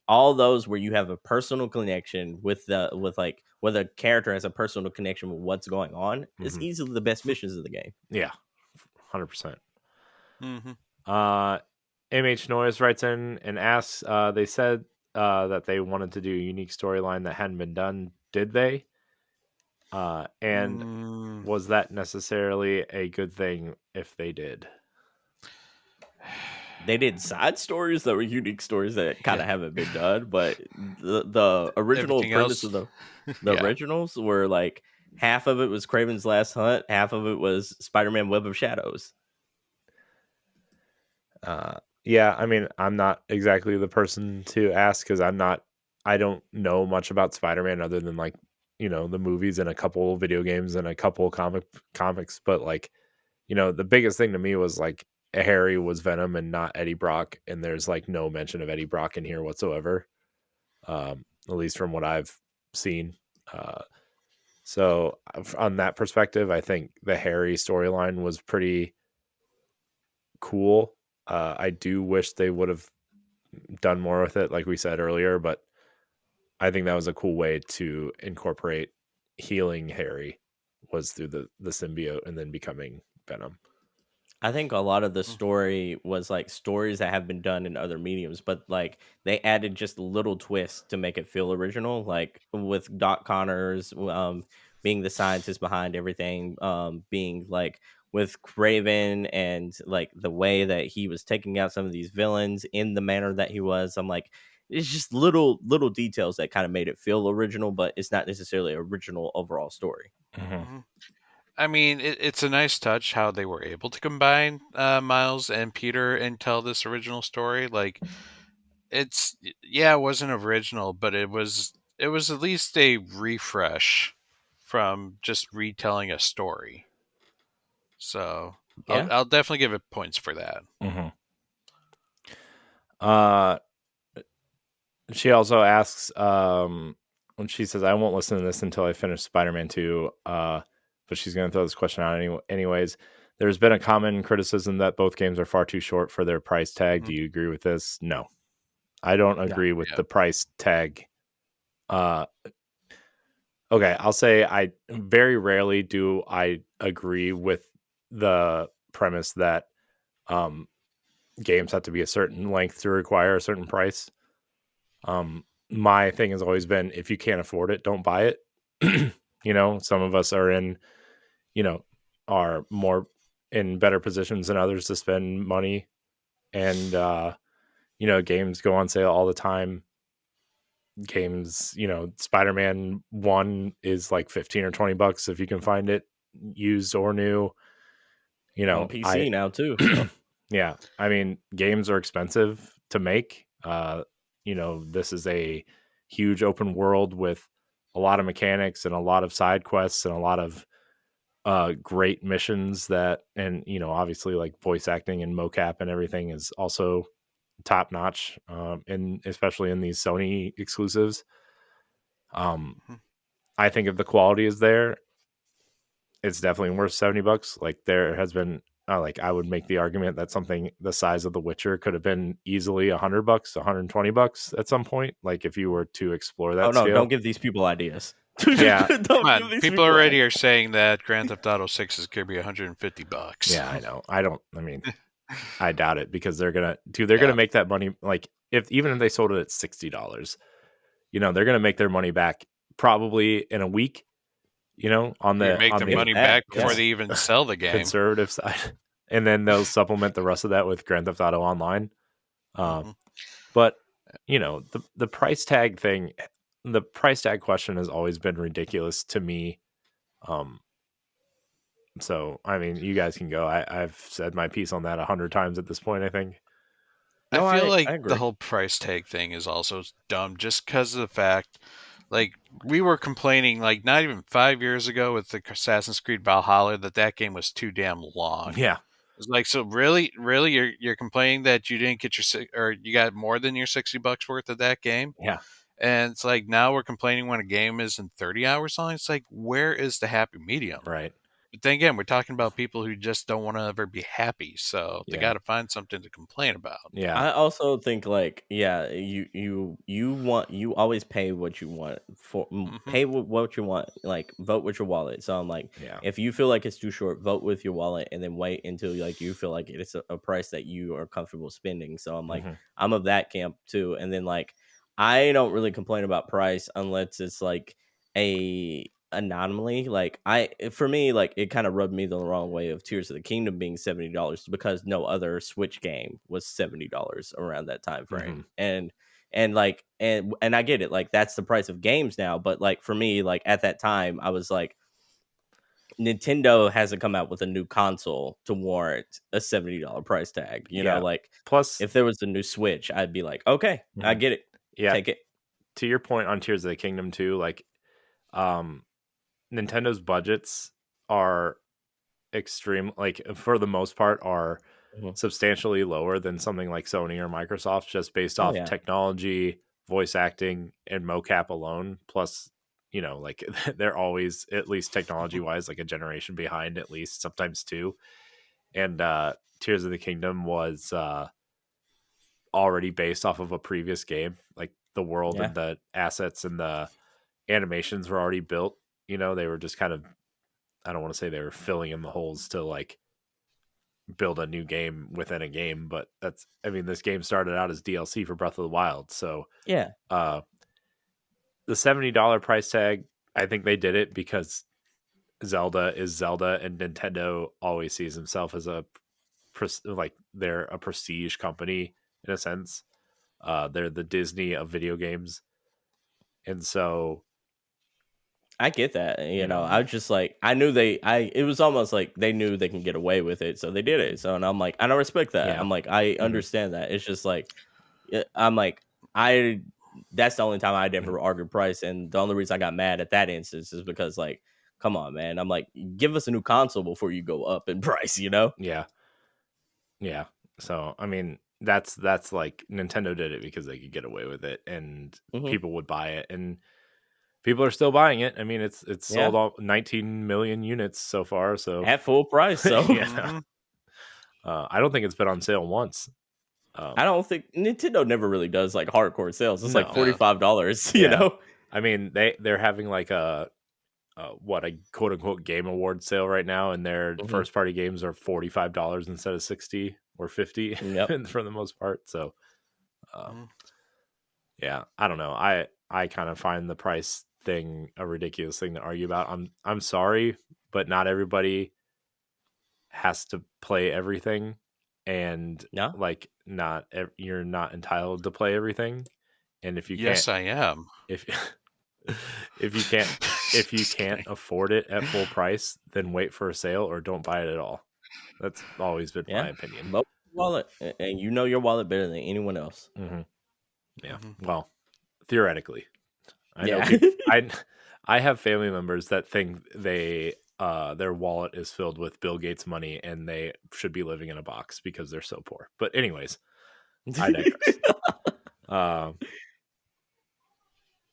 all those where you have a personal connection with where the character has a personal connection with what's going on is easily the best missions of the game. Yeah, 100%. MH Noise writes in and asks, they said that they wanted to do a unique storyline that hadn't been done. Did they? And was that necessarily a good thing if they did? They did side stories that were unique stories that kind of haven't been done, but the original Everything premise else, of the originals were like half of it was Kraven's Last Hunt, half of it was Spider-Man Web of Shadows. Yeah, I mean, I'm not exactly the person to ask because I don't know much about Spider-Man other than like, the movies and a couple video games and a couple comics. But like, the biggest thing to me was like Harry was Venom and not Eddie Brock. And there's like no mention of Eddie Brock in here whatsoever. At least from what I've seen. So on that perspective, I think the Harry storyline was pretty cool. I do wish they would have done more with it, like we said earlier, but I think that was a cool way to incorporate healing Harry was through the symbiote and then becoming Venom. I think a lot of the story was like stories that have been done in other mediums, but like they added just a little twist to make it feel original, like with Doc Connors being the scientist behind everything, being like with Craven and like the way that he was taking out some of these villains in the manner that he was. I'm like, it's just little details that kind of made it feel original, but it's not necessarily original overall story. I mean, it's a nice touch how they were able to combine Miles and Peter and tell this original story. Like, it wasn't original, but it was at least a refresh from just retelling a story. So I'll definitely give it points for that. She also asks, when she says, I won't listen to this until I finish Spider-Man 2, but she's going to throw this question out anyways. There's been a common criticism that both games are far too short for their price tag. Do you agree with this? No. I don't agree with the price tag. Okay, I'll say I very rarely do I agree with the premise that games have to be a certain length to require a certain price. My thing has always been, if you can't afford it, don't buy it. Some of us are are more in better positions than others to spend money, and games go on sale all the time. Games, Spider-Man 1 is like $15 or $20 if you can find it used or new. On PC now too. So. Yeah, I mean, games are expensive to make. This is a huge open world with a lot of mechanics and a lot of side quests and a lot of great missions and obviously like voice acting and mocap and everything is also top notch, and especially in these Sony exclusives. I think if the quality is there, it's definitely worth $70. Like there has been, I would make the argument that something the size of The Witcher could have been easily $100, $120 at some point. Like if you were to explore that. Oh no! Don't give these people ideas. Yeah, come on. People already are saying that Grand Theft Auto 6 is going to be $150. Yeah, I know. I doubt it because they're gonna make that money. Like even if they sold it at $60, they're gonna make their money back probably in a week. On the money back before they even sell the game. Conservative side, and then they'll supplement the rest of that with Grand Theft Auto Online. But the price tag thing, the price tag question has always been ridiculous to me. So I mean, you guys can go. I've said my piece on that 100 times at this point, I think. I No, feel I like the agree. whole price tag thing is also dumb just because of the fact, like, we were complaining, like, not even 5 years ago with the Assassin's Creed Valhalla that game was too damn long. Yeah. It's like, so really, you're complaining that you didn't get or you got more than your $60 worth of that game? Yeah. And it's like, now we're complaining when a game isn't 30 hours long. It's like, where is the happy medium? Right. But then again, we're talking about people who just don't want to ever be happy, so they Yeah. got to find something to complain about. Yeah. I also think like you always pay what you want for pay what you want, like vote with your wallet. So I'm like, Yeah. if you feel like it's too short, vote with your wallet and then wait until like you feel like it's a price that you are comfortable spending. So I'm like, I'm of that camp too. And then like I don't really complain about price unless it's like a anomaly. Like for me, like it kind of rubbed me the wrong way of Tears of the Kingdom being $70 because no other Switch game was $70 around that time frame. And like and I get it, like that's the price of games now, but like for me, like at that time I was like, Nintendo hasn't come out with a new console to warrant a $70 price tag. You know, like plus if there was a new Switch, I'd be like, okay, I get it. Yeah. Take it. To your point on Tears of the Kingdom too, like Nintendo's budgets are extreme, like for the most part are substantially lower than something like Sony or Microsoft, just based off technology, voice acting, and mocap alone. Plus, like they're always, at least technology wise, like a generation behind, at least sometimes two. And Tears of the Kingdom was already based off of a previous game. Like the world and the assets and the animations were already built. They were just kind of, I don't want to say they were filling in the holes to like build a new game within a game, but this game started out as DLC for Breath of the Wild. So the $70 price tag, I think they did it because Zelda is Zelda, and Nintendo always sees himself as they're a prestige company in a sense. They're the Disney of video games. And so I get that. I was just like, I knew it was almost like they knew they can get away with it. So they did it. So, and I'm like, I don't respect that. I'm like, I understand that. It's just like, I'm like, that's the only time I'd ever argued price. And the only reason I got mad at that instance is because like, come on, man. I'm like, give us a new console before you go up in price, Yeah. Yeah. So, that's like Nintendo did it because they could get away with it and people would buy it, and people are still buying it. It's sold all 19 million units so far. So at full price. So I don't think it's been on sale once. I don't think Nintendo never really does like hardcore sales. It's like $45, you know? They're having like a quote unquote game award sale right now, and their first party games are $45 instead of 60 or 50 for the most part. So I don't know. I kind of find the price thing a ridiculous thing to argue about. I'm sorry, but not everybody has to play everything, and you're not entitled to play everything. And if you yes, I am. If you can't afford it at full price, then wait for a sale or don't buy it at all. That's always been my opinion. Wallet, and you know your wallet better than anyone else. Yeah. Well, theoretically, I know I have family members that think their wallet is filled with Bill Gates money and they should be living in a box because they're so poor. But anyways, I digress.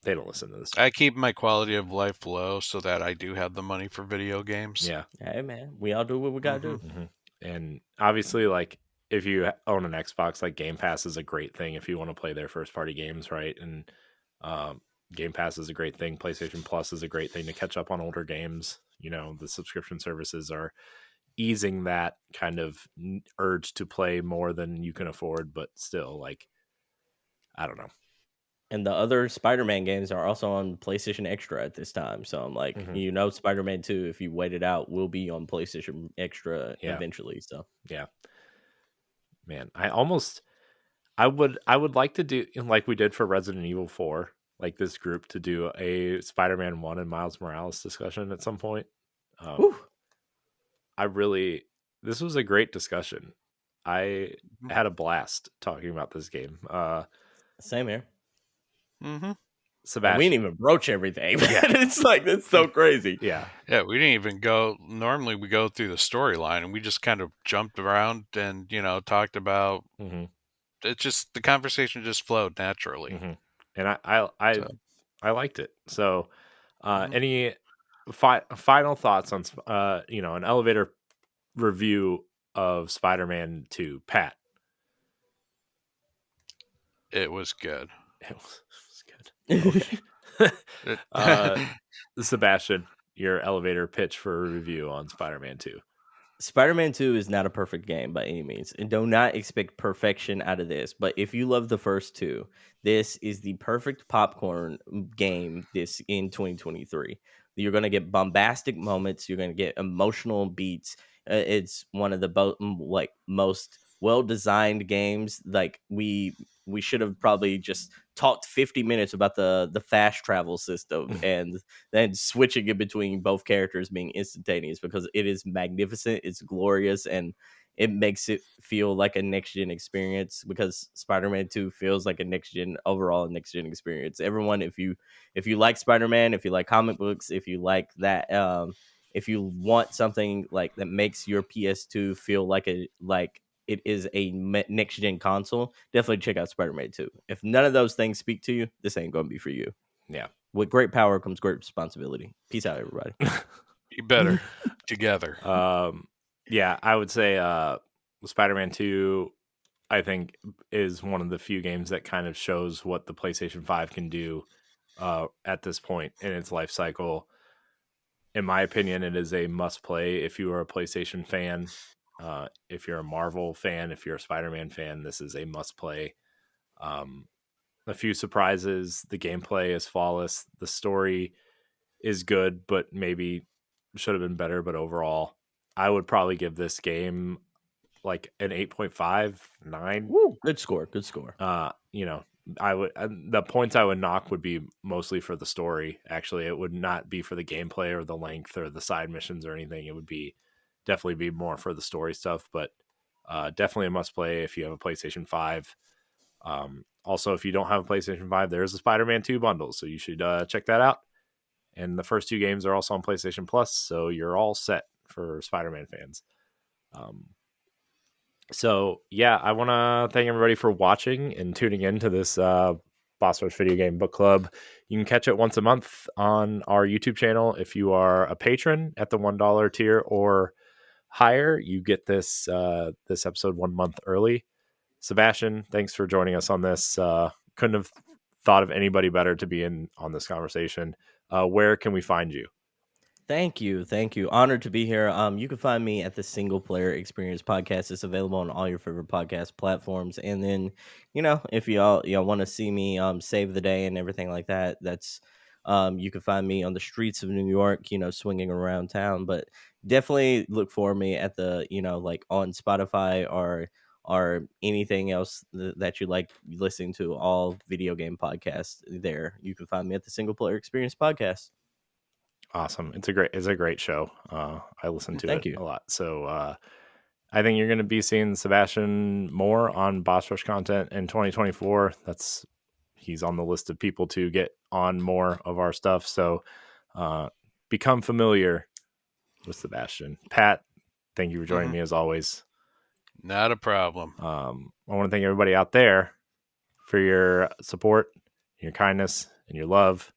They don't listen to this. I keep my quality of life low so that I do have the money for video games. Yeah. Hey, man. We all do what we got to do. And obviously, like, if you own an Xbox, like, Game Pass is a great thing if you want to play their first-party games, right? And Game Pass is a great thing. PlayStation Plus is a great thing to catch up on older games. The subscription services are easing that kind of urge to play more than you can afford, but still, like, I don't know. And the other Spider-Man games are also on PlayStation Extra at this time. So I'm like, Spider-Man 2, if you wait it out, will be on PlayStation Extra eventually. So yeah, man, I would like to do like we did for Resident Evil 4, like this group to do a Spider-Man 1 and Miles Morales discussion at some point. This was a great discussion. I had a blast talking about this game. Same here. Mm-hmm. Sebastion. We didn't even broach everything. It's so crazy. Yeah. We didn't even go. Normally, we go through the storyline, and we just kind of jumped around and talked about. Mm-hmm. It just the conversation just flowed naturally, and I liked it. So, Mhm. any final thoughts on an elevator review of Spider-Man 2, Pat? It was good. It was good. Okay. Sebastion, your elevator pitch for a review on Spider-Man 2. Spider-Man 2 is not a perfect game by any means, and do not expect perfection out of this. But if you love the first two, this is the perfect popcorn game this in 2023. You're going to get bombastic moments. You're going to get emotional beats. It's one of the most well-designed games. Like we should have probably just talked 50 minutes about the fast travel system and then switching in between both characters being instantaneous, because it is magnificent, it's glorious, and it makes it feel like a next gen experience, because Spider-Man 2 feels like a next gen experience. Everyone, if you like Spider-Man, if you like comic books, if you like that, if you want something like that makes your PS2 feel like it is a next gen console, definitely check out Spider-Man 2. If none of those things speak to you, this ain't going to be for you. Yeah. With great power comes great responsibility. Peace out, everybody. You better together. Yeah, I would say Spider-Man 2, I think, is one of the few games that kind of shows what the PlayStation 5 can do at this point in its life cycle. In my opinion, it is a must play if you are a PlayStation fan. If you're a Marvel fan, if you're a Spider-Man fan, this is a must play. A few surprises. The gameplay is flawless. The story is good, but maybe should have been better. But overall, I would probably give this game like an 8.5, 9. Woo, good score. I would the points I would knock would be mostly for the story. Actually, it would not be for the gameplay or the length or the side missions or anything. It would be definitely be more for the story stuff, but definitely a must play if you have a PlayStation 5. Also, if you don't have a PlayStation 5, there's a Spider-Man 2 bundle, so you should check that out. And the first two games are also on PlayStation Plus, so you're all set for Spider-Man fans. So, yeah, I want to thank everybody for watching and tuning in to this Boss Rush Video Game Book Club. You can catch it once a month on our YouTube channel. If you are a patron at the $1 tier or higher, you get this episode 1 month early. Sebastion, thanks for joining us on this. Couldn't have thought of anybody better to be in on this conversation. Where can we find you? Thank you. Honored to be here. You can find me at the Single Player Experience podcast. It's available on all your favorite podcast platforms. And then, if y'all want to see me save the day and everything like that, that's you can find me on the streets of New York, swinging around town. But definitely look for me at the like on Spotify or anything else that you like listening to. All video game podcasts there. You can find me at the Single Player Experience podcast. Awesome. It's a great show. I listen to Thank it you. a lot. So I think you're going to be seeing Sebastion more on Boss Rush content in 2024. He's on the list of people to get on more of our stuff. So become familiar with Sebastion. Pat, thank you for joining me as always. Not a problem. I want to thank everybody out there for your support, your kindness, and your love.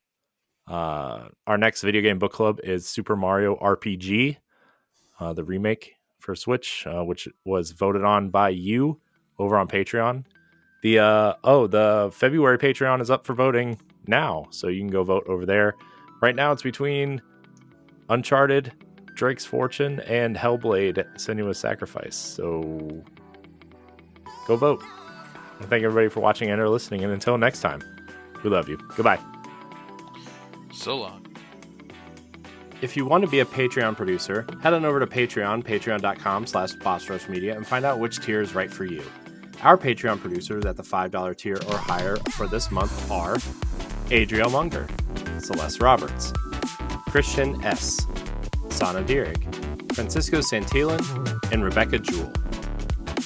Our next video game book club is Super Mario RPG, the remake for Switch, which was voted on by you over on Patreon. The February Patreon is up for voting now, so you can go vote over there. Right now it's between Uncharted, Drake's Fortune, and Hellblade: Senua's Sacrifice. So go vote. And thank everybody for watching and or listening, and until next time, we love you. Goodbye. So long. If you want to be a Patreon producer, head on over to patreon.com/BossRushMedia, and find out which tier is right for you. Our Patreon producers at the $5 tier or higher for this month are Adriel Munger, Celeste Roberts, Christian S., Sana Dirrig, Francisco Santillan, and Rebecca Jewell.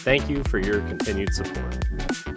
Thank you for your continued support.